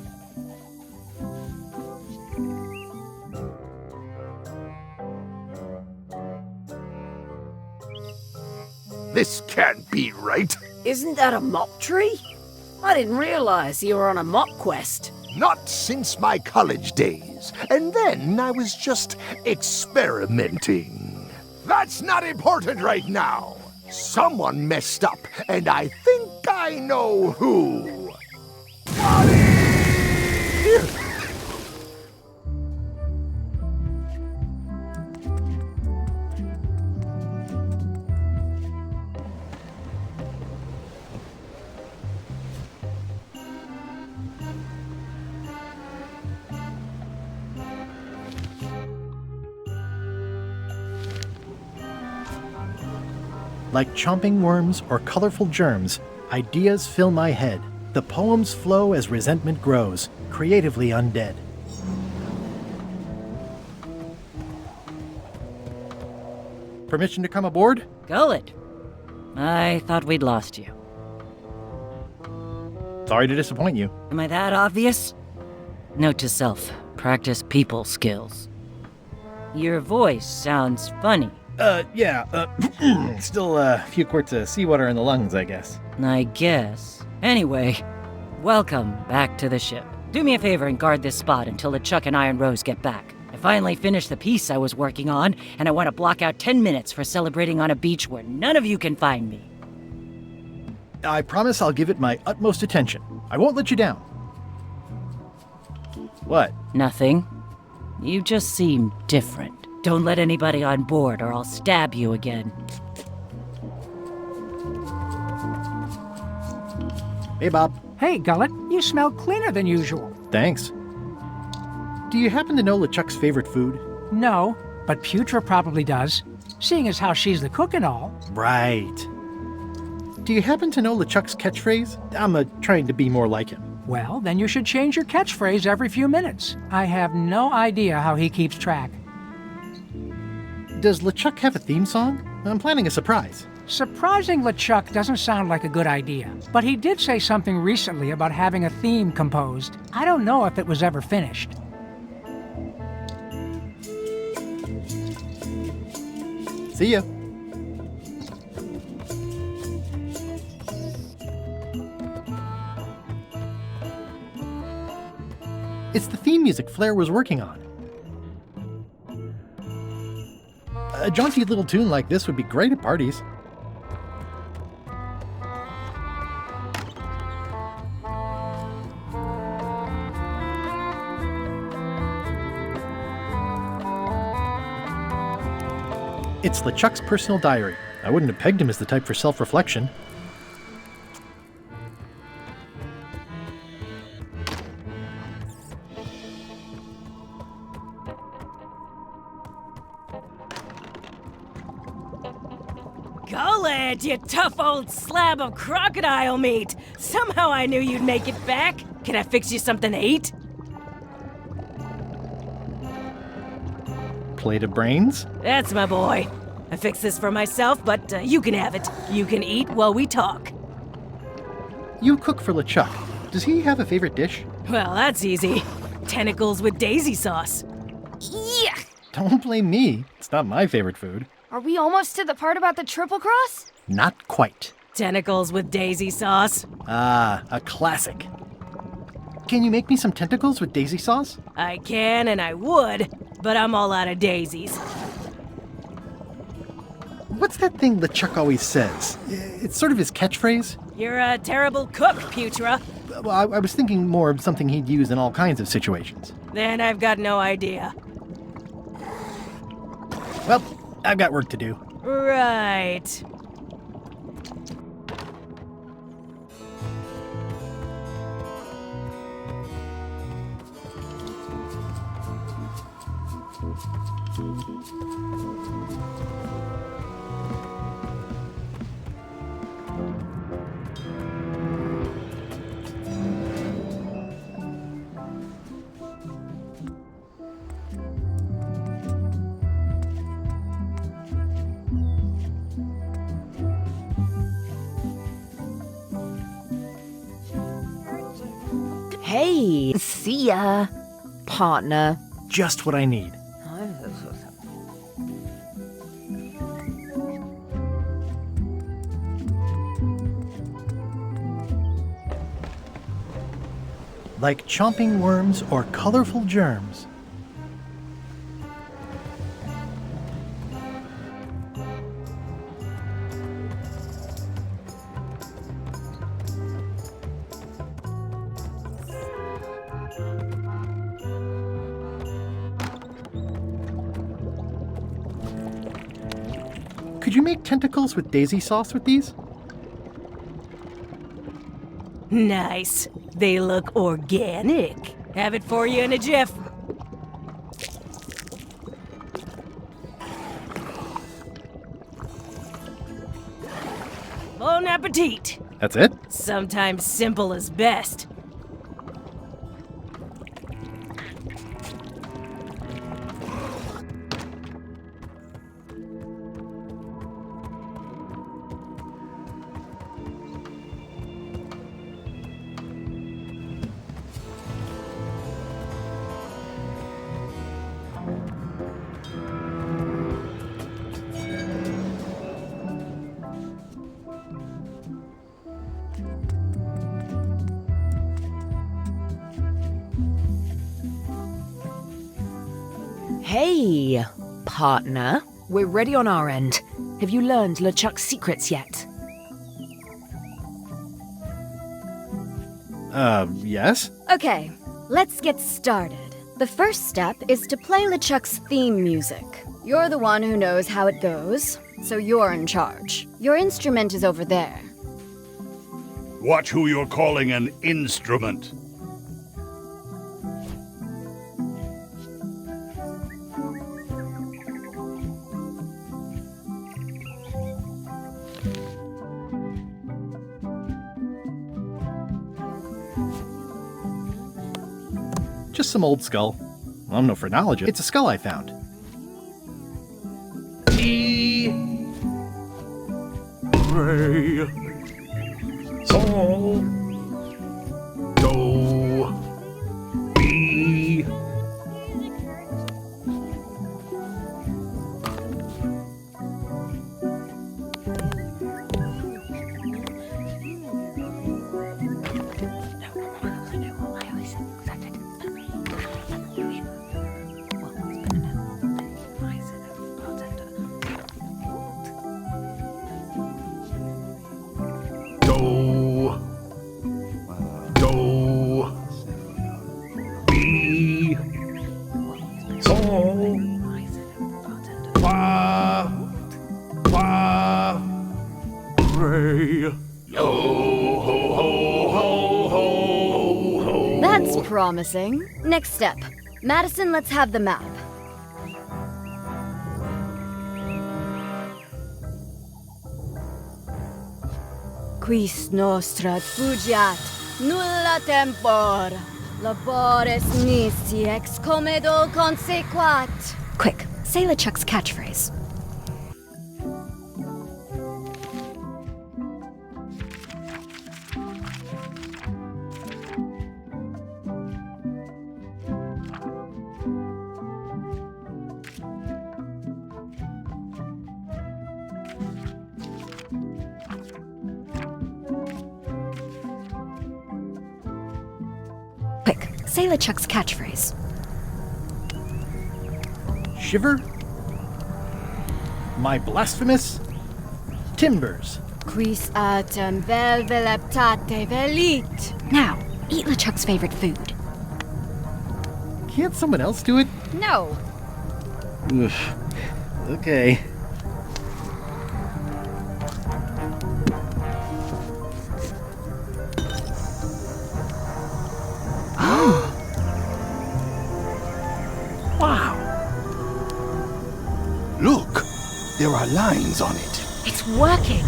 This can't be right. Isn't that a Mop Tree? I didn't realize you were on a mop quest. Not since my college days. And then I was just experimenting. That's not important right now. Someone messed up, and I think I know who. Like chomping worms or colorful germs, ideas fill my head. The poems flow as resentment grows, creatively undead. Permission to come aboard? Gullet. I thought we'd lost you. Sorry to disappoint you. Am I that obvious? Note to self, practice people skills. Your voice sounds funny. Still a few quarts of seawater in the lungs, I guess. I guess. Anyway, welcome back to the ship. Do me a favor and guard this spot until LeChuck and Iron Rose get back. I finally finished the piece I was working on, and I want to block out 10 minutes for celebrating on a beach where none of you can find me. I promise I'll give it my utmost attention. I won't let you down. What? Nothing. You just seem different. Don't let anybody on board or I'll stab you again. Hey, Bob. Hey, Gullet, you smell cleaner than usual. Thanks. Do you happen to know LeChuck's favorite food? No, but Putra probably does, seeing as how she's the cook and all. Right. Do you happen to know LeChuck's catchphrase? I'm trying to be more like him. Well, then you should change your catchphrase every few minutes. I have no idea how he keeps track. Does LeChuck have a theme song? I'm planning a surprise. Surprising LeChuck doesn't sound like a good idea, but he did say something recently about having a theme composed. I don't know if it was ever finished. See ya. It's the theme music Flair was working on. A jaunty little tune like this would be great at parties. It's LeChuck's personal diary. I wouldn't have pegged him as the type for self-reflection. Gullet, you tough old slab of crocodile meat! Somehow I knew you'd make it back. Can I fix you something to eat? Plate of brains? That's my boy. I fixed this for myself, but you can have it. You can eat while we talk. You cook for LeChuck. Does he have a favorite dish? Well, that's easy. Tentacles with daisy sauce. Yuck! Don't blame me. It's not my favorite food. Are we almost to the part about the triple cross? Not quite. Tentacles with daisy sauce. Ah, a classic. Can you make me some tentacles with daisy sauce? I can and I would, but I'm all out of daisies. What's that thing LeChuck always says? It's sort of his catchphrase. You're a terrible cook, Putra. Well, I was thinking more of something he'd use in all kinds of situations. Then I've got no idea. Well, I've got work to do. Right. Hey, see ya, partner. Just what I need. Like chomping worms or colorful germs. Could you make tentacles with daisy sauce with these? Nice. They look organic. Have it for you in a jiff. Bon appetit. That's it? Sometimes simple is best. Hey, partner. We're ready on our end. Have you learned LeChuck's secrets yet? Yes? Okay, let's get started. The first step is to play LeChuck's theme music. You're the one who knows how it goes, so you're in charge. Your instrument is over there. Watch who you're calling an instrument. Just some old skull. I don't know for knowledge. It's a skull I found. E. Re. Sol. Do. Mi. That's promising. Next step. Madison, let's have the map. Quis nostra fugiat, nulla tempor. Labores nisi ex comedo consequat. Quick, say LeChuck's catchphrase. Quick, say LeChuck's catchphrase. Shiver? My blasphemous timbers. Quis autem vel veleptate velit. Now, eat LeChuck's favorite food. Can't someone else do it? No. Ugh. Okay. There are lines on it. It's working.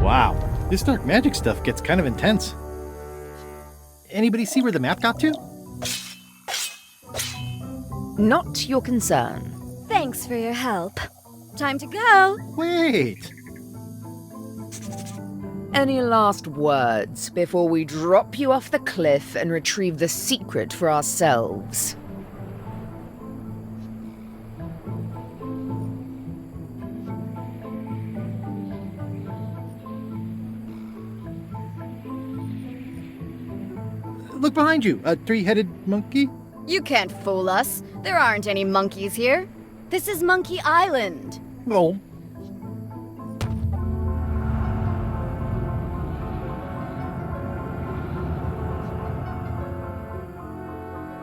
Wow, this dark magic stuff gets kind of intense. Anybody see where the map got to? Not your concern. Thanks for your help. Time to go. Wait. Any last words before we drop you off the cliff and retrieve the secret for ourselves? Look behind you, a three-headed monkey. You can't fool us. There aren't any monkeys here. This is Monkey Island. Oh.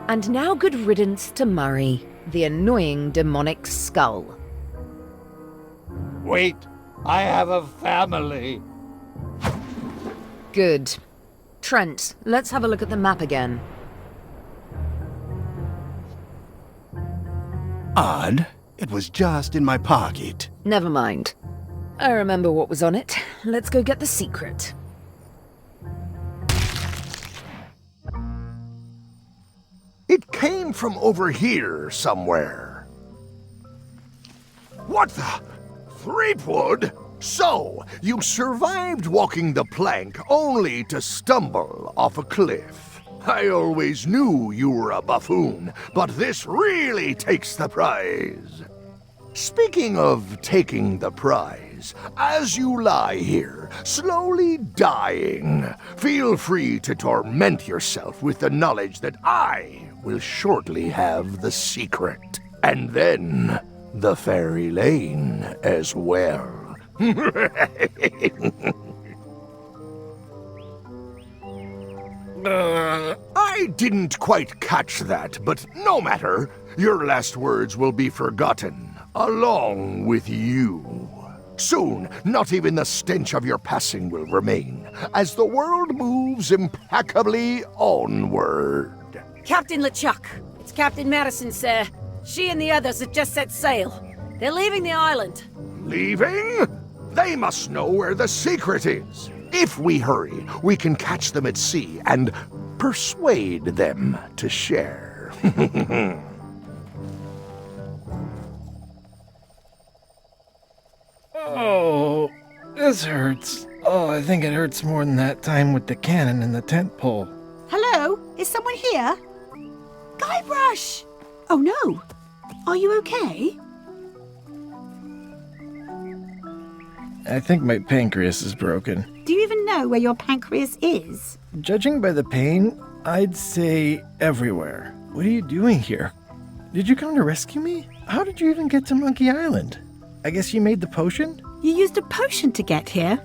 And now good riddance to Murray, the annoying demonic skull. Wait, I have a family. Good. Trent, let's have a look at the map again. Odd. It was just in my pocket. Never mind. I remember what was on it. Let's go get the secret. It came from over here somewhere. What the? Threepwood? So, you survived walking the plank only to stumble off a cliff. I always knew you were a buffoon, but this really takes the prize. Speaking of taking the prize, as you lie here, slowly dying, feel free to torment yourself with the knowledge that I will shortly have the secret. And then, the fairy Elaine as well. I didn't quite catch that, but no matter. Your last words will be forgotten, along with you. Soon, not even the stench of your passing will remain, as the world moves impeccably onward. Captain LeChuck, it's Captain Madison, sir. She and the others have just set sail. They're leaving the island. Leaving? They must know where the secret is. If we hurry, we can catch them at sea and persuade them to share. Oh, this hurts. Oh, I think it hurts more than that time with the cannon and the tent pole. Hello? Is someone here? Guybrush! Oh no! Are you okay? I think my pancreas is broken. Do you even know where your pancreas is? Judging by the pain, I'd say everywhere. What are you doing here? Did you come to rescue me? How did you even get to Monkey Island? I guess you made the potion? You used a potion to get here.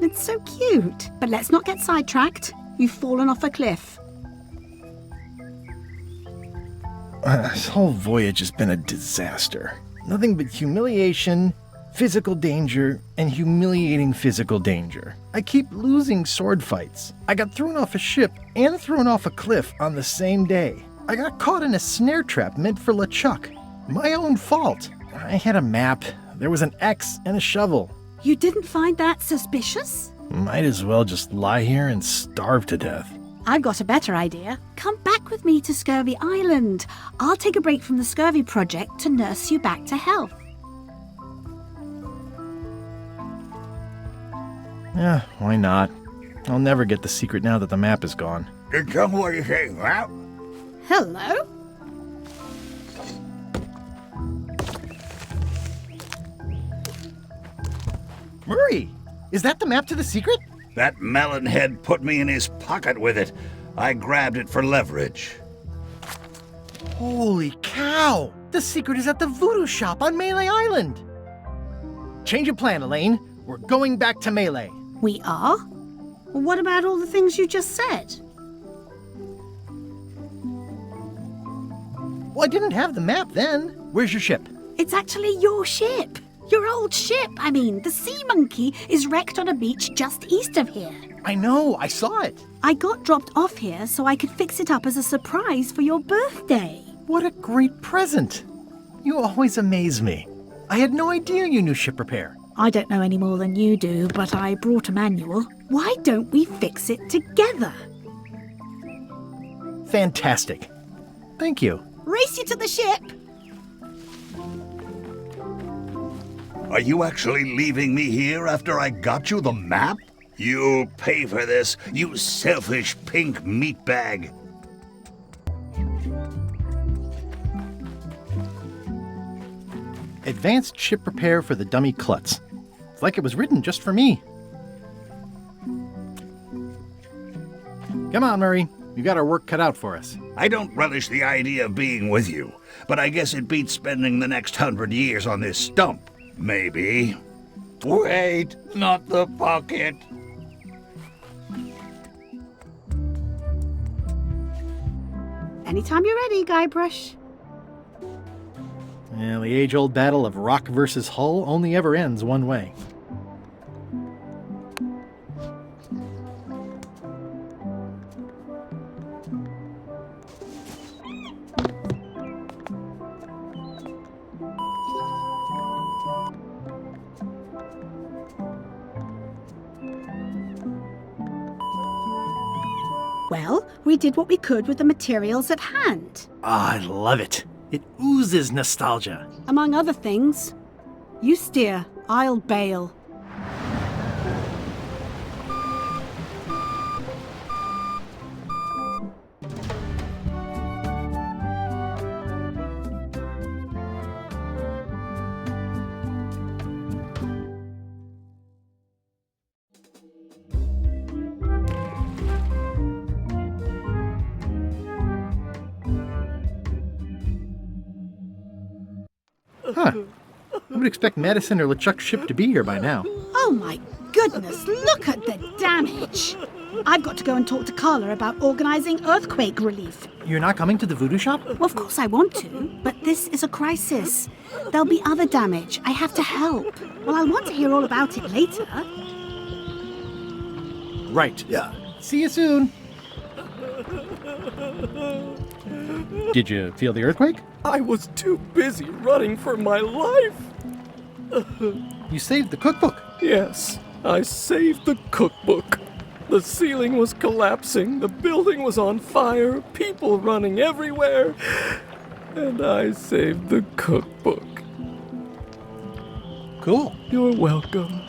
It's so cute. But let's not get sidetracked. You've fallen off a cliff. This whole voyage has been a disaster. Nothing but humiliation, physical danger, and humiliating physical danger. I keep losing sword fights. I got thrown off a ship and thrown off a cliff on the same day. I got caught in a snare trap meant for LeChuck. My own fault. I had a map. There was an X and a shovel. You didn't find that suspicious? Might as well just lie here and starve to death. I've got a better idea. Come back with me to Scurvy Island. I'll take a break from the Scurvy project to nurse you back to health. Yeah, why not? I'll never get the secret now that the map is gone. Tell me what you think, Map. Hello? Murray, is that the map to the secret? That melonhead put me in his pocket with it. I grabbed it for leverage. Holy cow! The secret is at the Voodoo shop on Melee Island! Change of plan, Elaine. We're going back to Melee. We are? Well, what about all the things you just said? Well, I didn't have the map then. Where's your ship? It's actually your ship. Your old ship. I mean, the Sea Monkey is wrecked on a beach just east of here. I know, I saw it. I got dropped off here so I could fix it up as a surprise for your birthday. What a great present. You always amaze me. I had no idea you knew ship repair. I don't know any more than you do, but I brought a manual. Why don't we fix it together? Fantastic. Thank you. Race you to the ship! Are you actually leaving me here after I got you the map? You'll pay for this, you selfish pink meatbag. Advanced ship repair for the dummy klutz. It's like it was written just for me. Come on, Murray. You got our work cut out for us. I don't relish the idea of being with you, but I guess it beats spending the next 100 years on this stump. Maybe. Wait, not the pocket. Anytime you're ready, Guybrush. Yeah, the age-old battle of rock versus hull only ever ends one way. Well, we did what we could with the materials at hand. I love it. It oozes nostalgia. Among other things. You steer, I'll bail. Huh. I would expect Madison or LeChuck's ship to be here by now. Oh my goodness, look at the damage! I've got to go and talk to Carla about organising earthquake relief. You're not coming to the voodoo shop? Well, of course I want to, but this is a crisis. There'll be other damage. I have to help. Well, I'll want to hear all about it later. Right. Yeah. See you soon. Did you feel the earthquake? I was too busy running for my life. You saved the cookbook. Yes, I saved the cookbook. The ceiling was collapsing, the building was on fire, people running everywhere, and I saved the cookbook. Cool. You're welcome.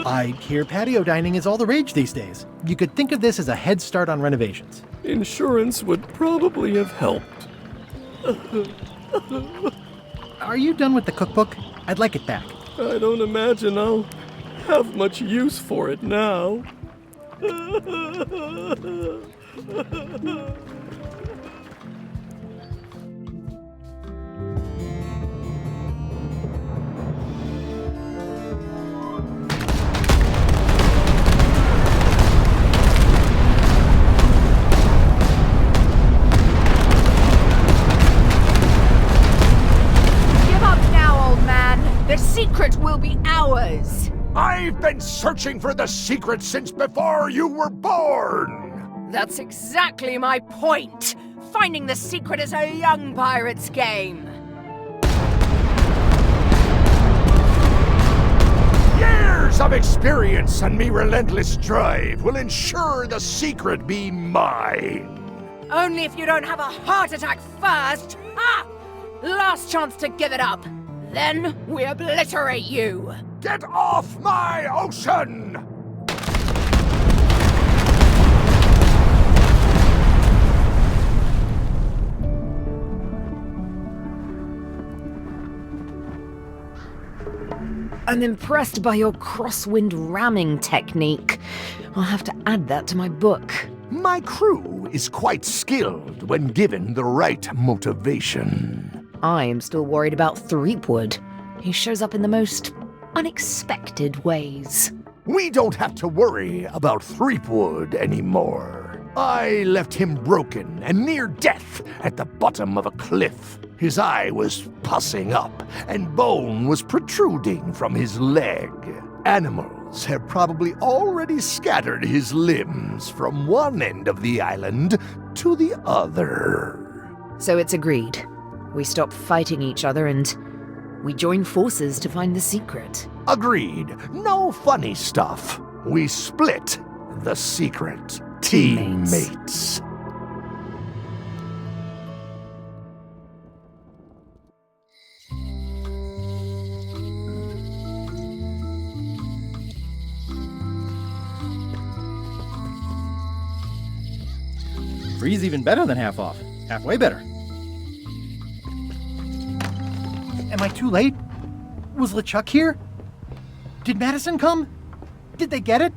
I hear patio dining is all the rage these days. You could think of this as a head start on renovations. Insurance would probably have helped. Are you done with the cookbook? I'd like it back. I don't imagine I'll have much use for it now. The secret will be ours. I've been searching for the secret since before you were born. That's exactly my point. Finding the secret is a young pirate's game. Years of experience and me relentless drive will ensure the secret be mine. Only if you don't have a heart attack first. Ah! Last chance to give it up. Then we obliterate you! Get off my ocean! I'm impressed by your crosswind ramming technique. I'll have to add that to my book. My crew is quite skilled when given the right motivation. I am still worried about Threepwood. He shows up in the most unexpected ways. We don't have to worry about Threepwood anymore. I left him broken and near death at the bottom of a cliff. His eye was pussing up, and bone was protruding from his leg. Animals have probably already scattered his limbs from one end of the island to the other. So it's agreed. We stop fighting each other and we join forces to find the secret. Agreed. No funny stuff. We split the secret. Teammates. Free's even better than half off. Halfway better. Am I too late? Was LeChuck here? Did Madison come? Did they get it?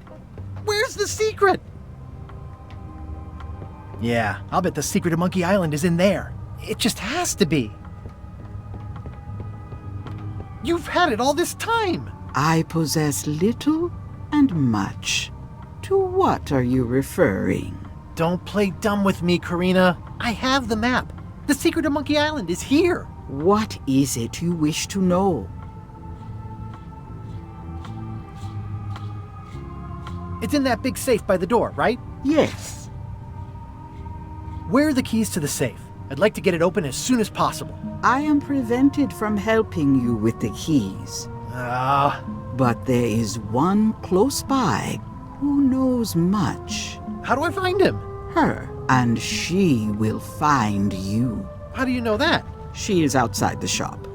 Where's the secret? Yeah, I'll bet the secret of Monkey Island is in there. It just has to be. You've had it all this time. I possess little and much. To what are you referring? Don't play dumb with me, Corina. I have the map. The secret of Monkey Island is here. What is it you wish to know? It's in that big safe by the door, right? Yes. Where are the keys to the safe? I'd like to get it open as soon as possible. I am prevented from helping you with the keys. But there is one close by who knows much. How do I find him? Her, and she will find you. How do you know that? She is outside the shop.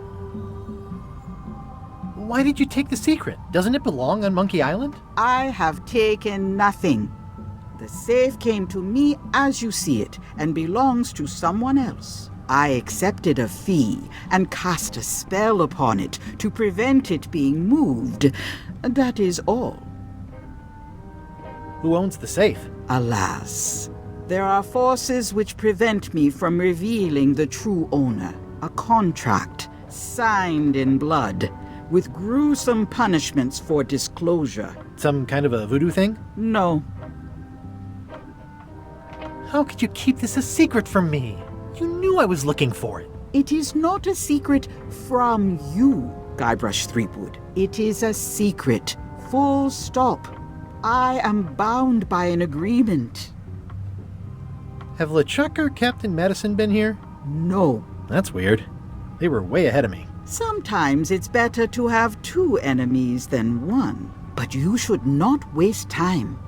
Why did you take the secret? Doesn't it belong on Monkey Island? I have taken nothing. The safe came to me as you see it and belongs to someone else. I accepted a fee and cast a spell upon it to prevent it being moved. That is all. Who owns the safe? Alas, there are forces which prevent me from revealing the true owner. A contract, signed in blood, with gruesome punishments for disclosure. Some kind of a voodoo thing? No. How could you keep this a secret from me? You knew I was looking for it. It is not a secret from you, Guybrush Threepwood. It is a secret. Full stop. I am bound by an agreement. Have LeChuck or Captain Madison been here? No. That's weird. They were way ahead of me. Sometimes it's better to have two enemies than one. But you should not waste time.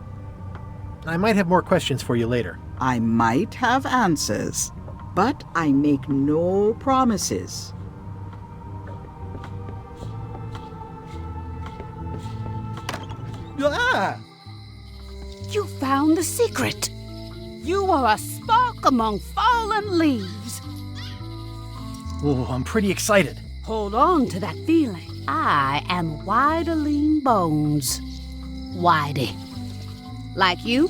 I might have more questions for you later. I might have answers, but I make no promises. Ah! You found the secret. You are a spark among fallen leaves. Oh, I'm pretty excited. Hold on to that feeling. I am Widey Bones. Widey. Like you,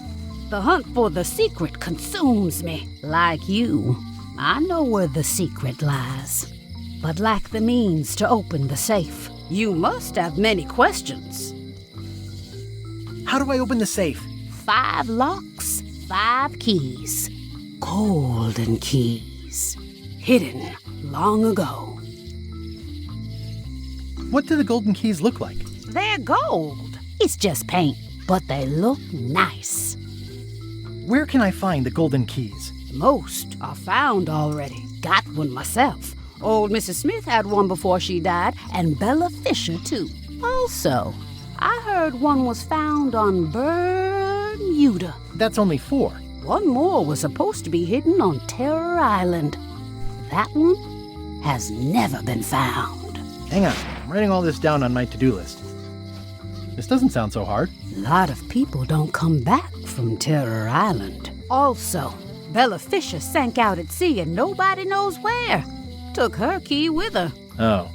the hunt for the secret consumes me. Like you, I know where the secret lies, but lack the means to open the safe. You must have many questions. How do I open the safe? 5 locks, 5 keys. Golden keys. Hidden long ago. What do the golden keys look like? They're gold. It's just paint, but they look nice. Where can I find the golden keys? Most are found already. Got one myself. Old Mrs. Smith had one before she died, and Bella Fisher, too. Also, I heard one was found on Muda. That's only 4. One more was supposed to be hidden on Terror Island. That one has never been found. Hang on, I'm writing all this down on my to-do list. This doesn't sound so hard. A lot of people don't come back from Terror Island. Also, Bella Fisher sank out at sea and nobody knows where. Took her key with her. Oh.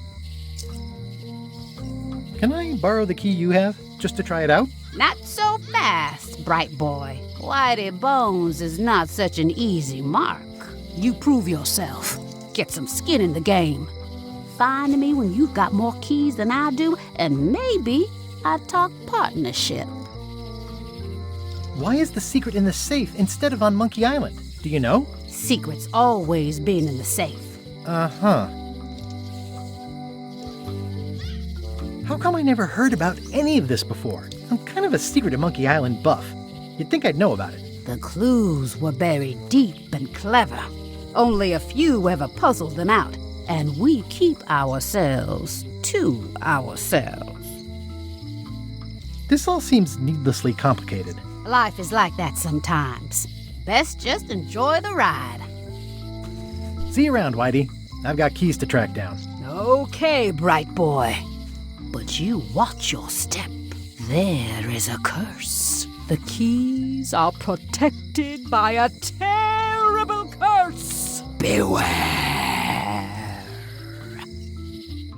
Can I borrow the key you have, just to try it out? Not so fast, bright boy. Widey Bones is not such an easy mark. You prove yourself. Get some skin in the game. Find me when you've got more keys than I do, and maybe I'd talk partnership. Why is the secret in the safe instead of on Monkey Island? Do you know? Secret's always been in the safe. Uh-huh. How come I never heard about any of this before? I'm kind of a Secret of Monkey Island buff. You'd think I'd know about it. The clues were buried deep and clever. Only a few ever puzzled them out, and we keep ourselves to ourselves. This all seems needlessly complicated. Life is like that sometimes. Best just enjoy the ride. See you around, Widey. I've got keys to track down. Okay, bright boy. But you watch your step. There is a curse. The keys are protected by a terrible curse. Beware.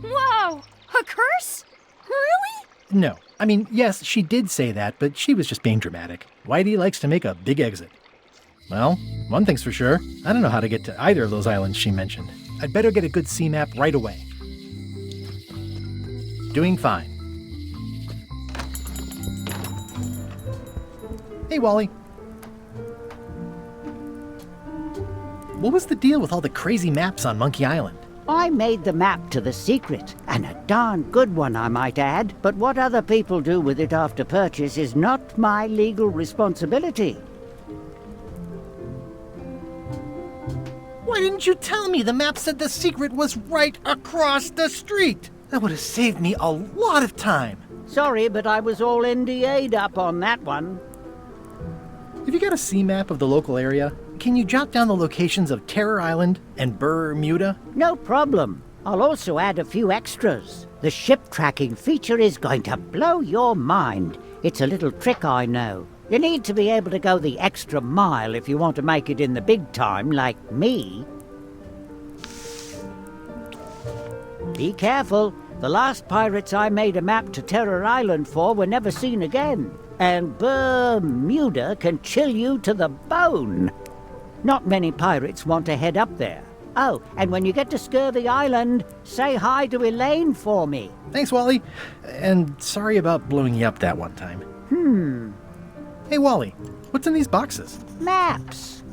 Whoa! A curse? Really? No. I mean, yes, she did say that, but she was just being dramatic. Widey likes to make a big exit. Well, one thing's for sure. I don't know how to get to either of those islands she mentioned. I'd better get a good sea map right away. Doing fine. Hey, Wally. What was the deal with all the crazy maps on Monkey Island? I made the map to the secret, and a darn good one, I might add. But what other people do with it after purchase is not my legal responsibility. Why didn't you tell me the map said the secret was right across the street? That would have saved me a lot of time. Sorry, but I was all NDA'd up on that one. Have you got a sea map of the local area? Can you jot down the locations of Terror Island and Brrr, Muda? No problem. I'll also add a few extras. The ship tracking feature is going to blow your mind. It's a little trick, I know. You need to be able to go the extra mile if you want to make it in the big time, like me. Be careful. The last pirates I made a map to Terror Island for were never seen again. And Brrr, Muda can chill you to the bone. Not many pirates want to head up there. Oh, and when you get to Scurvy Island, say hi to Elaine for me. Thanks, Wally. And sorry about blowing you up that one time. Hey, Wally, what's in these boxes? Maps.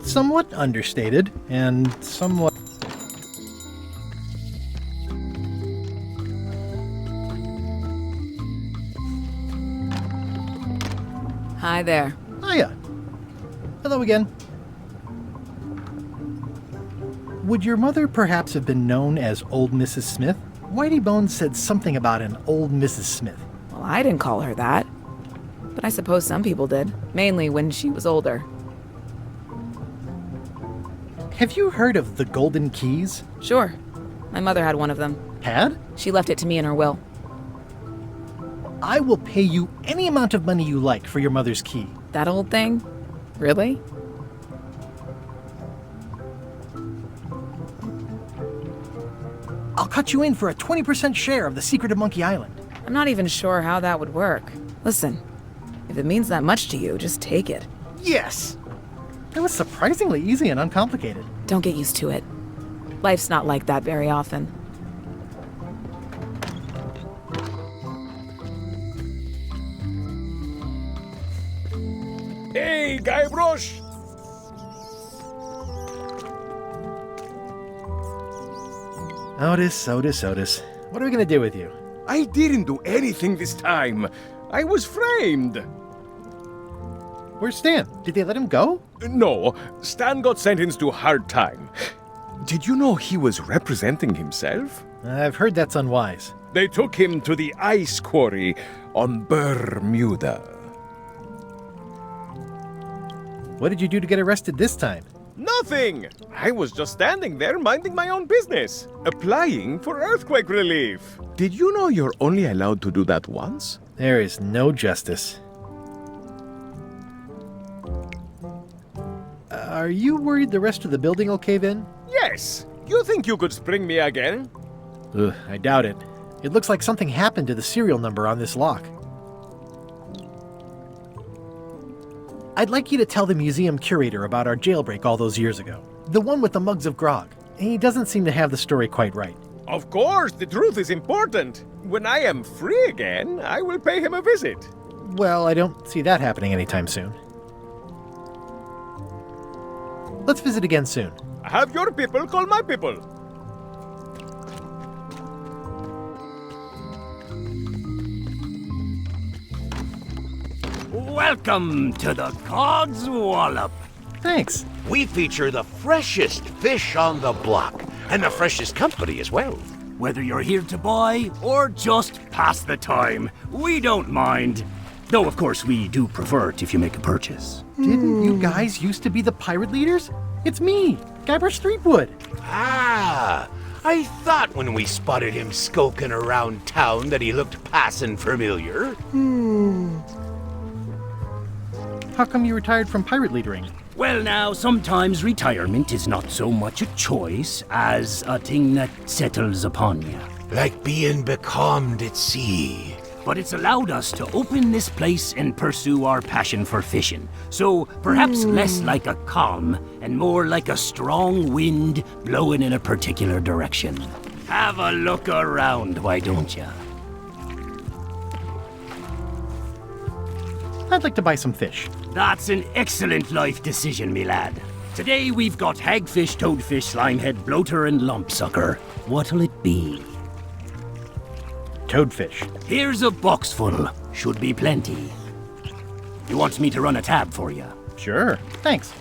Somewhat understated, and somewhat... Hi there. Hiya. Hello again. Would your mother perhaps have been known as Old Mrs. Smith? Whitey Bones said something about an Old Mrs. Smith. Well, I didn't call her that. But I suppose some people did. Mainly when she was older. Have you heard of the Golden Keys? Sure. My mother had one of them. Had? She left it to me in her will. I will pay you any amount of money you like for your mother's key. That old thing? Really? I'll cut you in for a 20% share of the secret of Monkey Island. I'm not even sure how that would work. Listen, if it means that much to you, just take it. Yes! It was surprisingly easy and uncomplicated. Don't get used to it. Life's not like that very often. Hey, Guybrush! Otis. What are we gonna do with you? I didn't do anything this time. I was framed. Where's Stan? Did they let him go? No, Stan got sentenced to hard time. Did you know he was representing himself? I've heard that's unwise. They took him to the ice quarry on Muda. What did you do to get arrested this time? Nothing! I was just standing there minding my own business, applying for earthquake relief. Did you know you're only allowed to do that once? There is no justice. Are you worried the rest of the building will cave in? Yes! You think you could spring me again? Ugh, I doubt it. It looks like something happened to the serial number on this lock. I'd like you to tell the museum curator about our jailbreak all those years ago. The one with the mugs of grog. He doesn't seem to have the story quite right. Of course, the truth is important. When I am free again, I will pay him a visit. Well, I don't see that happening anytime soon. Let's visit again soon. Have your people call my people. Welcome to the Cod's Wallop. Thanks. We feature the freshest fish on the block, and the freshest company as well. Whether you're here to buy or just pass the time, we don't mind. Though, of course, we do prefer it if you make a purchase. Didn't you guys used to be the pirate leaders? It's me, Guybrush Threepwood. Ah, I thought when we spotted him skulking around town that he looked passing familiar. How come you retired from pirate leadering? Well, now, sometimes retirement is not so much a choice as a thing that settles upon you. Like being becalmed at sea. But it's allowed us to open this place and pursue our passion for fishing. So perhaps less like a calm and more like a strong wind blowing in a particular direction. Have a look around, why don't you? I'd like to buy some fish. That's an excellent life decision, me lad. Today we've got hagfish, toadfish, slimehead, bloater, and lumpsucker. What'll it be? Toadfish. Here's a box full. Should be plenty. You want me to run a tab for you? Sure. Thanks.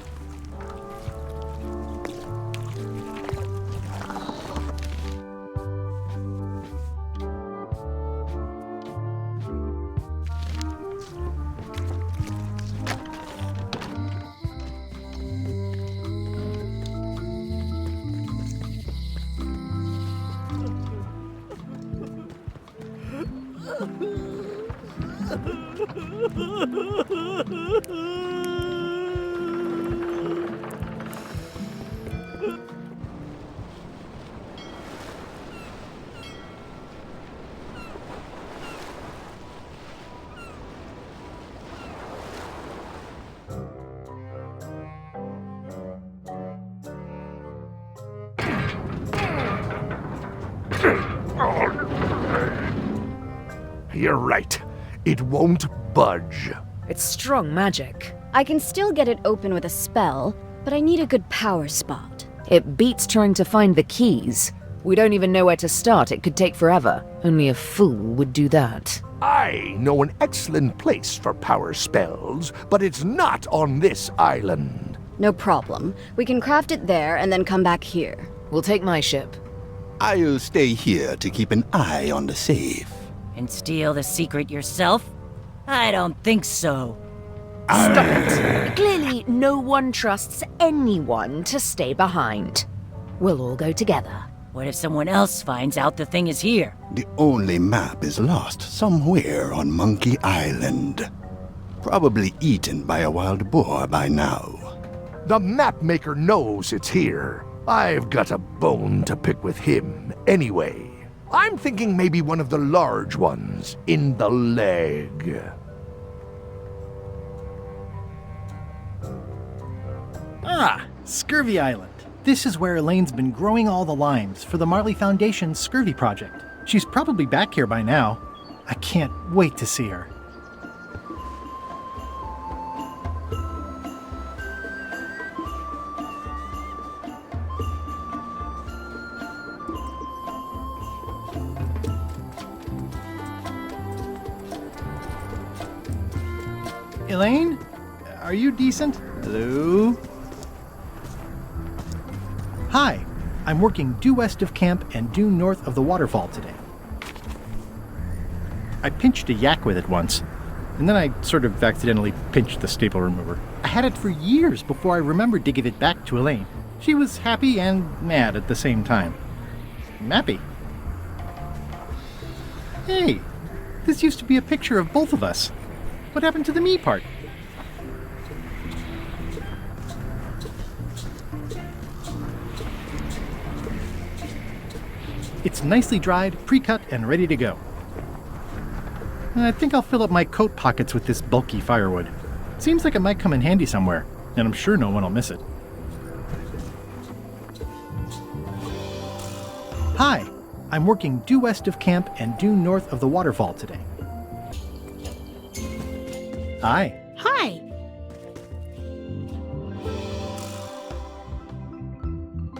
You're right. It won't budge. It's strong magic. I can still get it open with a spell, but I need a good power spot. It beats trying to find the keys. We don't even know where to start. It could take forever. Only a fool would do that. I know an excellent place for power spells, but it's not on this island. No problem. We can craft it there and then come back here. We'll take my ship. I'll stay here to keep an eye on the safe. And steal the secret yourself? I don't think so. Stop it. Clearly, no one trusts anyone to stay behind. We'll all go together. What if someone else finds out the thing is here? The only map is lost somewhere on Monkey Island. Probably eaten by a wild boar by now. The map maker knows it's here. I've got a bone to pick with him anyway. I'm thinking maybe one of the large ones in the leg. Ah, Scurvy Island. This is where Elaine's been growing all the limes for the Marley Foundation's Scurvy project. She's probably back here by now. I can't wait to see her. Elaine? Are you decent? Hello? Hi, I'm working due west of camp and due north of the waterfall today. I pinched a yak with it once, and then I sort of accidentally pinched the staple remover. I had it for years before I remembered to give it back to Elaine. She was happy and mad at the same time. Mappy. Hey, this used to be a picture of both of us. What happened to the me part? It's nicely dried, pre-cut, and ready to go. I think I'll fill up my coat pockets with this bulky firewood. Seems like it might come in handy somewhere, and I'm sure no one will miss it. Hi, I'm working due west of camp and due north of the waterfall today. Hi. Hi.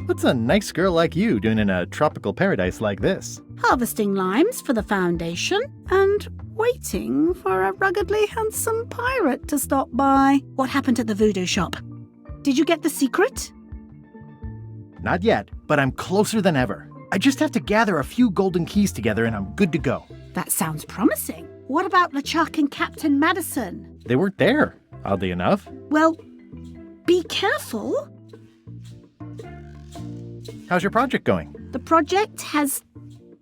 What's a nice girl like you doing in a tropical paradise like this? Harvesting limes for the foundation and waiting for a ruggedly handsome pirate to stop by. What happened at the Voodoo shop? Did you get the secret? Not yet, but I'm closer than ever. I just have to gather a few golden keys together and I'm good to go. That sounds promising. What about LeChuck and Captain Madison? They weren't there, oddly enough. Well, be careful. How's your project going? The project has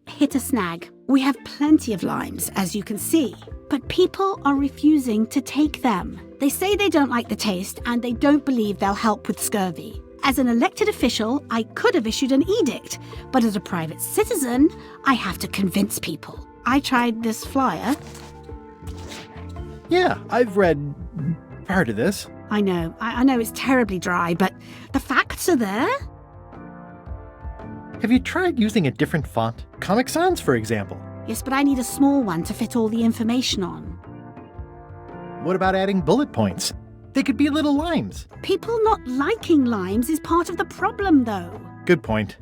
hit a snag. We have plenty of limes, as you can see, but people are refusing to take them. They say they don't like the taste and they don't believe they'll help with scurvy. As an elected official, I could have issued an edict, but as a private citizen, I have to convince people. I tried this flyer. Yeah, I've read part of this. I know it's terribly dry, but the facts are there. Have you tried using a different font? Comic Sans, for example. Yes, but I need a small one to fit all the information on. What about adding bullet points? They could be little limes. People not liking limes is part of the problem, though. Good point.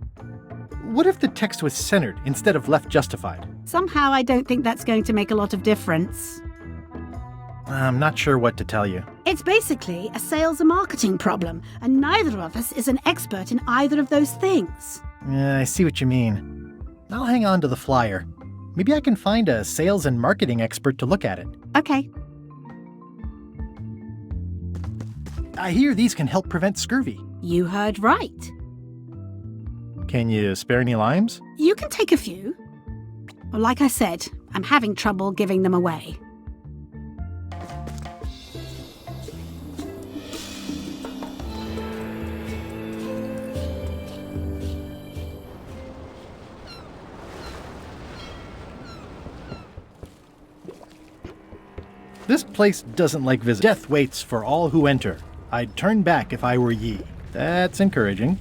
What if the text was centered instead of left justified? Somehow I don't think that's going to make a lot of difference. I'm not sure what to tell you. It's basically a sales and marketing problem, and neither of us is an expert in either of those things. I see what you mean. I'll hang on to the flyer. Maybe I can find a sales and marketing expert to look at it. Okay. I hear these can help prevent scurvy. You heard right. Can you spare any limes? You can take a few. Well, like I said, I'm having trouble giving them away. This place doesn't like visitors. Death waits for all who enter. I'd turn back if I were ye. That's encouraging.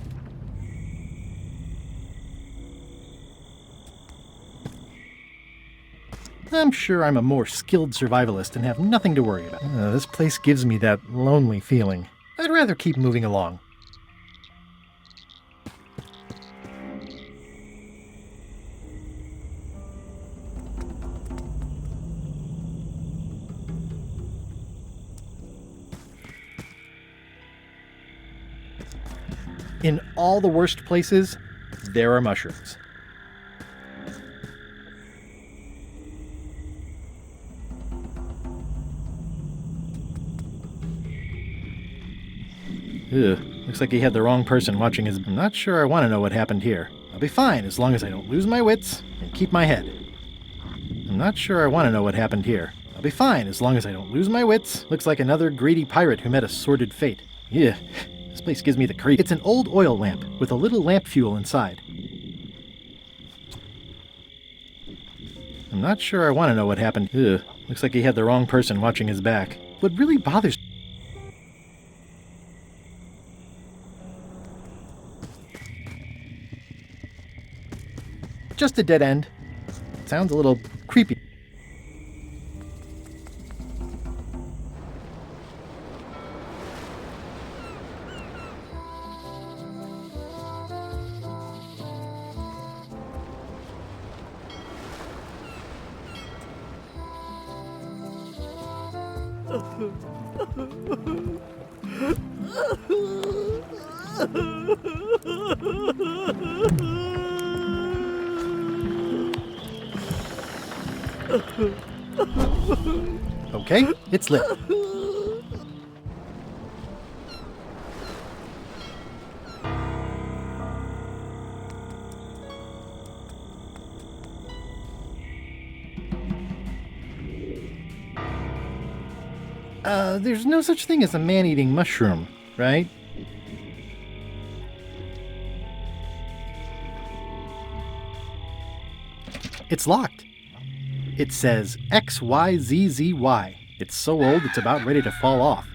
I'm sure I'm a more skilled survivalist and have nothing to worry about. This place gives me that lonely feeling. I'd rather keep moving along. In all the worst places, there are mushrooms. Ugh, looks like he had the wrong person watching his... I'm not sure I want to know what happened here. I'll be fine as long as I don't lose my wits and keep my head. I'm not sure I want to know what happened here. I'll be fine as long as I don't lose my wits. Looks like another greedy pirate who met a sordid fate. Yeah. This place gives me the creep. It's an old oil lamp with a little lamp fuel inside. I'm not sure I want to know what happened. Ugh, looks like he had the wrong person watching his back. What really bothers... Just a dead end. Sounds a little creepy. Okay, it's lit. There's no such thing as a man-eating mushroom, right? It's locked. It says XYZZY. It's so old it's about ready to fall off.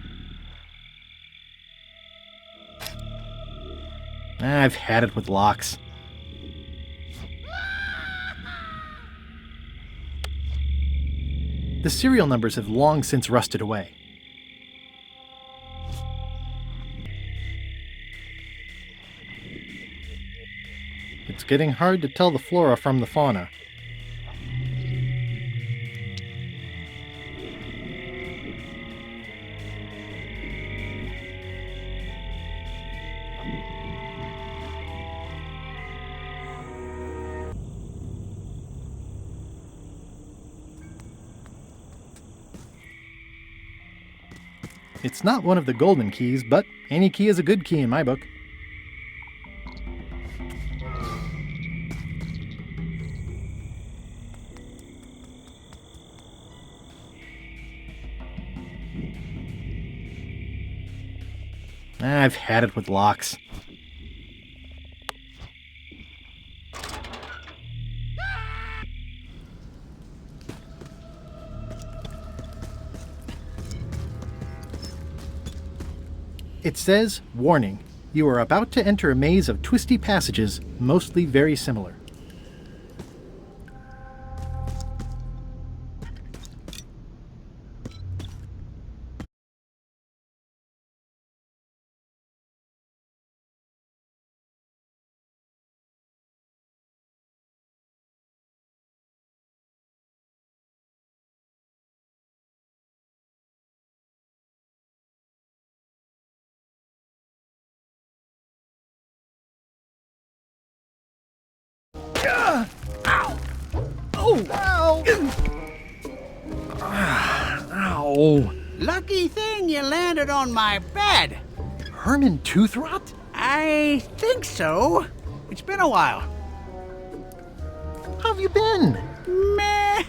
I've had it with locks. The serial numbers have long since rusted away. It's getting hard to tell the flora from the fauna. It's not one of the golden keys, but any key is a good key in my book. I've had it with locks. It says, warning, you are about to enter a maze of twisty passages, mostly very similar. Ow! Lucky thing you landed on my bed. Herman tooth rot? I think so. It's been a while. How have you been? Meh.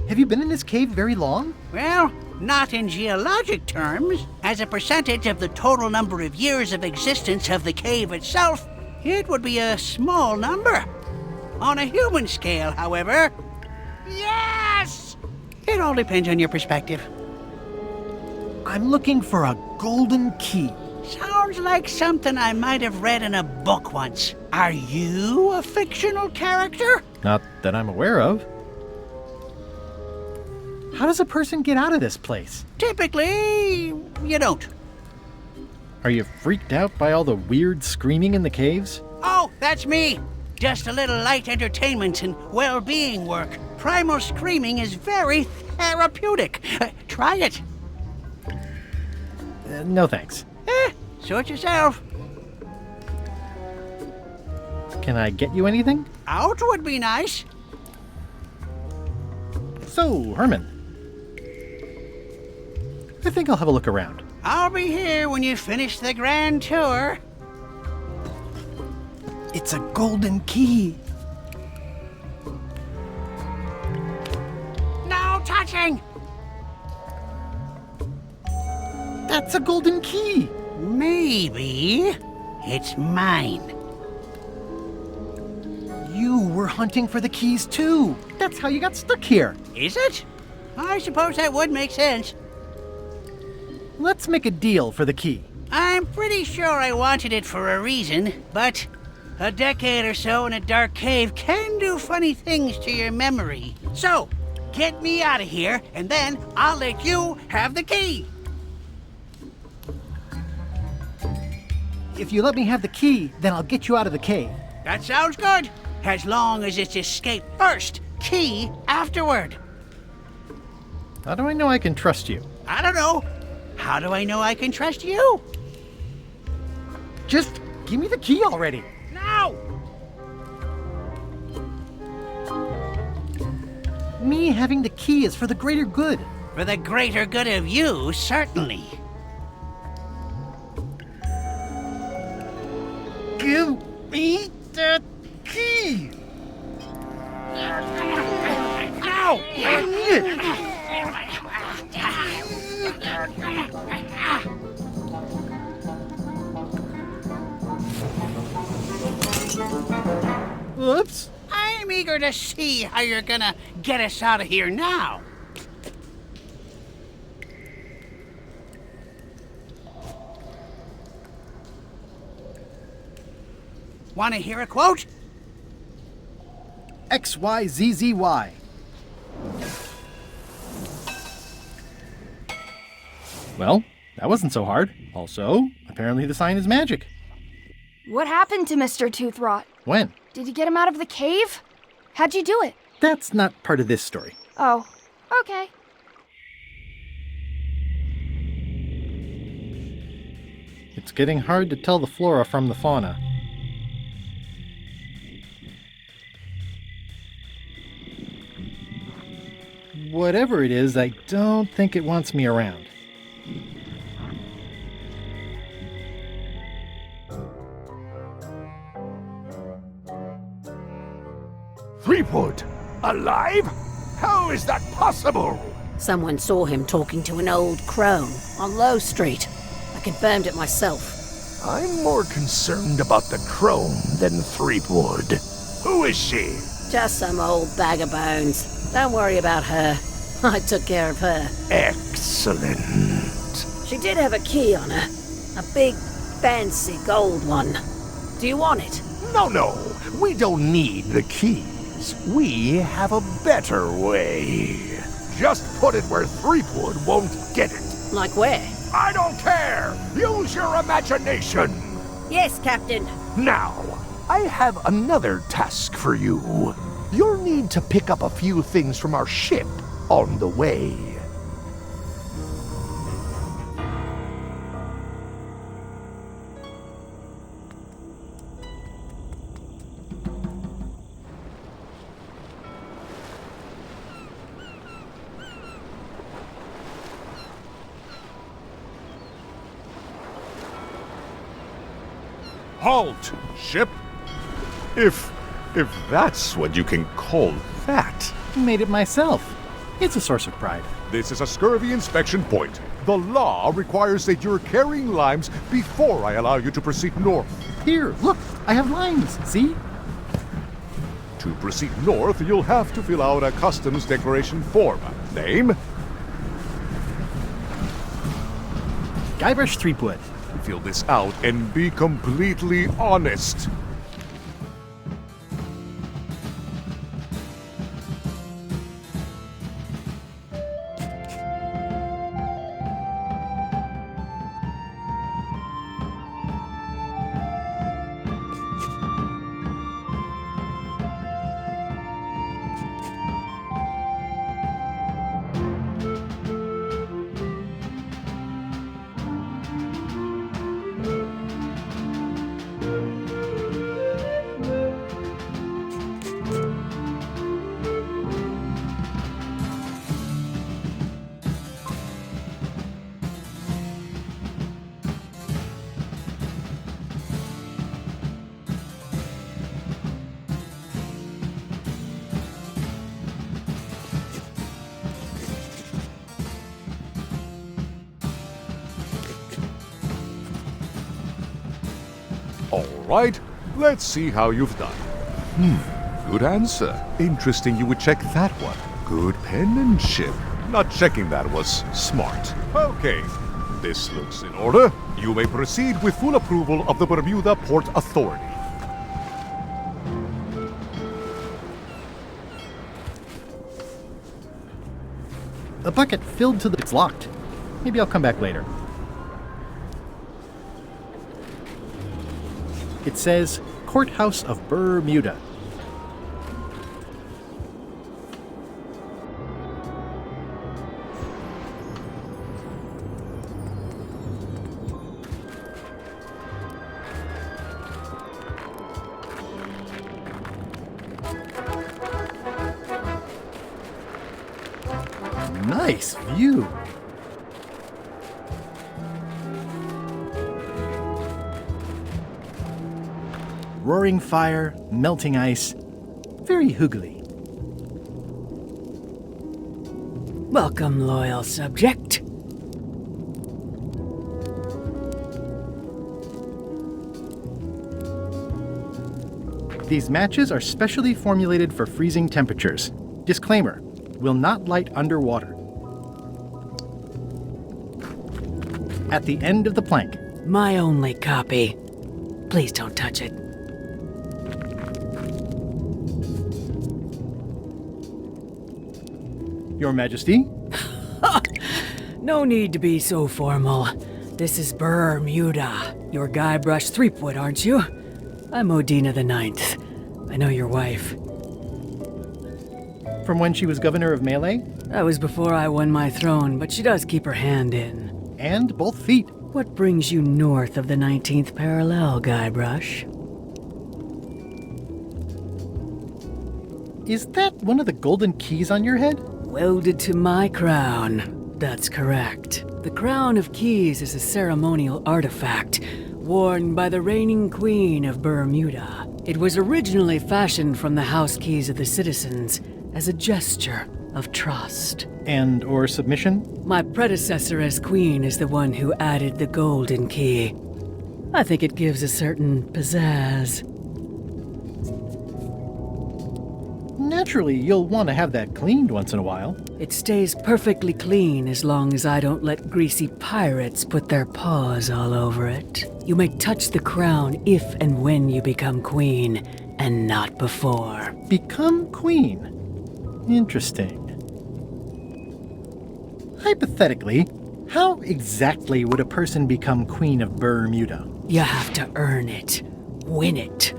Have you been in this cave very long? Well, not in geologic terms. As a percentage of the total number of years of existence of the cave itself, it would be a small number. On a human scale, however, yes! It all depends on your perspective. I'm looking for a golden key. Sounds like something I might have read in a book once. Are you a fictional character? Not that I'm aware of. How does a person get out of this place? Typically, you don't. Are you freaked out by all the weird screaming in the caves? Oh, that's me. Just a little light entertainment and well-being work. Primal screaming is very therapeutic. Try it. No thanks. Suit yourself. Can I get you anything? Out would be nice. So, Herman, I think I'll have a look around. I'll be here when you finish the grand tour. It's a golden key. No touching! That's a golden key. Maybe it's mine. You were hunting for the keys too. That's how you got stuck here. Is it? I suppose that would make sense. Let's make a deal for the key. I'm pretty sure I wanted it for a reason, but a decade or so in a dark cave can do funny things to your memory. So, get me out of here, and then I'll let you have the key. If you let me have the key, then I'll get you out of the cave. That sounds good. As long as it's escape first, key afterward. How do I know I can trust you? I don't know. How do I know I can trust you? Just give me the key already. No! Me having the key is for the greater good. For the greater good of you, certainly. Give me the key! Ow! Oops. I'm eager to see how you're gonna get us out of here now. Want to hear a quote? XYZZY. Well, that wasn't so hard. Also, apparently the sign is magic. What happened to Mr. Toothrot? When? Did you get him out of the cave? How'd you do it? That's not part of this story. Oh, okay. It's getting hard to tell the flora from the fauna. Whatever it is, I don't think it wants me around. Threepwood? Alive? How is that possible? Someone saw him talking to an old crone on Low Street. I confirmed it myself. I'm more concerned about the crone than Threepwood. Who is she? Just some old bag of bones. Don't worry about her. I took care of her. Excellent. She did have a key on her. A big, fancy gold one. Do you want it? No. We don't need the keys. We have a better way. Just put it where Threepwood won't get it. Like where? I don't care! Use your imagination! Yes, Captain. Now, I have another task for you. You'll need to pick up a few things from our ship on the way. Halt, ship! If that's what you can call that. Made it myself. It's a source of pride. This is a scurvy inspection point. The law requires that you're carrying limes before I allow you to proceed north. Here, look, I have limes, see? To proceed north, you'll have to fill out a customs declaration form. Name? Guybrush Threepwood. Fill this out and be completely honest. All right, let's see how you've done. Good answer. Interesting you would check that one. Good penmanship. Not checking that was smart. Okay, this looks in order. You may proceed with full approval of the Bermuda Port Authority. A bucket filled to the... It's locked. Maybe I'll come back later. It says, Courthouse of Brrr, Muda. Nice view. Roaring fire, melting ice, very hoogly. Welcome, loyal subject. These matches are specially formulated for freezing temperatures. Disclaimer, will not light underwater. At the end of the plank. My only copy. Please don't touch it. Your Majesty. No need to be so formal. This is Brrr Muda. Your Guybrush Threepwood, aren't you? I'm Odina the Ninth. I know your wife. From when she was governor of Melee? That was before I won my throne, but she does keep her hand in. And both feet. What brings you north of the 19th parallel, Guybrush? Is that one of the golden keys on your head? Welded to my crown. That's correct. The Crown of Keys is a ceremonial artifact worn by the reigning queen of Bermuda. It was originally fashioned from the house keys of the citizens as a gesture of trust. And or submission? My predecessor as queen is the one who added the golden key. I think it gives a certain pizzazz. Naturally, you'll want to have that cleaned once in a while. It stays perfectly clean as long as I don't let greasy pirates put their paws all over it. You may touch the crown if and when you become queen, and not before. Become queen? Interesting. Hypothetically, how exactly would a person become queen of Bermuda? You have to earn it, win it,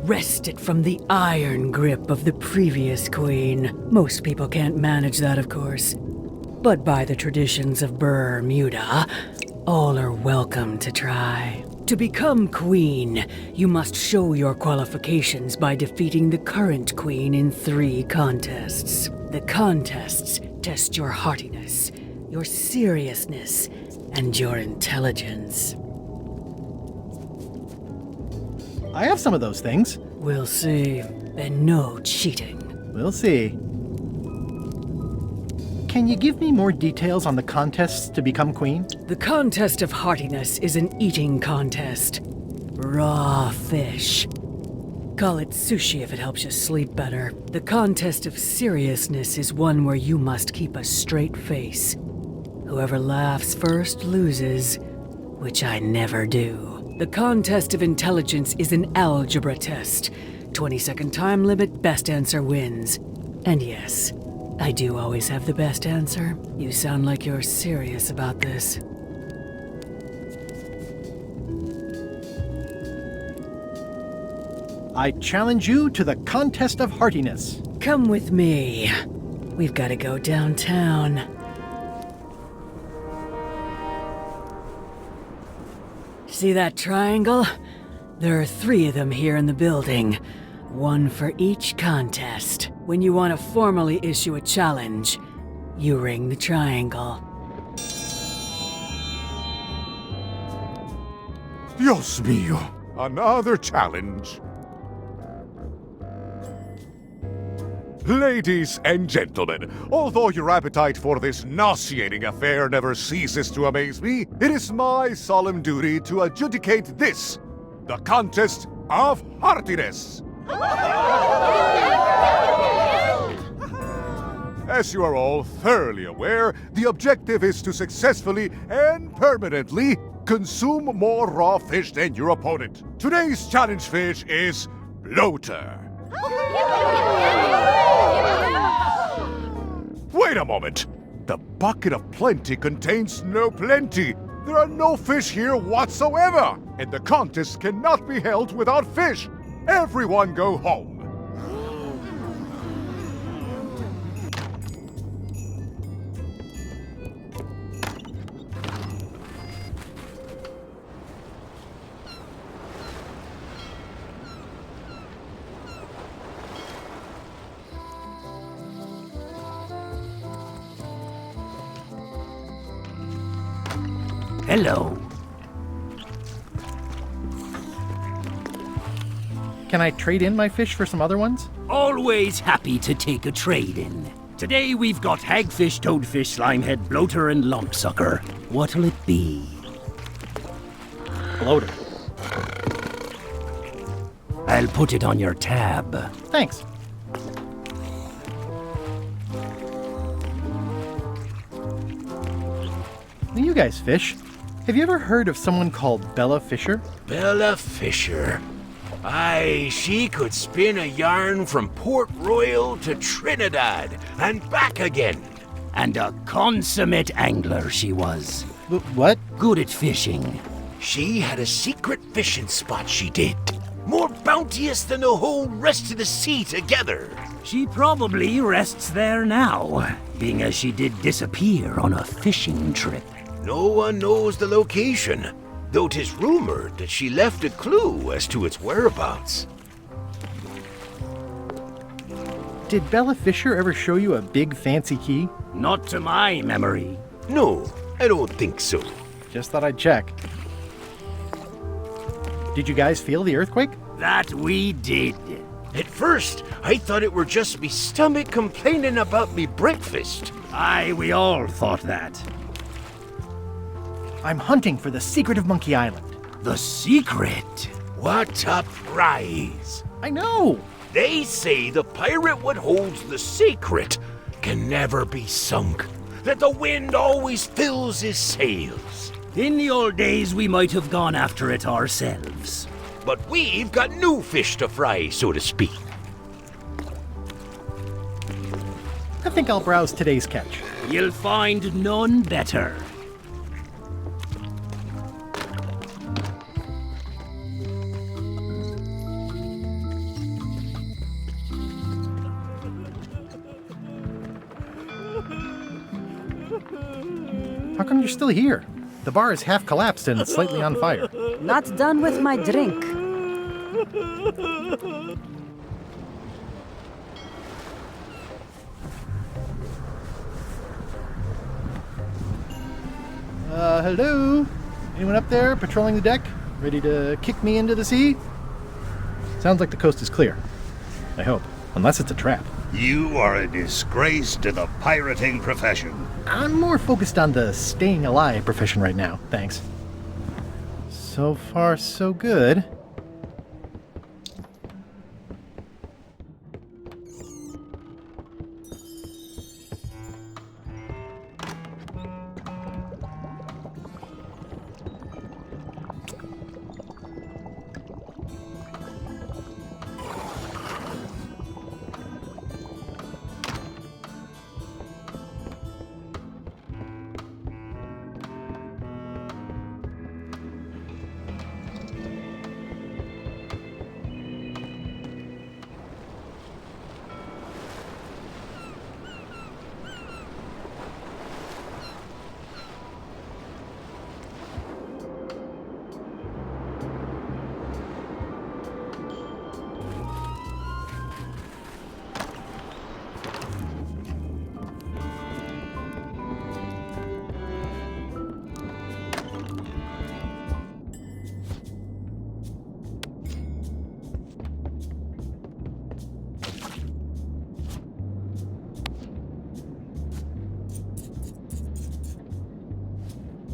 wrest it from the iron grip of the previous queen. Most people can't manage that, of course. But by the traditions of Bermuda, all are welcome to try. To become queen, you must show your qualifications by defeating the current queen in 3 contests. The contests test your heartiness, your seriousness, and your intelligence. I have some of those things. We'll see. And no cheating. We'll see. Can you give me more details on the contests to become queen? The contest of heartiness is an eating contest. Raw fish. Call it sushi if it helps you sleep better. The contest of seriousness is one where you must keep a straight face. Whoever laughs first loses, which I never do. The contest of intelligence is an algebra test. 20-second time limit, best answer wins. And yes, I do always have the best answer. You sound like you're serious about this. I challenge you to the contest of heartiness. Come with me. We've got to go downtown. See that triangle? There are 3 of them here in the building. 1 for each contest. When you want to formally issue a challenge, you ring the triangle. Dios mío, another challenge. Ladies and gentlemen, although your appetite for this nauseating affair never ceases to amaze me, it is my solemn duty to adjudicate this, the contest of heartiness. As you are all thoroughly aware, the objective is to successfully and permanently consume more raw fish than your opponent. Today's challenge fish is bloater. Wait a moment! The bucket of plenty contains no plenty. There are no fish here whatsoever, and the contest cannot be held without fish. Everyone go home. Hello. Can I trade in my fish for some other ones? Always happy to take a trade-in. Today we've got hagfish, toadfish, slimehead, bloater, and lumpsucker. What'll it be? Bloater. I'll put it on your tab. Thanks. You guys fish. Have you ever heard of someone called Bella Fisher? Bella Fisher. Aye, she could spin a yarn from Port Royal to Trinidad and back again. And a consummate angler she was. What? Good at fishing. She had a secret fishing spot, she did. More bounteous than the whole rest of the sea together. She probably rests there now, being as she did disappear on a fishing trip. No one knows the location, though 'tis rumored that she left a clue as to its whereabouts. Did Bella Fisher ever show you a big fancy key? Not to my memory. No, I don't think so. Just thought I'd check. Did you guys feel the earthquake? That we did. At first, I thought it were just me stomach complaining about me breakfast. Aye, we all thought that. I'm hunting for the secret of Monkey Island. The secret? What a prize! I know! They say the pirate what holds the secret can never be sunk, that the wind always fills his sails. In the old days, we might have gone after it ourselves. But we've got new fish to fry, so to speak. I think I'll browse today's catch. You'll find none better. How come you're still here? The bar is half collapsed and slightly on fire. Not done with my drink. Hello? Anyone up there patrolling the deck? Ready to kick me into the sea? Sounds like the coast is clear. I hope. Unless it's a trap. You are a disgrace to the pirating profession. I'm more focused on the staying alive profession right now, thanks. So far, so good.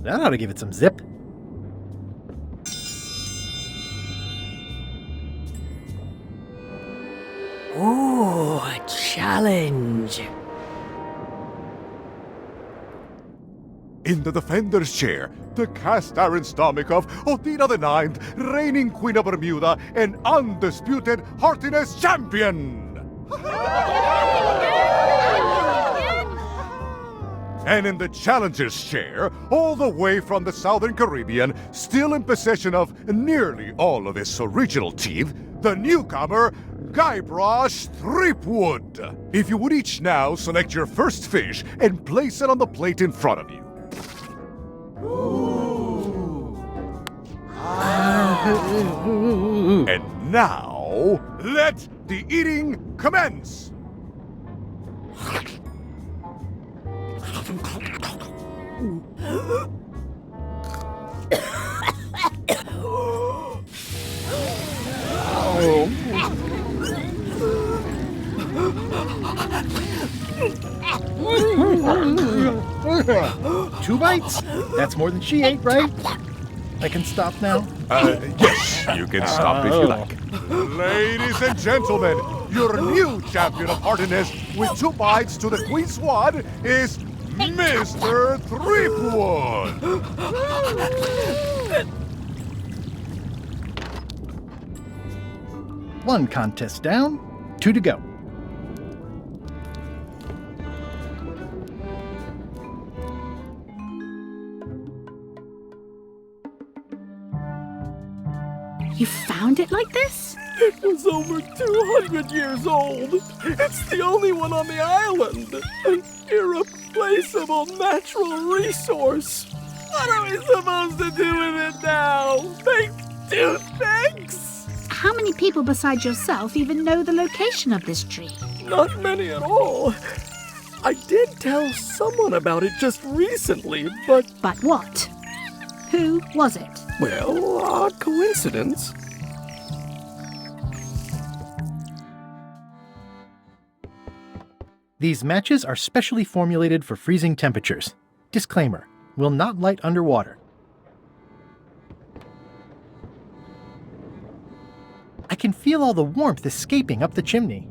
That ought to give it some zip. Ooh, a challenge. In the defender's chair, the cast iron stomach of Othina the Ninth, reigning Queen of Bermuda and undisputed heartiness champion! And in the challenger's chair, all the way from the Southern Caribbean, still in possession of nearly all of his original teeth, the newcomer, Guybrush Threepwood. If you would each now select your first fish and place it on the plate in front of you. And now, let the eating commence! Two bites? That's more than she ate, right? I can stop now? Yes, you can stop if you like. Ladies and gentlemen, your new champion of heartiness with 2 bites to the Queen's Swad is Mr. Threepwood! One contest down, 2 to go. You found it like this? It was over 200 years old. It's the only one on the island. An irreplaceable natural resource. What are we supposed to do with it now? Make toothpicks? How many people besides yourself even know the location of this tree? Not many at all. I did tell someone about it just recently, but... But what? Who was it? Well, odd coincidence. These matches are specially formulated for freezing temperatures. Disclaimer, will not light underwater. I can feel all the warmth escaping up the chimney.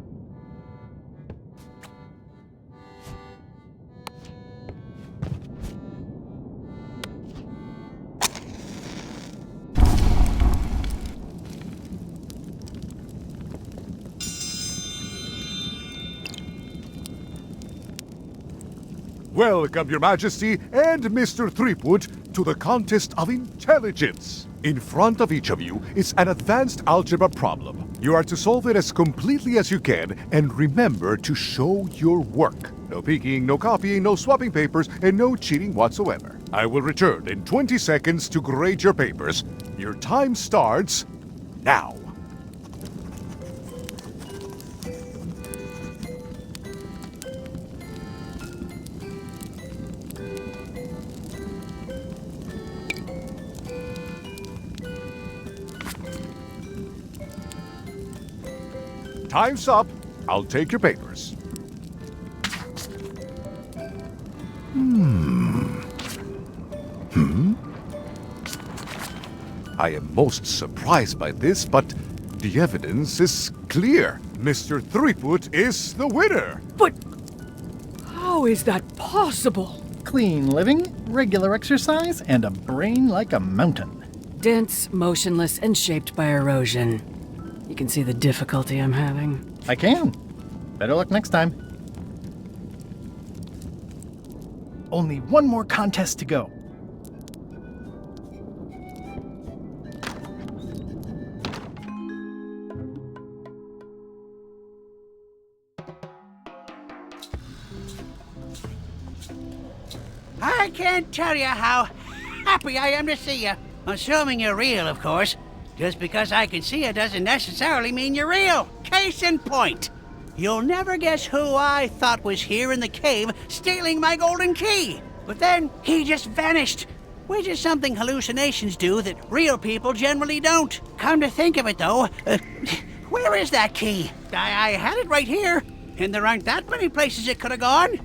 Welcome, Your Majesty and Mr. Threepwood, to the contest of intelligence. In front of each of you is an advanced algebra problem. You are to solve it as completely as you can, and remember to show your work. No peeking, no copying, no swapping papers, and no cheating whatsoever. I will return in 20 seconds to grade your papers. Your time starts now. Time's up. I'll take your papers. I am most surprised by this, but the evidence is clear. Mr. Threepwood is the winner. But how is that possible? Clean living, regular exercise, and a brain like a mountain. Dense, motionless, and shaped by erosion. You can see the difficulty I'm having. I can. Better luck next time. Only one more contest to go. I can't tell you how happy I am to see you. Assuming you're real, of course. Just because I can see you doesn't necessarily mean you're real. Case in point. You'll never guess who I thought was here in the cave stealing my golden key. But then he just vanished, which is something hallucinations do that real people generally don't. Come to think of it, though, where is that key? I had it right here, and there aren't that many places it could have gone.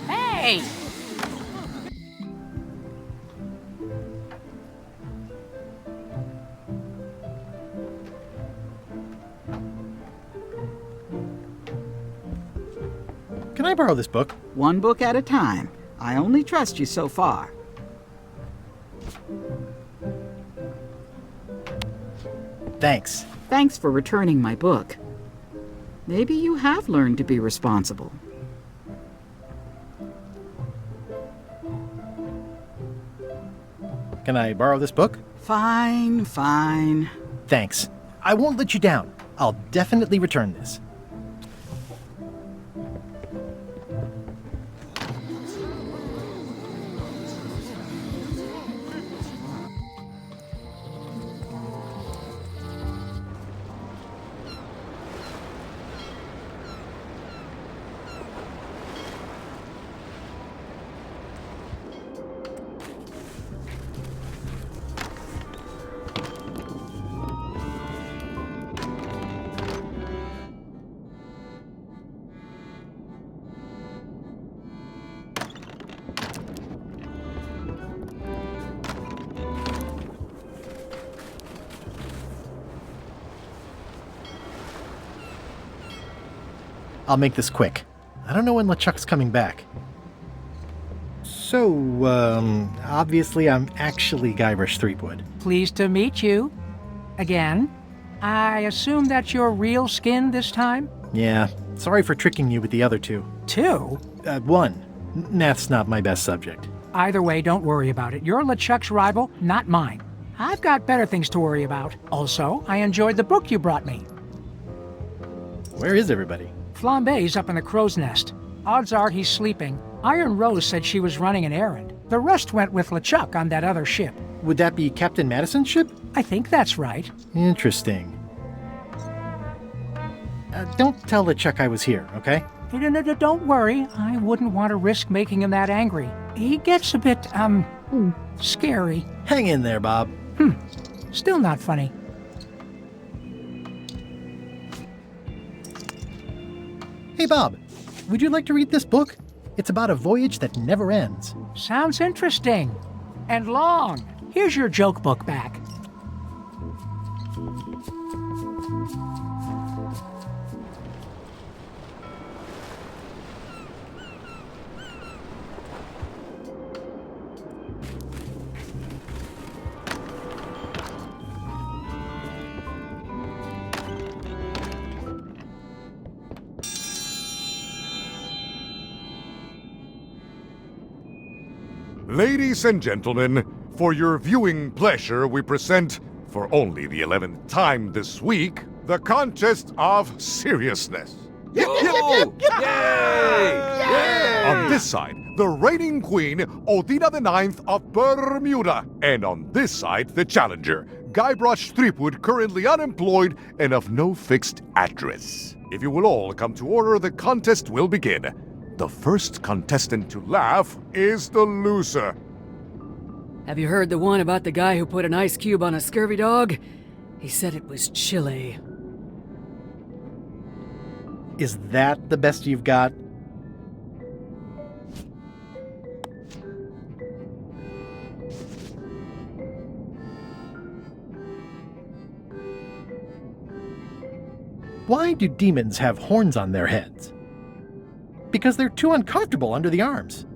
Hey! Can I borrow this book? One book at a time. I only trust you so far. Thanks. Thanks for returning my book. Maybe you have learned to be responsible. Can I borrow this book? Fine, fine. Thanks. I won't let you down. I'll definitely return this. I'll make this quick. I don't know when LeChuck's coming back. So, obviously I'm actually Guybrush Threepwood. Pleased to meet you. Again. I assume that's your real skin this time? Yeah, sorry for tricking you with the other two. Two? One. Math's not my best subject. Either way, don't worry about it. You're LeChuck's rival, not mine. I've got better things to worry about. Also, I enjoyed the book you brought me. Where is everybody? Flambe's up in the crow's nest. Odds are he's sleeping. Iron Rose said she was running an errand. The rest went with LeChuck on that other ship. Would that be Captain Madison's ship? I think that's right. Interesting. Don't tell LeChuck I was here, okay? Don't worry. I wouldn't want to risk making him that angry. He gets a bit, scary. Hang in there, Bob. Still not funny. Hey, Bob. Would you like to read this book? It's about a voyage that never ends. Sounds interesting. And long. Here's your joke book back. Ladies and gentlemen, for your viewing pleasure, we present, for only the 11th time this week, the Contest of Seriousness. Yay! On this side, the reigning queen, Odina IX of Bermuda. And on this side, the challenger, Guybrush Threepwood, currently unemployed and of no fixed address. If you will all come to order, the contest will begin. The first contestant to laugh is the loser. Have you heard the one about the guy who put an ice cube on a scurvy dog? He said it was chilly. Is that the best you've got? Why do demons have horns on their heads? Because they're too uncomfortable under the arms.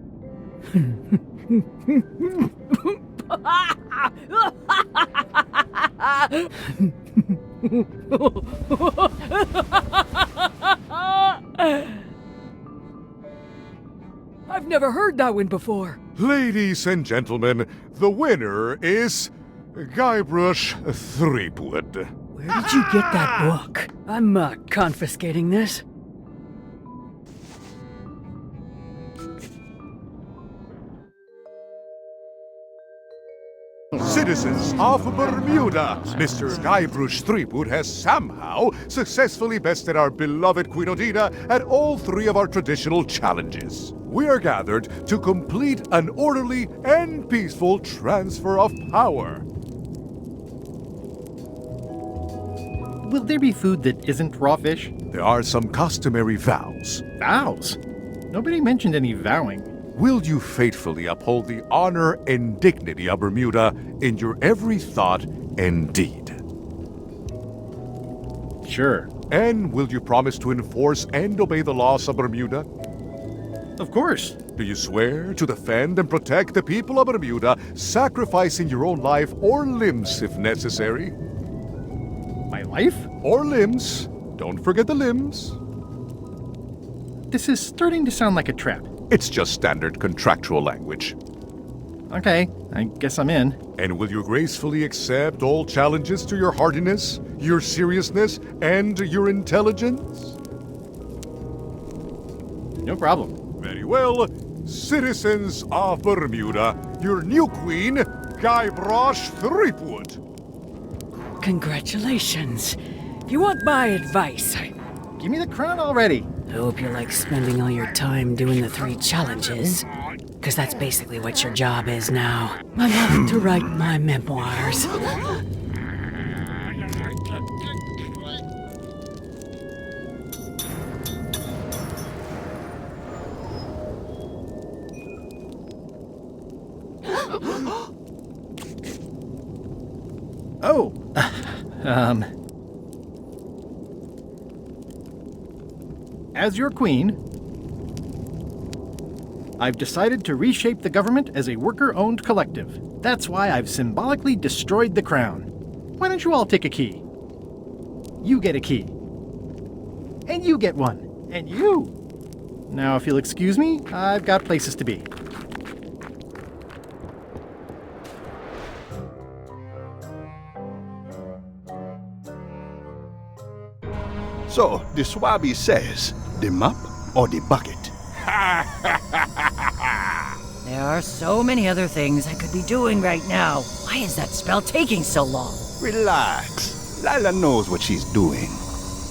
I've never heard that one before. Ladies and gentlemen, the winner is Guybrush Threepwood. Where did you get that book? I'm confiscating this. Citizens of Bermuda, Mr. Guybrush Threepwood has somehow successfully bested our beloved Queen Odina at all three of our traditional challenges. We are gathered to complete an orderly and peaceful transfer of power. Will there be food that isn't raw fish? There are some customary vows. Vows? Nobody mentioned any vowing. Will you faithfully uphold the honor and dignity of Bermuda in your every thought and deed? Sure. And will you promise to enforce and obey the laws of Bermuda? Of course. Do you swear to defend and protect the people of Bermuda, sacrificing your own life or limbs if necessary? My life? Or limbs. Don't forget the limbs. This is starting to sound like a trap. It's just standard contractual language. Okay, I guess I'm in. And will you gracefully accept all challenges to your hardiness, your seriousness, and your intelligence? No problem. Very well. Citizens of Bermuda, your new queen, Guybrush Threepwood. Congratulations. If you want my advice, give me the crown already. I hope you like spending all your time doing the 3 challenges. Because that's basically what your job is now. I'm off to write my memoirs. as your queen, I've decided to reshape the government as a worker-owned collective. That's why I've symbolically destroyed the crown. Why don't you all take a key? You get a key. And you get one. And you. Now, if you'll excuse me, I've got places to be. So, the Swabbie says, the mop or the bucket? There are so many other things I could be doing right now. Why is that spell taking so long? Relax. Lila knows what she's doing.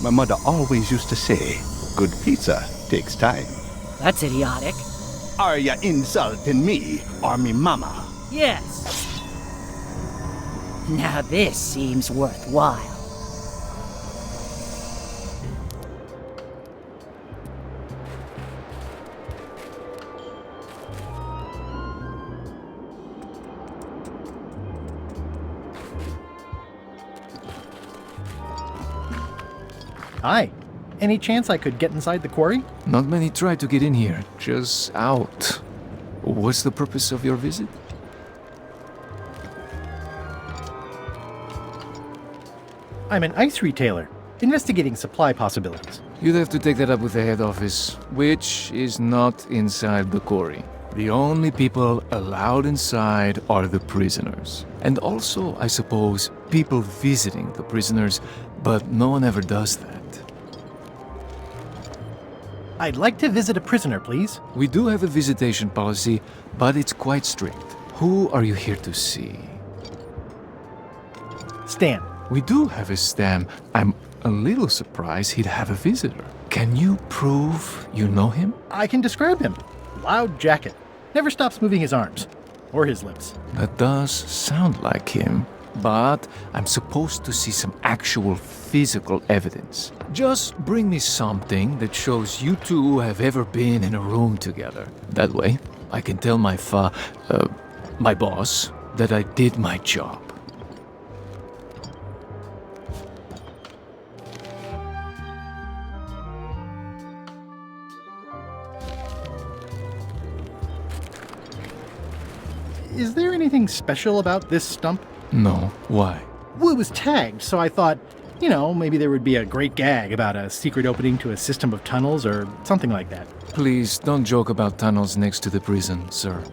My mother always used to say, good pizza takes time. That's idiotic. Are ya insulting me or me mama? Yes. Now this seems worthwhile. Hi. Any chance I could get inside the quarry? Not many try to get in here, just out. What's the purpose of your visit? I'm an ice retailer, investigating supply possibilities. You'd have to take that up with the head office, which is not inside the quarry. The only people allowed inside are the prisoners. And also, I suppose, people visiting the prisoners, but no one ever does that. I'd like to visit a prisoner, please. We do have a visitation policy, but it's quite strict. Who are you here to see? Stan. We do have a Stan. I'm a little surprised he'd have a visitor. Can you prove you know him? I can describe him. Loud jacket. Never stops moving his arms. Or his lips. That does sound like him. But I'm supposed to see some actual physical evidence. Just bring me something that shows you two have ever been in a room together. That way, I can tell my boss that I did my job. Is there anything special about this stump? No. Why? Well, it was tagged, so I thought, maybe there would be a great gag about a secret opening to a system of tunnels or something like that. Please, don't joke about tunnels next to the prison, sir.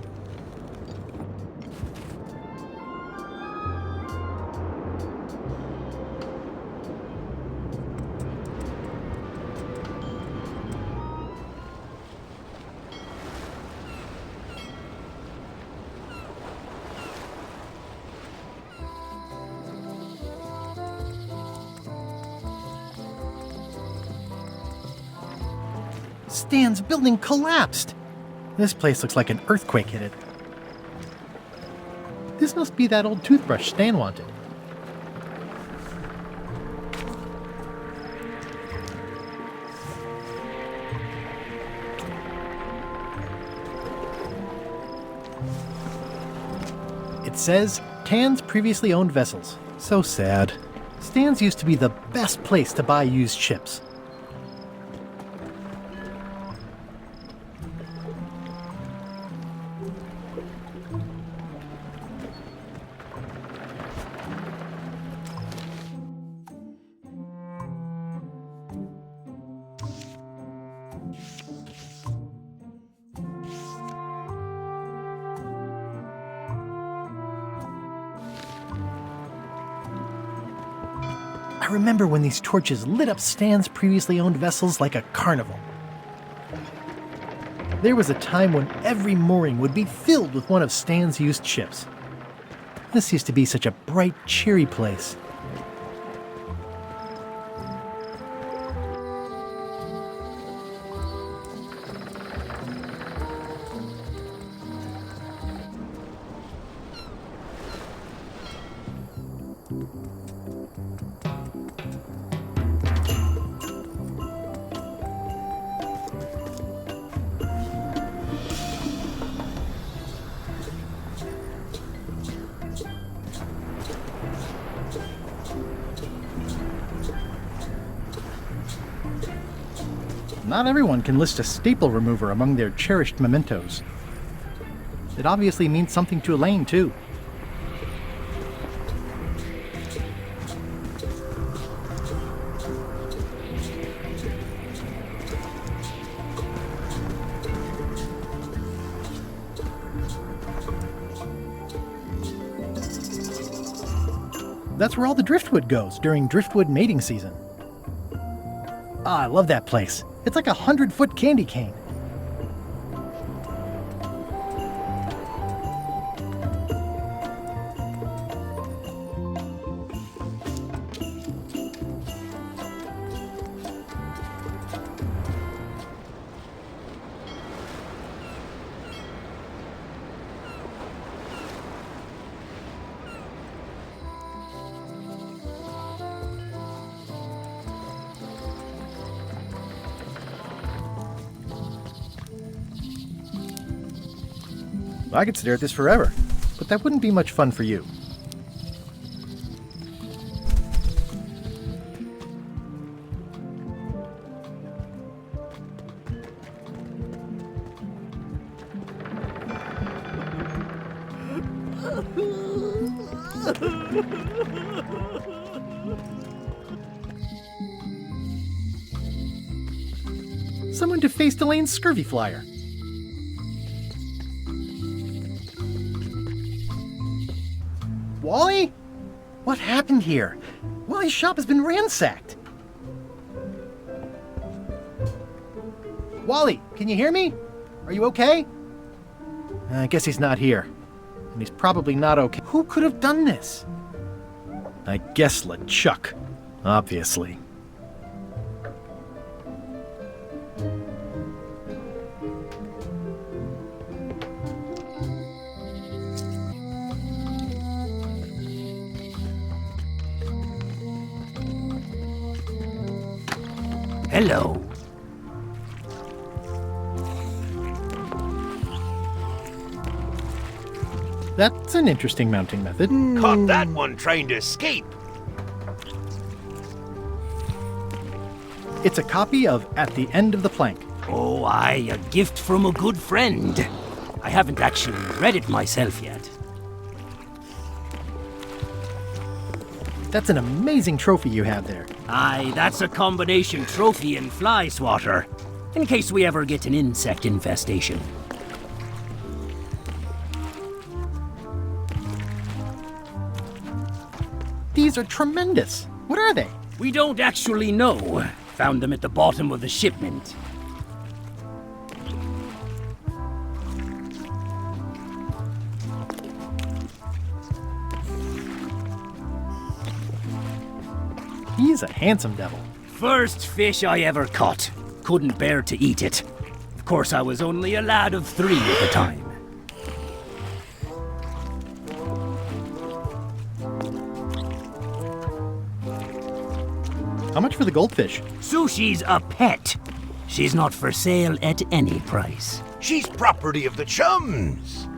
Stan's building collapsed. This place looks like an earthquake hit it. This must be that old toothbrush Stan wanted. It says, Tan's previously owned vessels. So sad. Stan's used to be the best place to buy used ships. I remember when these torches lit up Stan's previously owned vessels like a carnival. There was a time when every mooring would be filled with one of Stan's used ships. This used to be such a bright, cheery place. Not everyone can list a staple remover among their cherished mementos. It obviously means something to Elaine, too. That's where all the driftwood goes during driftwood mating season. Ah, I love that place. It's like a 100-foot candy cane. I could stare at this forever, but that wouldn't be much fun for you. Someone defaced Elaine's scurvy flyer. Wally? What happened here? Wally's shop has been ransacked. Wally, can you hear me? Are you okay? I guess he's not here. And he's probably not okay. Who could have done this? I guess LeChuck, obviously. Hello. That's an interesting mounting method. Caught that one trying to escape. It's a copy of At the End of the Plank. Oh, aye, a gift from a good friend. I haven't actually read it myself yet. That's an amazing trophy you have there. Aye, that's a combination trophy and fly swatter, in case we ever get an insect infestation. These are tremendous. What are they? We don't actually know. Found them at the bottom of the shipment. He's a handsome devil. First fish I ever caught. Couldn't bear to eat it. Of course, I was only a lad of 3 at the time. How much for the goldfish? Sushi's a pet. She's not for sale at any price. She's property of the chums.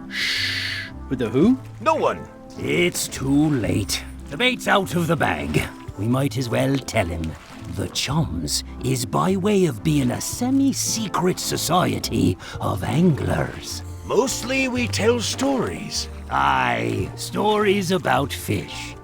With the who? No one. It's too late. The bait's out of the bag. We might as well tell him. The Chums is by way of being a semi-secret society of anglers. Mostly we tell stories. Aye, stories about fish.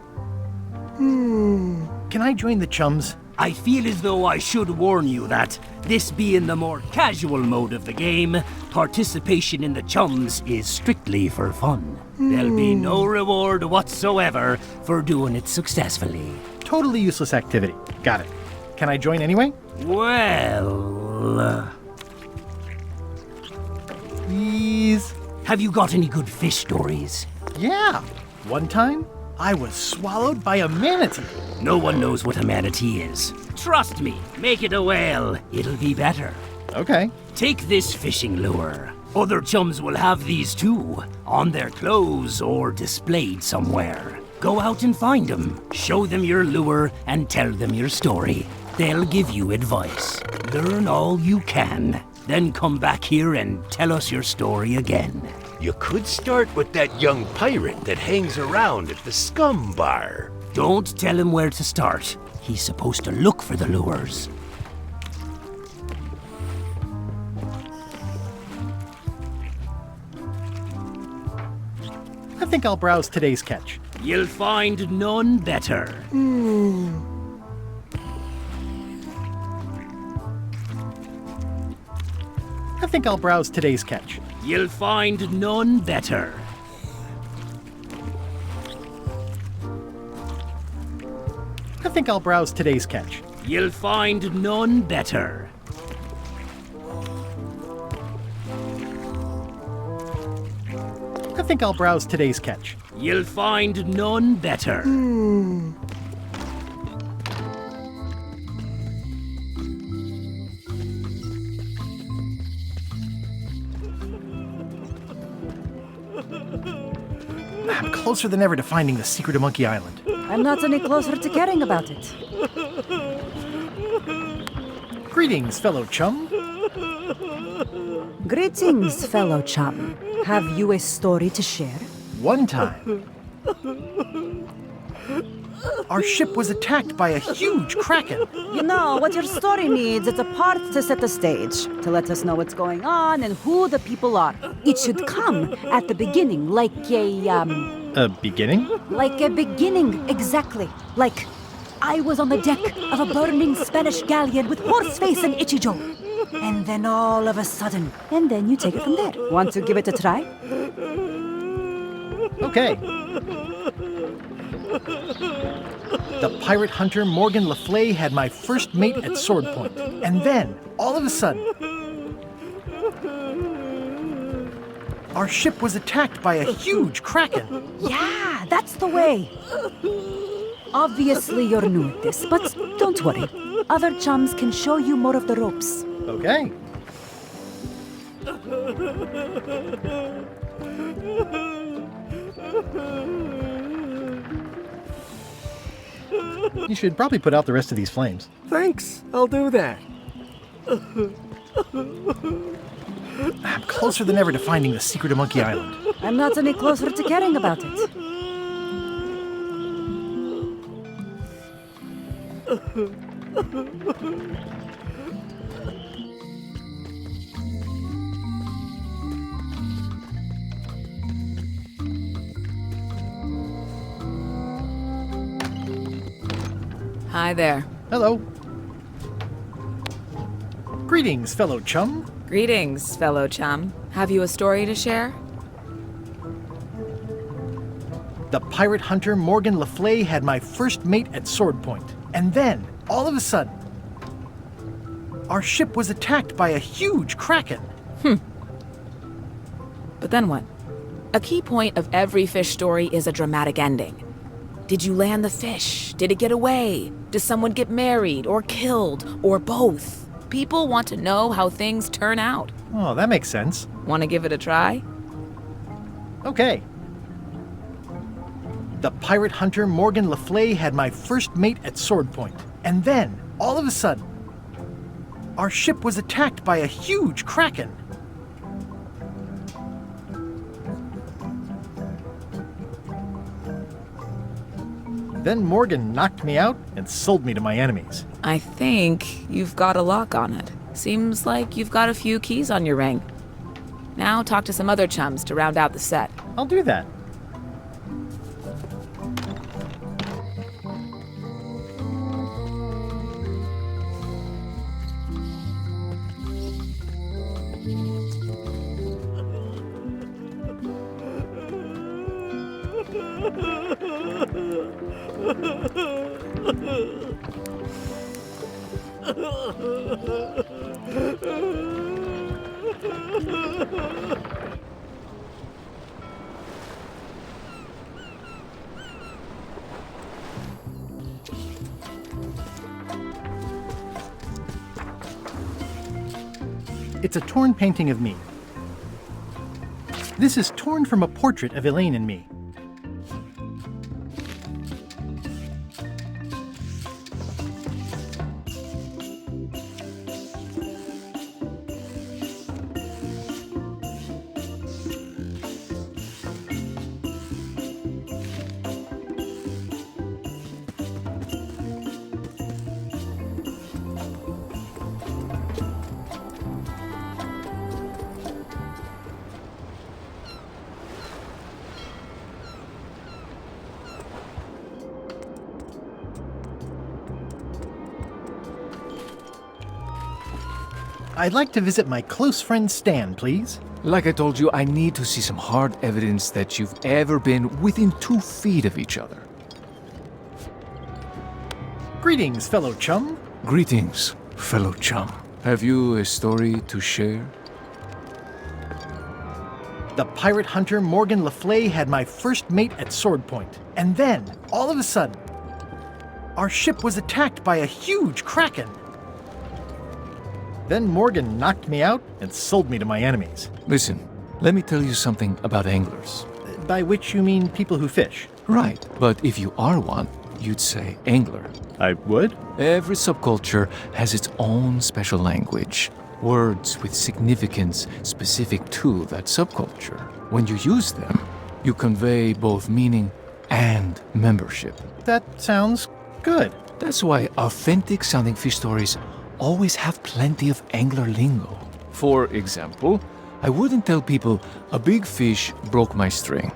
Can I join the Chums? I feel as though I should warn you that, this being the more casual mode of the game, participation in the Chums is strictly for fun. There'll be no reward whatsoever for doing it successfully. Totally useless activity. Got it. Can I join anyway? Well... Please? Have you got any good fish stories? Yeah. One time, I was swallowed by a manatee. No one knows what a manatee is. Trust me, make it a whale. It'll be better. Okay. Take this fishing lure. Other chums will have these too, on their clothes or displayed somewhere. Go out and find them, show them your lure, and tell them your story. They'll give you advice. Learn all you can, then come back here and tell us your story again. You could start with that young pirate that hangs around at the Scumm Bar. Don't tell him where to start. He's supposed to look for the lures. I think I'll browse today's catch. You'll find none better. I think I'll browse today's catch. You'll find none better. I think I'll browse today's catch. You'll find none better. I think I'll browse today's catch. You'll find none better. I'm closer than ever to finding the secret of Monkey Island. I'm not any closer to caring about it. Greetings, fellow chum. Greetings, fellow chum. Have you a story to share? One time, our ship was attacked by a huge kraken. You know, what your story needs is a part to set the stage, to let us know what's going on and who the people are. It should come at the beginning, like A beginning? Like a beginning, exactly. Like, I was on the deck of a burning Spanish galleon with Horseface and Itchy Joe. And then all of a sudden, and then you take it from there. Want to give it a try? Okay. The pirate hunter Morgan LaFlay had my first mate at sword point. And then, all of a sudden, our ship was attacked by a huge kraken. Yeah, that's the way. Obviously, you're new at this, but don't worry. Other chums can show you more of the ropes. Okay. You should probably put out the rest of these flames. Thanks, I'll do that. I'm closer than ever to finding the secret of Monkey Island. I'm not any closer to caring about it. Hi there. Hello. Greetings, fellow chum. Greetings, fellow chum. Have you a story to share? The pirate hunter Morgan LaFlay had my first mate at sword point. And then, all of a sudden, our ship was attacked by a huge kraken. But then what? A key point of every fish story is a dramatic ending. Did you land the fish? Did it get away? Does someone get married or killed or both? People want to know how things turn out. Oh, that makes sense. Want to give it a try? Okay. The pirate hunter Morgan LaFlay had my first mate at sword point. And then, all of a sudden, our ship was attacked by a huge kraken. Then Morgan knocked me out and sold me to my enemies. I think you've got a lock on it. Seems like you've got a few keys on your ring. Now talk to some other chums to round out the set. I'll do that. It's a torn painting of me. This is torn from a portrait of Elaine and me. I'd like to visit my close friend Stan, please. Like I told you, I need to see some hard evidence that you've ever been within 2 feet of each other. Greetings, fellow chum. Greetings, fellow chum. Have you a story to share? The pirate hunter Morgan Le Fay had my first mate at sword point. And then, all of a sudden, our ship was attacked by a huge kraken. Then Morgan knocked me out and sold me to my enemies. Listen, let me tell you something about anglers. By which you mean people who fish? Right, but if you are one, you'd say angler. I would? Every subculture has its own special language. Words with significance specific to that subculture. When you use them, you convey both meaning and membership. That sounds good. That's why authentic sounding fish stories always have plenty of angler lingo. For example, I wouldn't tell people a big fish broke my string.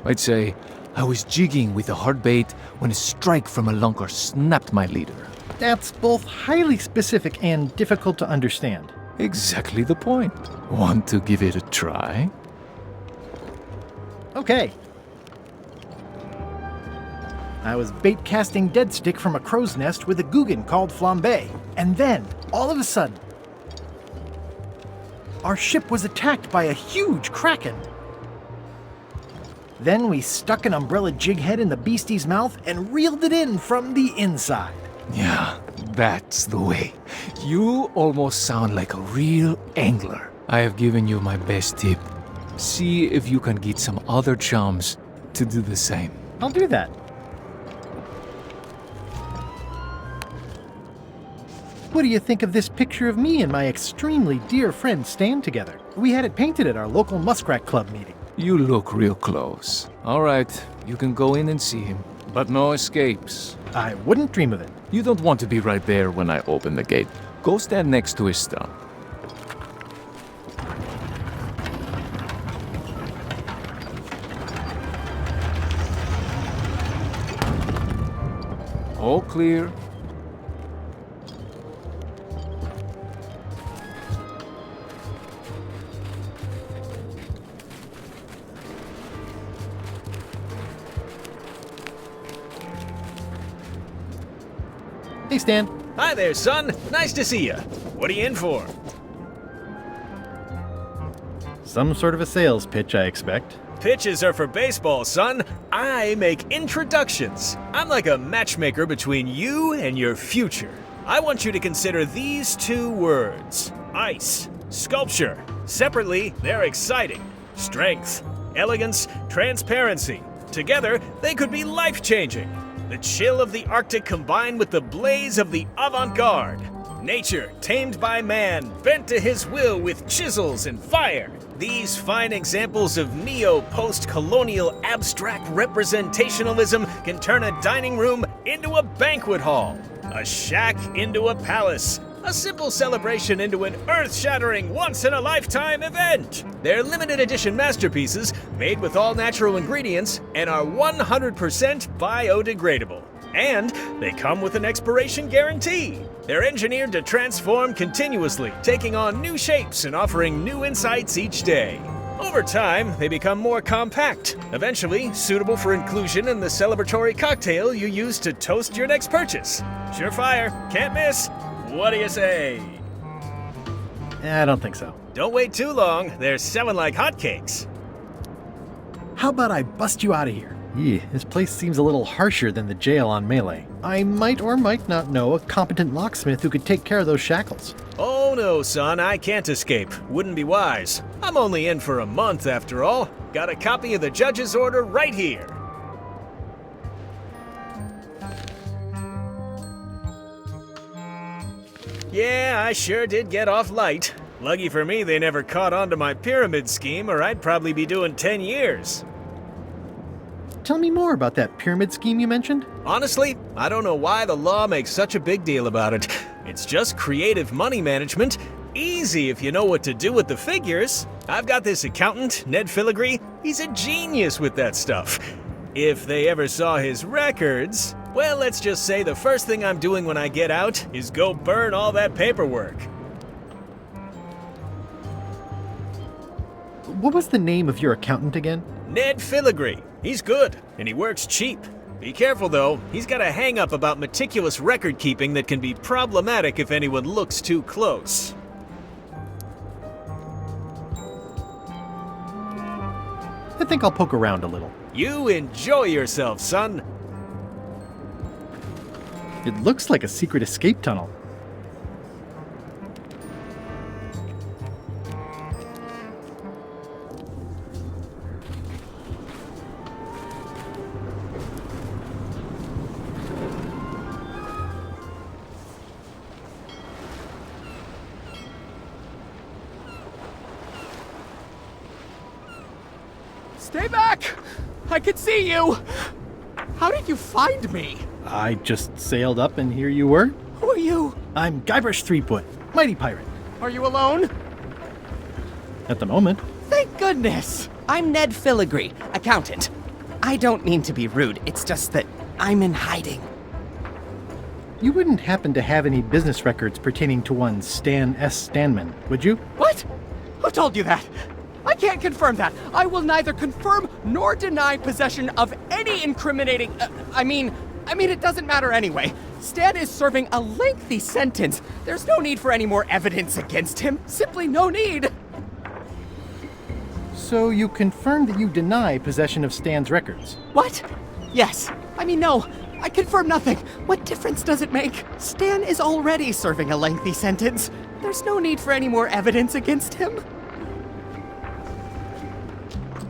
I'd say I was jigging with a hard bait when a strike from a lunker snapped my leader. That's both highly specific and difficult to understand. Exactly the point. Want to give it a try? Okay. I was bait casting dead stick from a crow's nest with a Googan called Flambe. And then, all of a sudden, our ship was attacked by a huge kraken. Then we stuck an umbrella jig head in the beastie's mouth and reeled it in from the inside. Yeah, that's the way. You almost sound like a real angler. I have given you my best tip. See if you can get some other chums to do the same. I'll do that. What do you think of this picture of me and my extremely dear friend Stan together? We had it painted at our local Muskrat Club meeting. You look real close. All right, you can go in and see him, but no escapes. I wouldn't dream of it. You don't want to be right there when I open the gate. Go stand next to his stump. All clear. Hey, Stan. Hi there, son. Nice to see you. What are you in for? Some sort of a sales pitch, I expect. Pitches are for baseball, son. I make introductions. I'm like a matchmaker between you and your future. I want you to consider these 2 words. Ice. Sculpture. Separately, they're exciting. Strength. Elegance. Transparency. Together, they could be life-changing. The chill of the Arctic combined with the blaze of the avant-garde. Nature, tamed by man, bent to his will with chisels and fire. These fine examples of neo-post-colonial abstract representationalism can turn a dining room into a banquet hall, a shack into a palace, a simple celebration into an earth-shattering, once-in-a-lifetime event. They're limited edition masterpieces made with all natural ingredients and are 100% biodegradable. And they come with an expiration guarantee. They're engineered to transform continuously, taking on new shapes and offering new insights each day. Over time, they become more compact, eventually suitable for inclusion in the celebratory cocktail you use to toast your next purchase. Surefire, can't miss. What do you say? I don't think so. Don't wait too long. They're selling like hotcakes. How about I bust you out of here? This place seems a little harsher than the jail on Melee. I might or might not know a competent locksmith who could take care of those shackles. Oh no, son, I can't escape. Wouldn't be wise. I'm only in for a month after all. Got a copy of the judge's order right here. Yeah, I sure did get off light. Lucky for me they never caught on to my pyramid scheme, or I'd probably be doing 10 years. Tell me more about that pyramid scheme you mentioned. Honestly, I don't know why the law makes such a big deal about it. It's just creative money management. Easy if you know what to do with the figures. I've got this accountant, Ned Filigree. He's a genius with that stuff. If they ever saw his records, well, let's just say the first thing I'm doing when I get out is go burn all that paperwork. what was the name of your accountant again? Ned Filigree. He's good, and he works cheap. Be careful, though. He's got a hang-up about meticulous record-keeping that can be problematic if anyone looks too close. I think I'll poke around a little. You enjoy yourself, son. It looks like a secret escape tunnel. Stay back! I can see you! How did you find me? I just sailed up and here you were. Who are you? I'm Guybrush Threepwood, mighty pirate. Are you alone? At the moment. Thank goodness! I'm Ned Filigree, accountant. I don't mean to be rude, it's just that I'm in hiding. You wouldn't happen to have any business records pertaining to one Stan S. Stanman, would you? What? Who told you that? I can't confirm that. I will neither confirm nor deny possession of any incriminating... I mean, it doesn't matter anyway. Stan is serving a lengthy sentence. There's no need for any more evidence against him. Simply no need. So you confirm that you deny possession of Stan's records? What? Yes. No. I confirm nothing. What difference does it make? Stan is already serving a lengthy sentence. There's no need for any more evidence against him.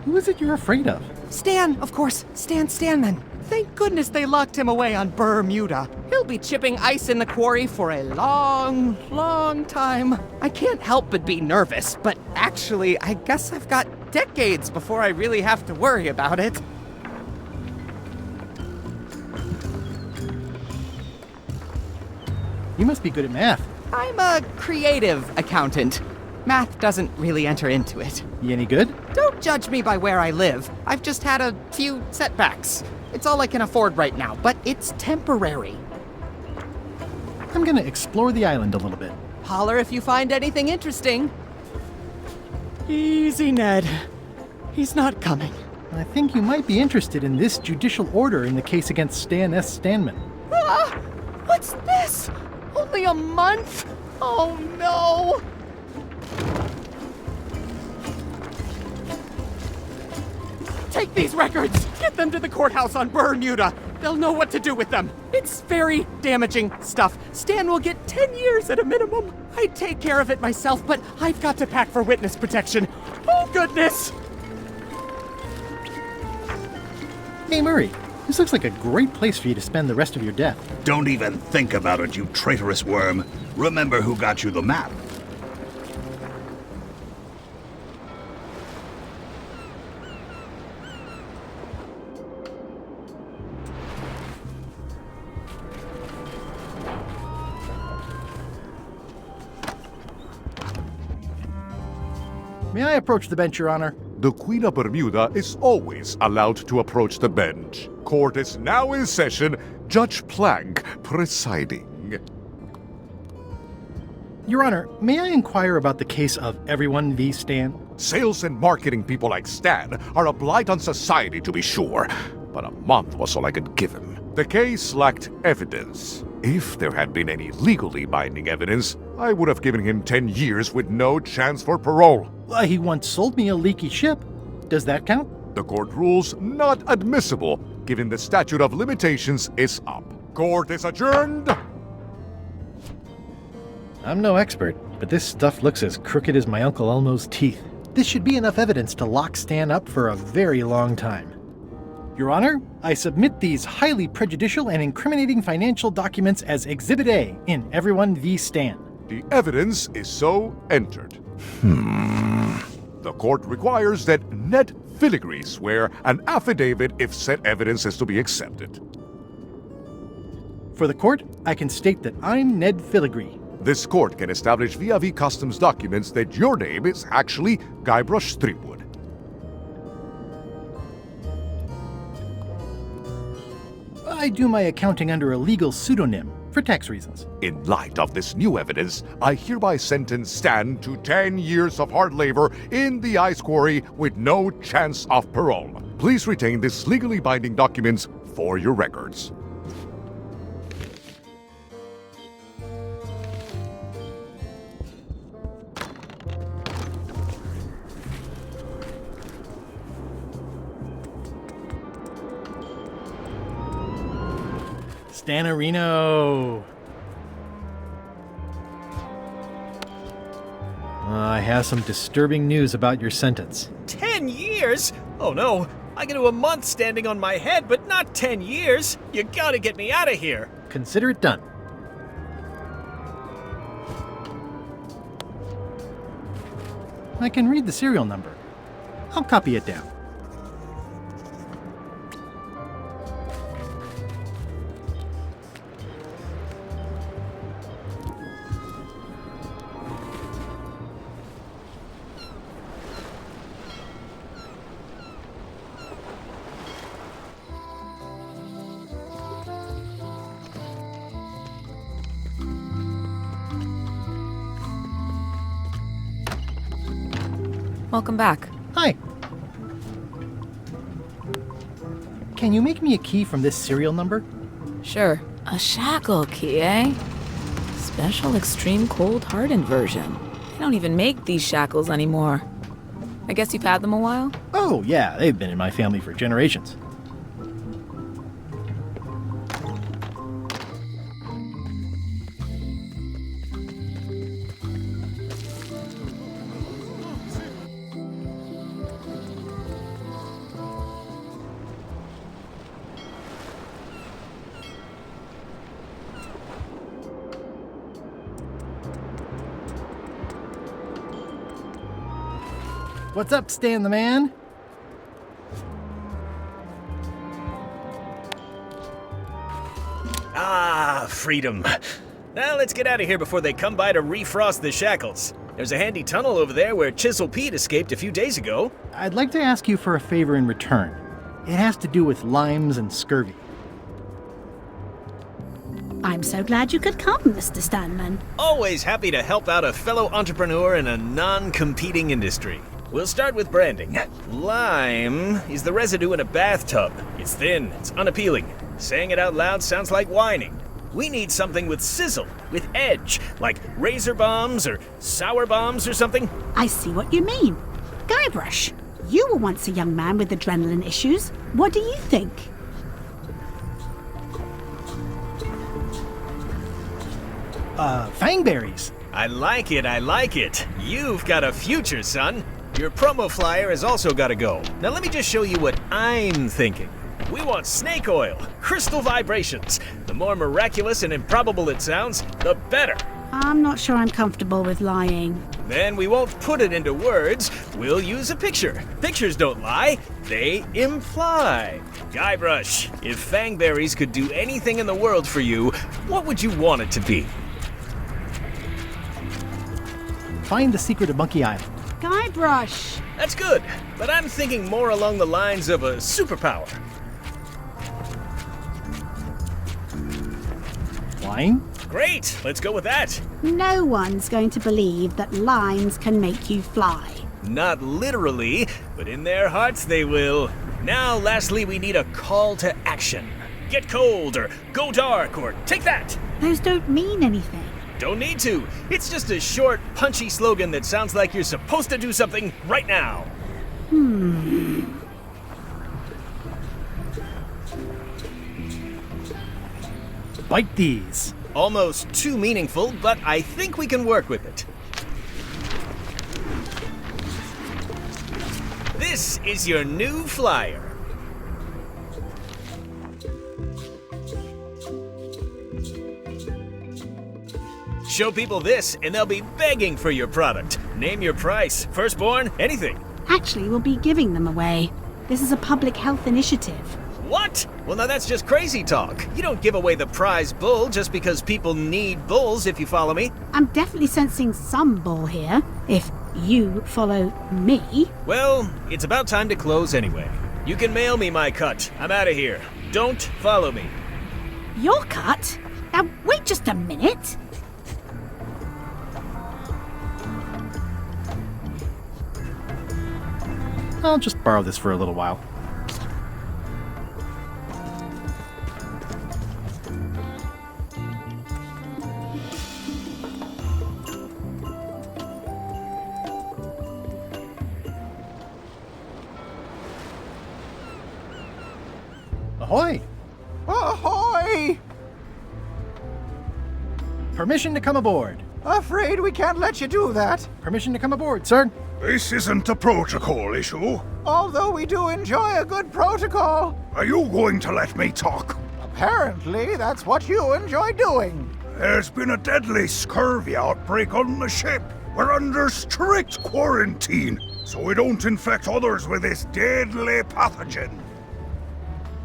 Who is it you're afraid of? Stan, of course. Stan Stanman. Thank goodness they locked him away on Brrr, Muda. He'll be chipping ice in the quarry for a long, long time. I can't help but be nervous, but actually, I guess I've got decades before I really have to worry about it. You must be good at math. I'm a creative accountant. Math doesn't really enter into it. You any good? Don't judge me by where I live. I've just had a few setbacks. It's all I can afford right now, but it's temporary. I'm gonna explore the island a little bit. Holler if you find anything interesting. Easy, Ned. He's not coming. I think you might be interested in this judicial order in the case against Stan S. Stanman. Ah! What's this? Only a month? Oh no! Take these records! Get them to the courthouse on Brrr, Muda. They'll know what to do with them. It's very damaging stuff. Stan will get 10 years at a minimum. I'd take care of it myself, but I've got to pack for witness protection. Oh, goodness! Hey, Murray. This looks like a great place for you to spend the rest of your death. Don't even think about it, you traitorous worm. Remember who got you the map. May I approach the bench, Your Honor? The Queen of Bermuda is always allowed to approach the bench. Court is now in session. Judge Plank presiding. Your Honor, may I inquire about the case of Everyone v. Stan? Sales and marketing people like Stan are a blight on society, to be sure, but a month was all I could give him. The case lacked evidence. If there had been any legally binding evidence, I would have given him 10 years with no chance for parole. He once sold me a leaky ship. Does that count? The court rules not admissible, given the statute of limitations is up. Court is adjourned! I'm no expert, but this stuff looks as crooked as my Uncle Elmo's teeth. This should be enough evidence to lock Stan up for a very long time. Your Honor, I submit these highly prejudicial and incriminating financial documents as Exhibit A in Everyone v. Stan. The evidence is so entered. The court requires that Ned Filigree swear an affidavit if said evidence is to be accepted. For the court, I can state that I'm Ned Filigree. This court can establish via customs documents that your name is actually Guybrush Threepwood. I do my accounting under a legal pseudonym. for tax reasons. In light of this new evidence, I hereby sentence Stan to 10 years of hard labor in the ice quarry with no chance of parole. Please retain this legally binding documents for your records. Stanarino! I have some disturbing news about your sentence. 10 years? Oh no, I can do a month standing on my head, but not 10 years. You gotta get me out of here. Consider it done. I can read the serial number. I'll copy it down. Welcome back. Hi. Can you make me a key from this serial number? Sure. A shackle key, eh? Special extreme cold hardened version. They don't even make these shackles anymore. I guess you've had them a while? Oh, yeah, they've been in my family for generations. What's up, Stan the Man? Ah, freedom. Now let's get out of here before they come by to refrost the shackles. There's a handy tunnel over there where Chisel Pete escaped a few days ago. I'd like to ask you for a favor in return. It has to do with limes and scurvy. I'm so glad you could come, Mr. Stanman. Always happy to help out a fellow entrepreneur in a non-competing industry. We'll start with branding. Lime is the residue in a bathtub. It's thin, it's unappealing. Saying it out loud sounds like whining. We need something with sizzle, with edge, like razor bombs or sour bombs or something. I see what you mean. Guybrush, you were once a young man with adrenaline issues. What do you think? Fangberries. I like it, I like it. You've got a future, son. Your promo flyer has also got to go. Now let me just show you what I'm thinking. We want snake oil, crystal vibrations. The more miraculous and improbable it sounds, the better. I'm not sure I'm comfortable with lying. Then we won't put it into words. We'll use a picture. Pictures don't lie, they imply. Guybrush, if Fangberries could do anything in the world for you, what would you want it to be? Find the secret of Monkey Island. Guybrush! That's good, but I'm thinking more along the lines of a superpower. Flying? Great, let's go with that. No one's going to believe that limes can make you fly. Not literally, but in their hearts they will. Now, lastly, we need a call to action. Get cold, or go dark, or take that. Those don't mean anything. Don't need to. It's just a short, punchy slogan that sounds like you're supposed to do something right now. Bite these. Almost too meaningful, but I think we can work with it. This is your new flyer. Show people this, and they'll be begging for your product. Name your price, firstborn, anything. Actually, we'll be giving them away. This is a public health initiative. What? Well, now that's just crazy talk. You don't give away the prize bull just because people need bulls, if you follow me. I'm definitely sensing some bull here, if you follow me. Well, it's about time to close anyway. You can mail me my cut. I'm out of here. Don't follow me. Your cut? Now, wait just a minute. I'll just borrow this for a little while. Ahoy! Ahoy! Permission to come aboard. Afraid we can't let you do that. Permission to come aboard, sir. This isn't a protocol issue. Although we do enjoy a good protocol. Are you going to let me talk? Apparently, that's what you enjoy doing. There's been a deadly scurvy outbreak on the ship. We're under strict quarantine, so we don't infect others with this deadly pathogen.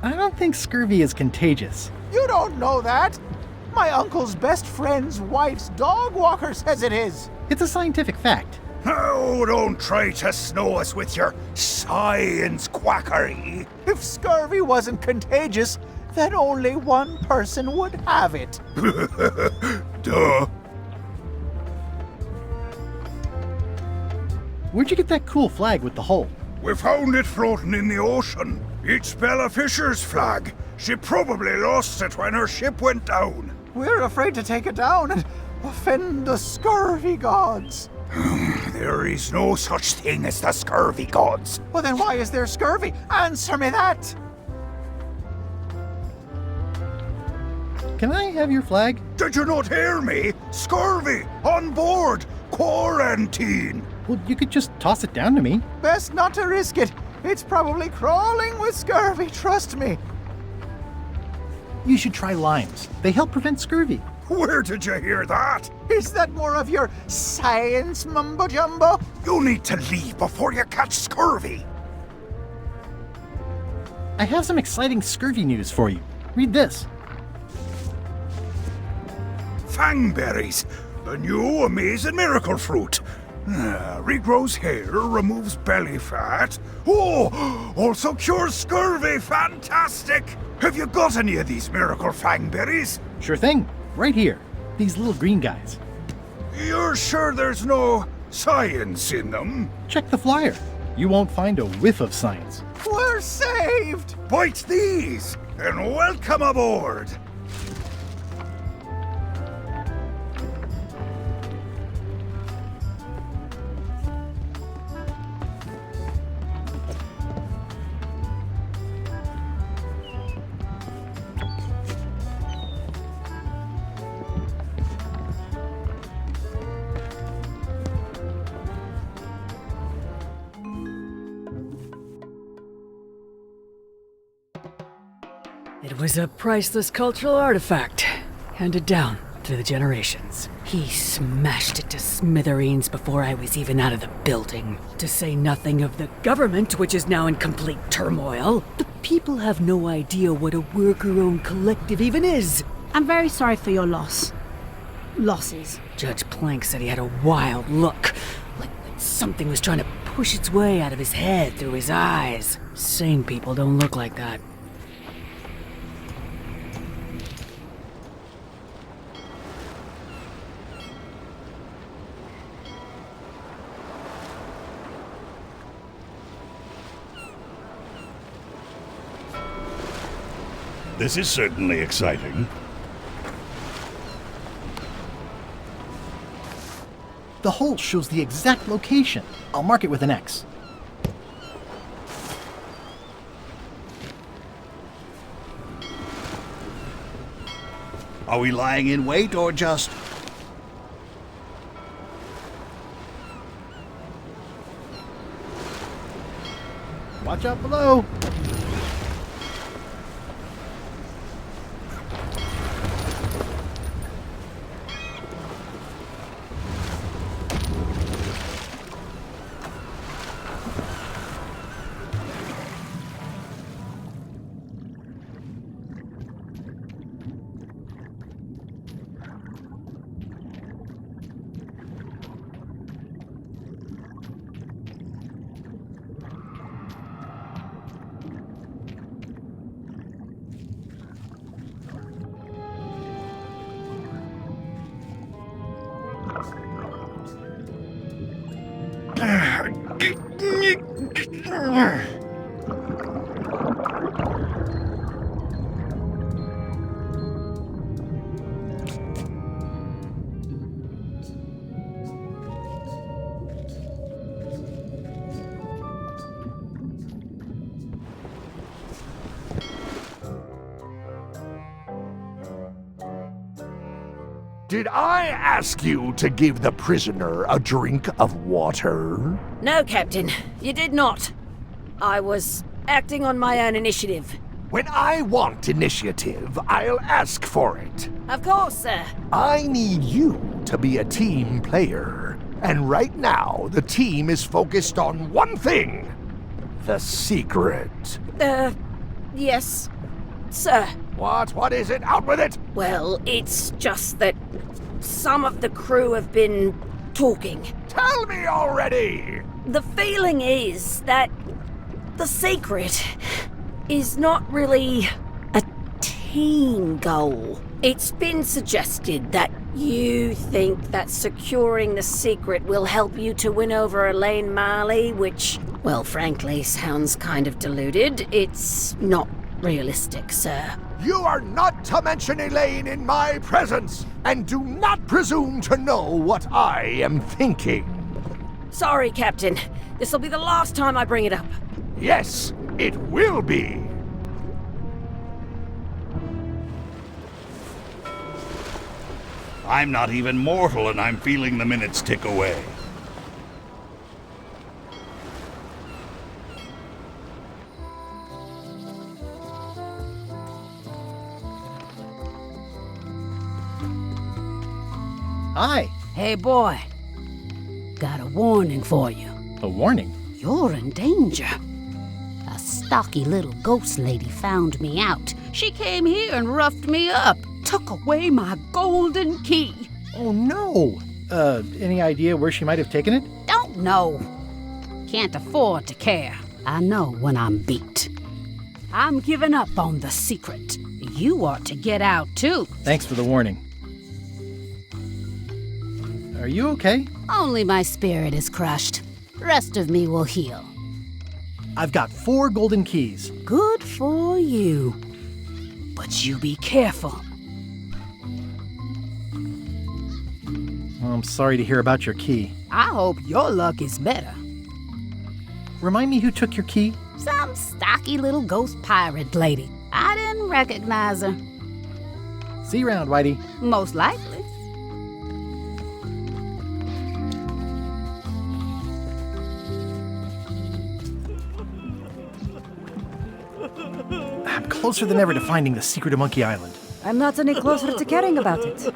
I don't think scurvy is contagious. You don't know that. My uncle's best friend's wife's dog walker says it is. It's a scientific fact. Oh, don't try to snow us with your science quackery. If scurvy wasn't contagious, then only one person would have it. Duh. Where'd you get that cool flag with the hole? We found it floating in the ocean. It's Bella Fisher's flag. She probably lost it when her ship went down. We're afraid to take it down and offend the scurvy gods. There is no such thing as the scurvy gods. Well, then why is there scurvy? Answer me that! Can I have your flag? Did you not hear me? Scurvy! On board! Quarantine! Well, you could just toss it down to me. Best not to risk it. It's probably crawling with scurvy, trust me. You should try limes. They help prevent scurvy. Where did you hear that? Is that more of your science mumbo-jumbo? You need to leave before you catch scurvy. I have some exciting scurvy news for you. Read this. Fangberries, the new amazing miracle fruit. Regrows hair, removes belly fat. Oh, also cures scurvy. Fantastic! Have you got any of these miracle fangberries? Sure thing. Right here. These little green guys. You're sure there's no science in them? Check the flyer. You won't find a whiff of science. We're saved! Bite these, and welcome aboard! It was a priceless cultural artifact, handed down through the generations. He smashed it to smithereens before I was even out of the building. To say nothing of the government, which is now in complete turmoil. The people have no idea what a worker-owned collective even is. I'm very sorry for your loss. Losses. Judge Plank said he had a wild look, like something was trying to push its way out of his head through his eyes. Sane people don't look like that. This is certainly exciting. The hole shows the exact location. I'll mark it with an X. Are we lying in wait or just... Watch out below. Did I ask you to give the prisoner a drink of water? No, Captain, you did not. I was acting on my own initiative. When I want initiative, I'll ask for it. Of course, sir. I need you to be a team player. And right now, the team is focused on one thing. The secret. Yes, sir. What is it? Out with it! Well, it's just that some of the crew have been talking. Tell me already! The feeling is that the secret is not really a team goal. It's been suggested that you think that securing the secret will help you to win over Elaine Marley, which, well, frankly, sounds kind of deluded. It's not realistic, sir. You are not to mention Elaine in my presence, and do not presume to know what I am thinking. Sorry, Captain. This'll be the last time I bring it up. Yes, it will be. I'm not even mortal and I'm feeling the minutes tick away. Hi. Hey, boy. Got a warning for you. A warning? You're in danger. A stocky little ghost lady found me out. She came here and roughed me up. Took away my golden key. Oh, no. Any idea where she might have taken it? Don't know. Can't afford to care. I know when I'm beat. I'm giving up on the secret. You ought to get out, too. Thanks for the warning. Are you okay? Only my spirit is crushed. Rest of me will heal. I've got 4 golden keys. Good for you. But you be careful. I'm sorry to hear about your key. I hope your luck is better. Remind me who took your key? Some stocky little ghost pirate lady. I didn't recognize her. See you around, Widey. Most likely. I'm closer than ever to finding the secret of Monkey Island. I'm not any closer to caring about it.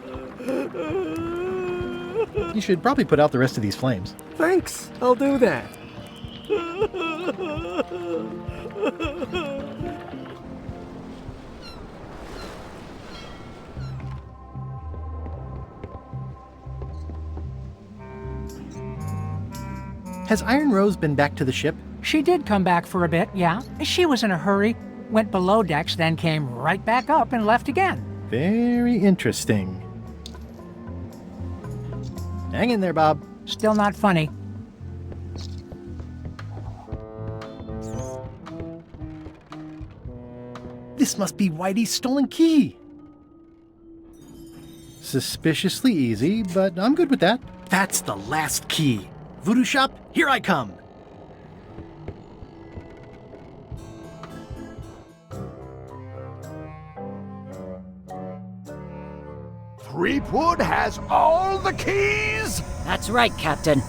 You should probably put out the rest of these flames. Thanks, I'll do that. Has Iron Rose been back to the ship? She did come back for a bit, yeah. She was in a hurry, went below decks, then came right back up and left again. Very interesting. Hang in there, Bob. Still not funny. This must be Whitey's stolen key. Suspiciously easy, but I'm good with that. That's the last key. Voodoo shop, here I come. Threepwood has all the keys? That's right, Captain.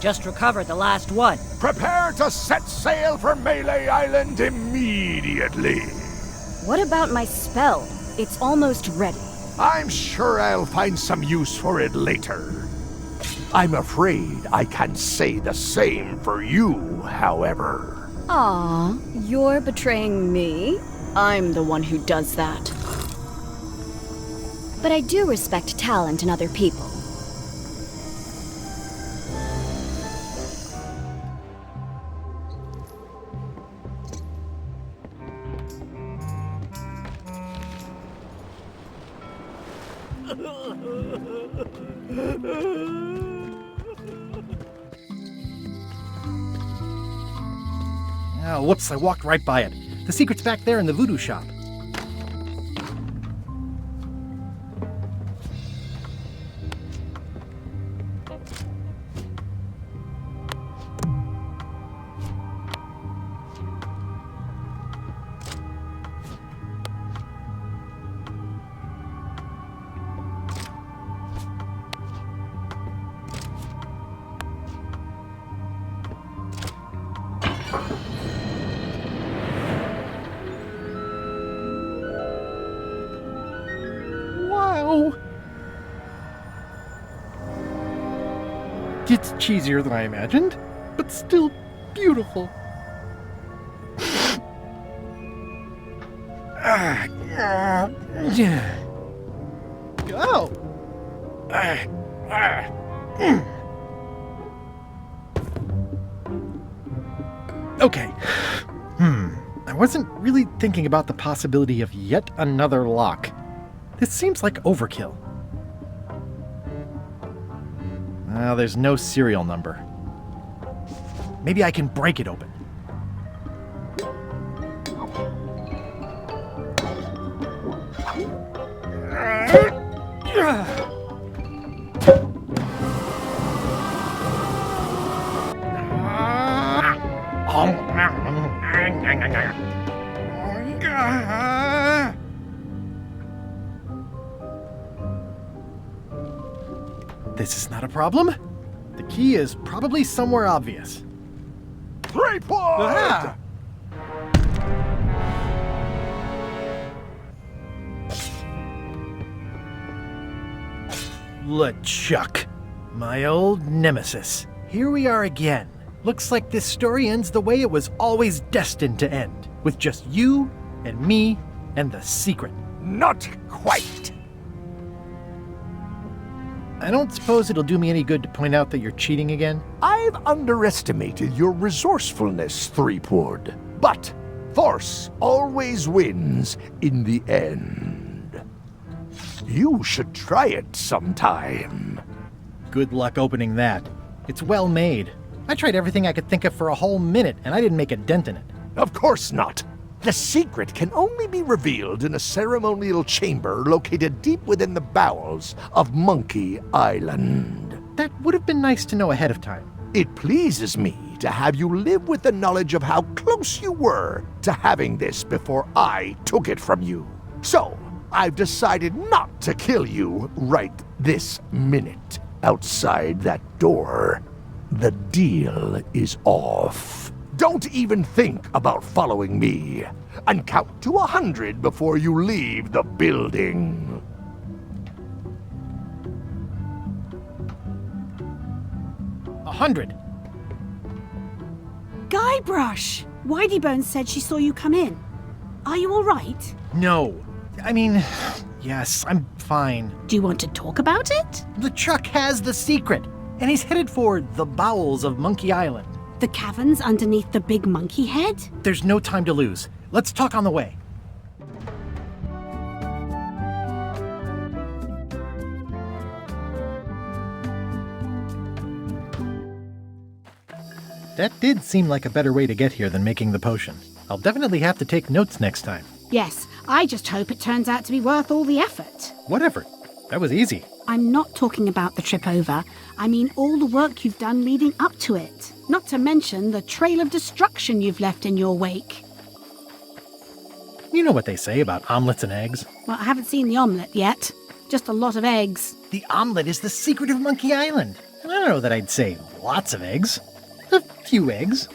Just recovered the last one. Prepare to set sail for Melee Island immediately. What about my spell? It's almost ready. I'm sure I'll find some use for it later. I'm afraid I can't say the same for you, however. Aw, you're betraying me? I'm the one who does that. But I do respect talent in other people. Oh, whoops, I walked right by it. The secret's back there in the Voodoo shop. no! It's cheesier than I imagined, but still beautiful. Oh! Okay. I wasn't really thinking about the possibility of yet another lock. This seems like overkill. Well, there's no serial number. Maybe I can break it open. This is not a problem. The key is probably somewhere obvious. 3 points! LeChuck, my old nemesis. Here we are again. Looks like this story ends the way it was always destined to end, with just you and me and the secret. Not quite. I don't suppose it'll do me any good to point out that you're cheating again? I've underestimated your resourcefulness, Three-Pood. But force always wins in the end. You should try it sometime. Good luck opening that. It's well made. I tried everything I could think of for a whole minute, and I didn't make a dent in it. Of course not. The secret can only be revealed in a ceremonial chamber located deep within the bowels of Monkey Island. That would have been nice to know ahead of time. It pleases me to have you live with the knowledge of how close you were to having this before I took it from you. So, I've decided not to kill you right this minute. Outside that door, the deal is off. Don't even think about following me, and count to 100 before you leave the building. 100. Guybrush! Wideybones said she saw you come in. Are you all right? No. I mean, yes, I'm fine. Do you want to talk about it? LeChuck has the secret, and he's headed for the bowels of Monkey Island. The caverns underneath the big monkey head? There's no time to lose. Let's talk on the way. That did seem like a better way to get here than making the potion. I'll definitely have to take notes next time. Yes, I just hope it turns out to be worth all the effort. Whatever. That was easy. I'm not talking about the trip over. I mean all the work you've done leading up to it. Not to mention the trail of destruction you've left in your wake. You know what they say about omelets and eggs. Well, I haven't seen the omelette yet. Just a lot of eggs. The omelet is the secret of Monkey Island. I don't know that I'd say lots of eggs. A few eggs.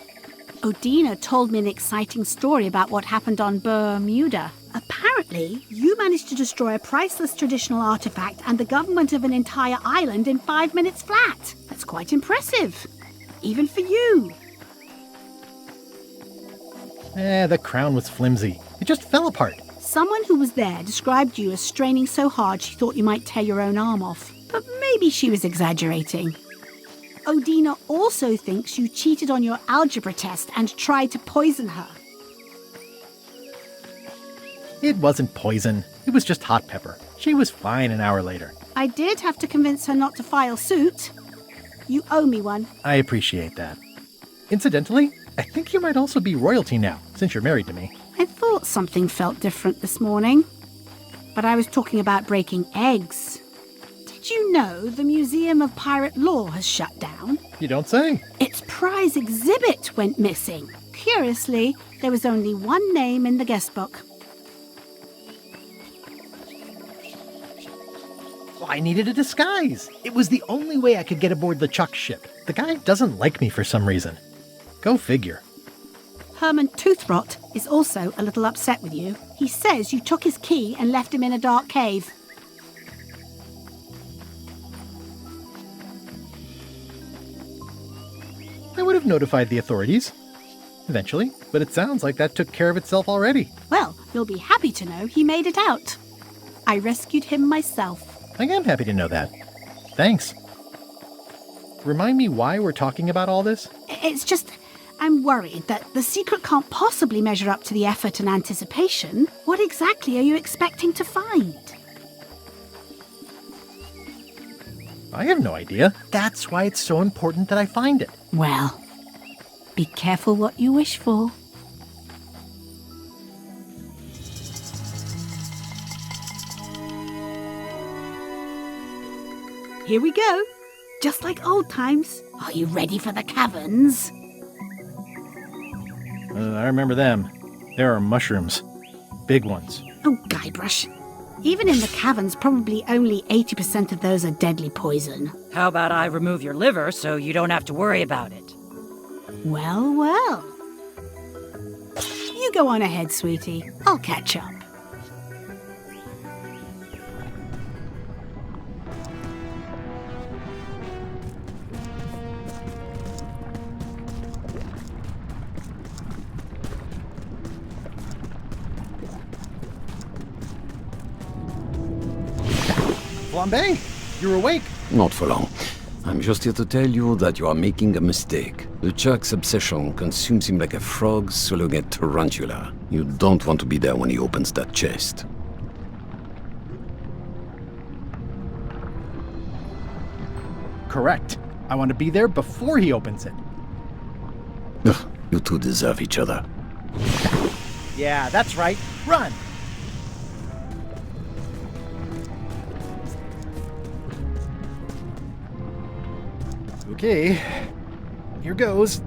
Odina told me an exciting story about what happened on Muda. Apparently, you managed to destroy a priceless traditional artifact and the government of an entire island in 5 minutes flat. That's quite impressive. Even for you. The crown was flimsy. It just fell apart. Someone who was there described you as straining so hard she thought you might tear your own arm off. But maybe she was exaggerating. Odina also thinks you cheated on your algebra test and tried to poison her. It wasn't poison. It was just hot pepper. She was fine an hour later. I did have to convince her not to file suit. You owe me one. I appreciate that. Incidentally, I think you might also be royalty now, since you're married to me. I thought something felt different this morning. But I was talking about breaking eggs. Did you know the Museum of Pirate Lore has shut down? You don't say. Its prize exhibit went missing. Curiously, there was only one name in the guest book. I needed a disguise. It was the only way I could get aboard LeChuck's ship. The guy doesn't like me for some reason. Go figure. Herman Toothrot is also a little upset with you. He says you took his key and left him in a dark cave. have notified the authorities. Eventually, but it sounds like that took care of itself already. Well, you'll be happy to know he made it out. I rescued him myself. I am happy to know that. Thanks. Remind me why we're talking about all this? It's just, I'm worried that the secret can't possibly measure up to the effort and anticipation. What exactly are you expecting to find? I have no idea. That's why it's so important that I find it. Well, be careful what you wish for. Here we go. Just like old times. Are you ready for the caverns? I remember them. There are mushrooms. Big ones. Oh, Guybrush. Even in the caverns, probably only 80% of those are deadly poison. How about I remove your liver so you don't have to worry about it? Well, well. You go on ahead, sweetie. I'll catch up. Flambe, you're awake. Not for long. I'm just here to tell you that you are making a mistake. LeChuck's obsession consumes him like a frog swallowing a tarantula. You don't want to be there when he opens that chest. Correct. I want to be there before he opens it. Ugh, you two deserve each other. Yeah, that's right. Run! Okay, here goes.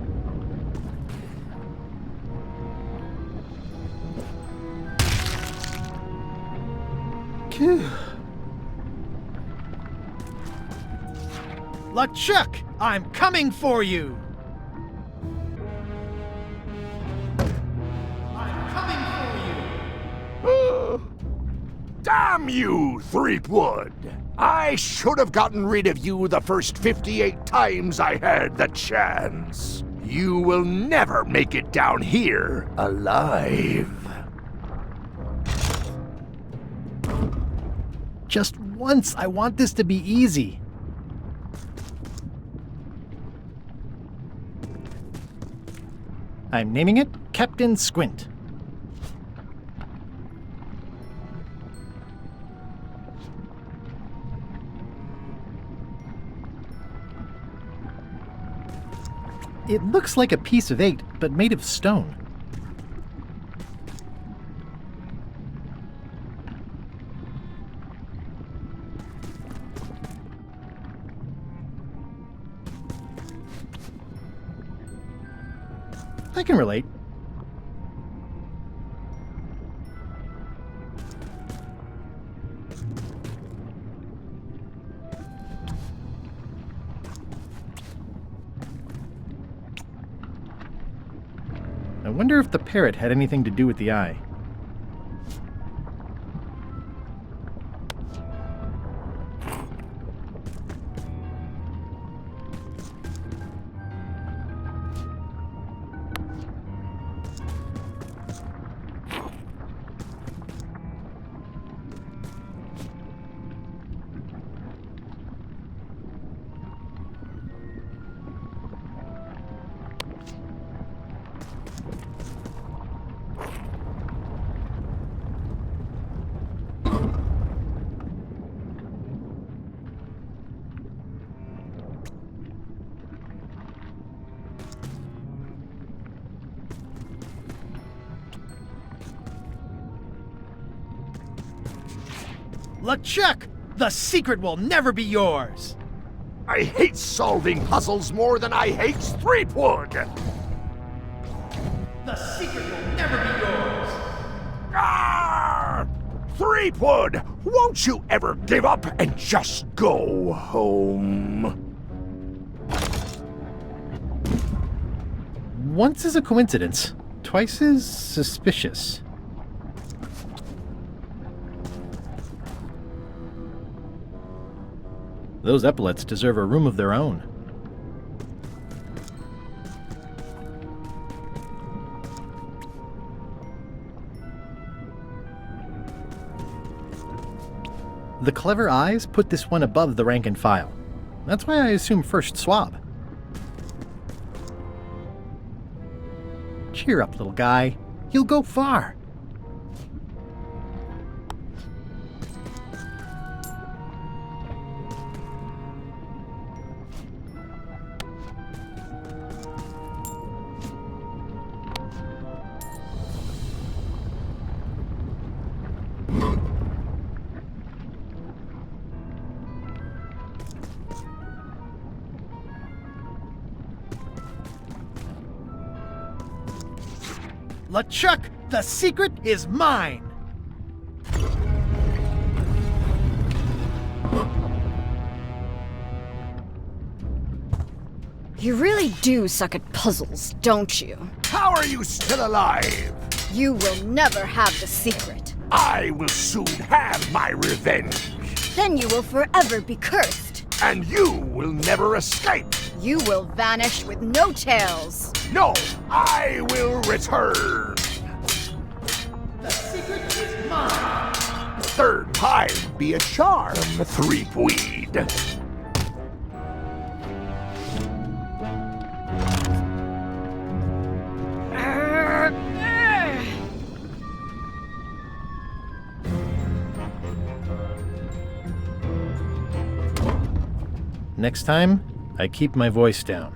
LeChuck, I'm coming for you! Damn you, Threepwood! I should have gotten rid of you the first 58 times I had the chance. You will never make it down here alive. Just once, I want this to be easy. I'm naming it Captain Squint. It looks like a piece of 8, but made of stone. I can relate. I wonder if the parrot had anything to do with the eye. LeChuck! The secret will never be yours! I hate solving puzzles more than I hate Threepwood! The secret will never be yours! Ah! Threepwood! Won't you ever give up and just go home? Once is a coincidence, twice is suspicious. Those epaulets deserve a room of their own. The clever eyes put this one above the rank and file. That's why I assume First Swab. Cheer up, little guy. You'll go far. LeChuck, the secret is mine! You really do suck at puzzles, don't you? How are you still alive? You will never have the secret. I will soon have my revenge. Then you will forever be cursed. And you will never escape. You will vanish with no tails. No, I will return. The secret is mine. Third time be a charm, Threepweed. Next time, I keep my voice down.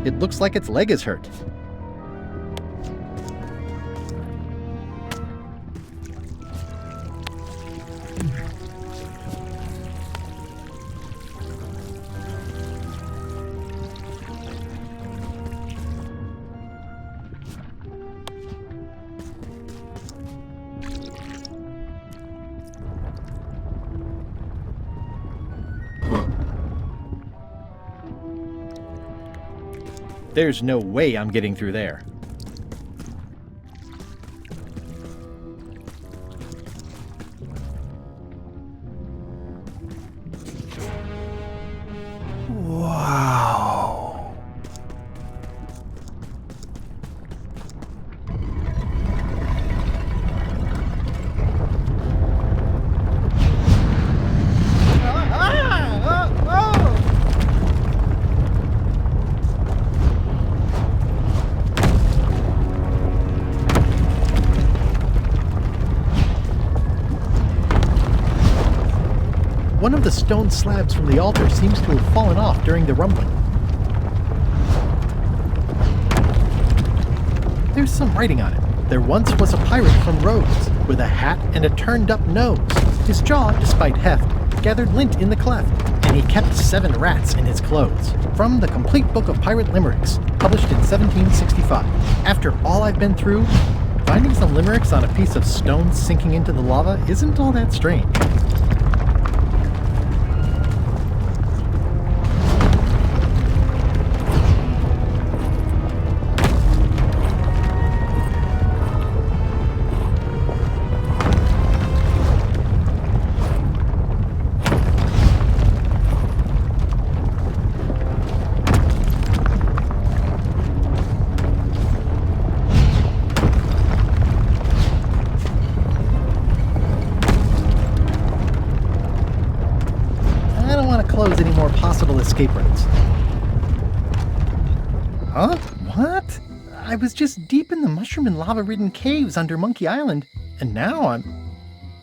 It looks like its leg is hurt. There's no way I'm getting through there. Wow. One of the stone slabs from the altar seems to have fallen off during the rumbling. There's some writing on it. There once was a pirate from Rhodes, with a hat and a turned-up nose. His jaw, despite heft, gathered lint in the cleft, and he kept 7 rats in his clothes. From the Complete Book of Pirate Limericks, published in 1765. After all I've been through, finding some limericks on a piece of stone sinking into the lava isn't all that strange. Any more possible escape routes. Huh? What? I was just deep in the mushroom and lava-ridden caves under Monkey Island, and now I'm...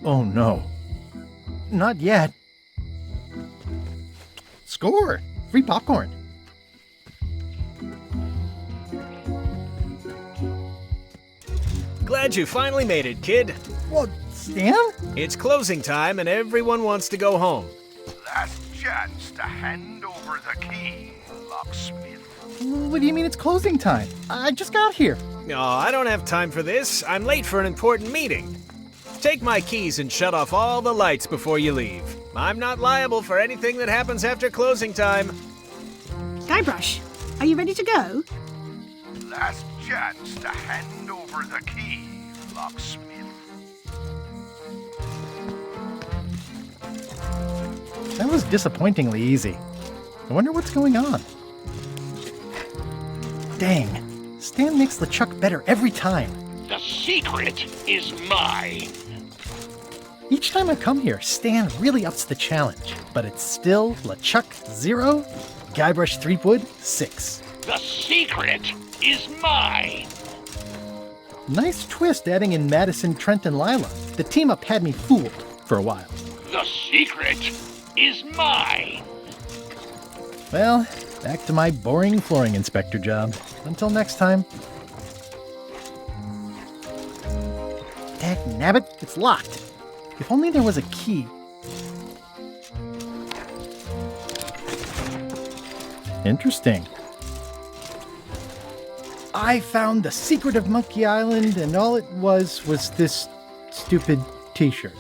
Oh no. Not yet. Score! Free popcorn. Glad you finally made it, kid. What, Stan? It's closing time and everyone wants to go home. Last chance to hand over the key, locksmith. What do you mean it's closing time? I just got here. No, I don't have time for this. I'm late for an important meeting. Take my keys and shut off all the lights before you leave. I'm not liable for anything that happens after closing time. Guybrush, are you ready to go? Last chance to hand over the key, locksmith. That was disappointingly easy. I wonder what's going on. Dang. Stan makes LeChuck better every time. The secret is mine. Each time I come here, Stan really ups the challenge. But it's still LeChuck 0, Guybrush Threepwood 6. The secret is mine. Nice twist adding in Madison, Trent, and Lila. The team up had me fooled for a while. The secret is mine. Well, back to my boring flooring inspector job. Until next time. Dagnabbit, it's locked. If only there was a key. Interesting. I found the secret of Monkey Island, and all it was this stupid t-shirt.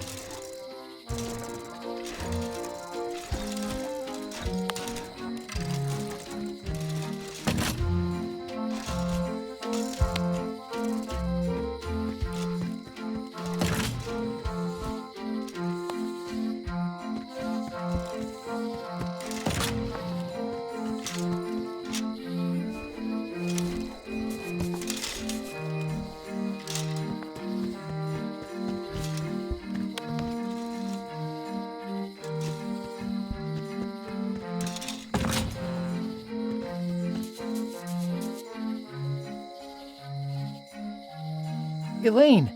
Elaine,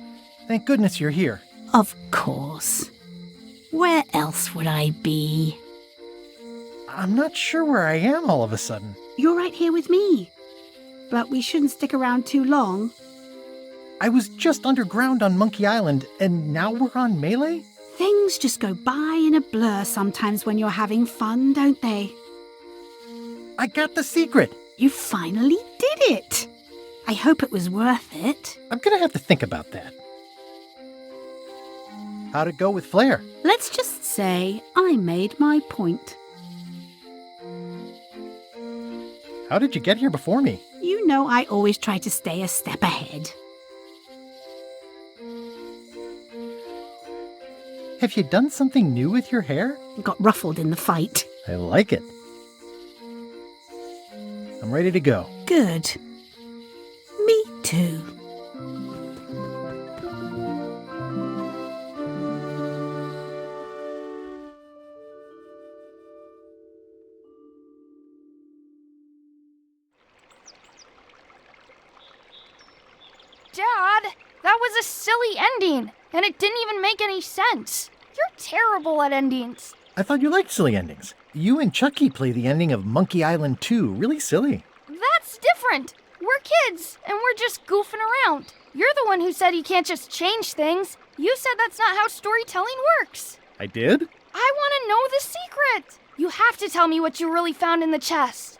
thank goodness you're here. Of course. Where else would I be? I'm not sure where I am all of a sudden. You're right here with me. But we shouldn't stick around too long. I was just underground on Monkey Island, and now we're on Melee? Things just go by in a blur sometimes when you're having fun, don't they? I got the secret! You finally did it! I hope it was worth it. I'm gonna have to think about that. How'd it go with Flair? Let's just say I made my point. How did you get here before me? You know I always try to stay a step ahead. Have you done something new with your hair? Got ruffled in the fight. I like it. I'm ready to go. Good. Me too. Dad, that was a silly ending, and it didn't even make any sense. You're terrible at endings. I thought you liked silly endings. You and Chucky play the ending of Monkey Island 2 really silly. That's different. We're kids, and we're just goofing around. You're the one who said you can't just change things. You said that's not how storytelling works. I did? I want to know the secret. You have to tell me what you really found in the chest.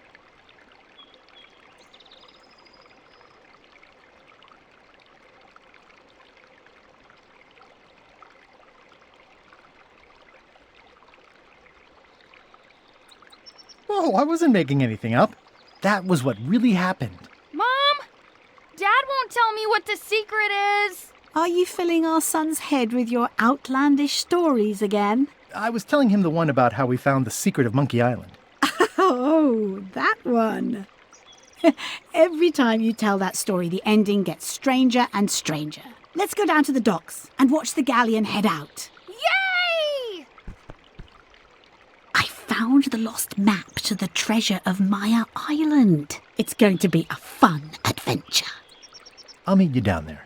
Whoa, I wasn't making anything up. That was what really happened. Mom? Dad won't tell me what the secret is. Are you filling our son's head with your outlandish stories again? I was telling him the one about how we found the secret of Monkey Island. Oh, that one. Every time you tell that story, the ending gets stranger and stranger. Let's go down to the docks and watch the galleon head out. Yay! I found the lost map to the treasure of Maya Island. It's going to be a fun adventure. I'll meet you down there.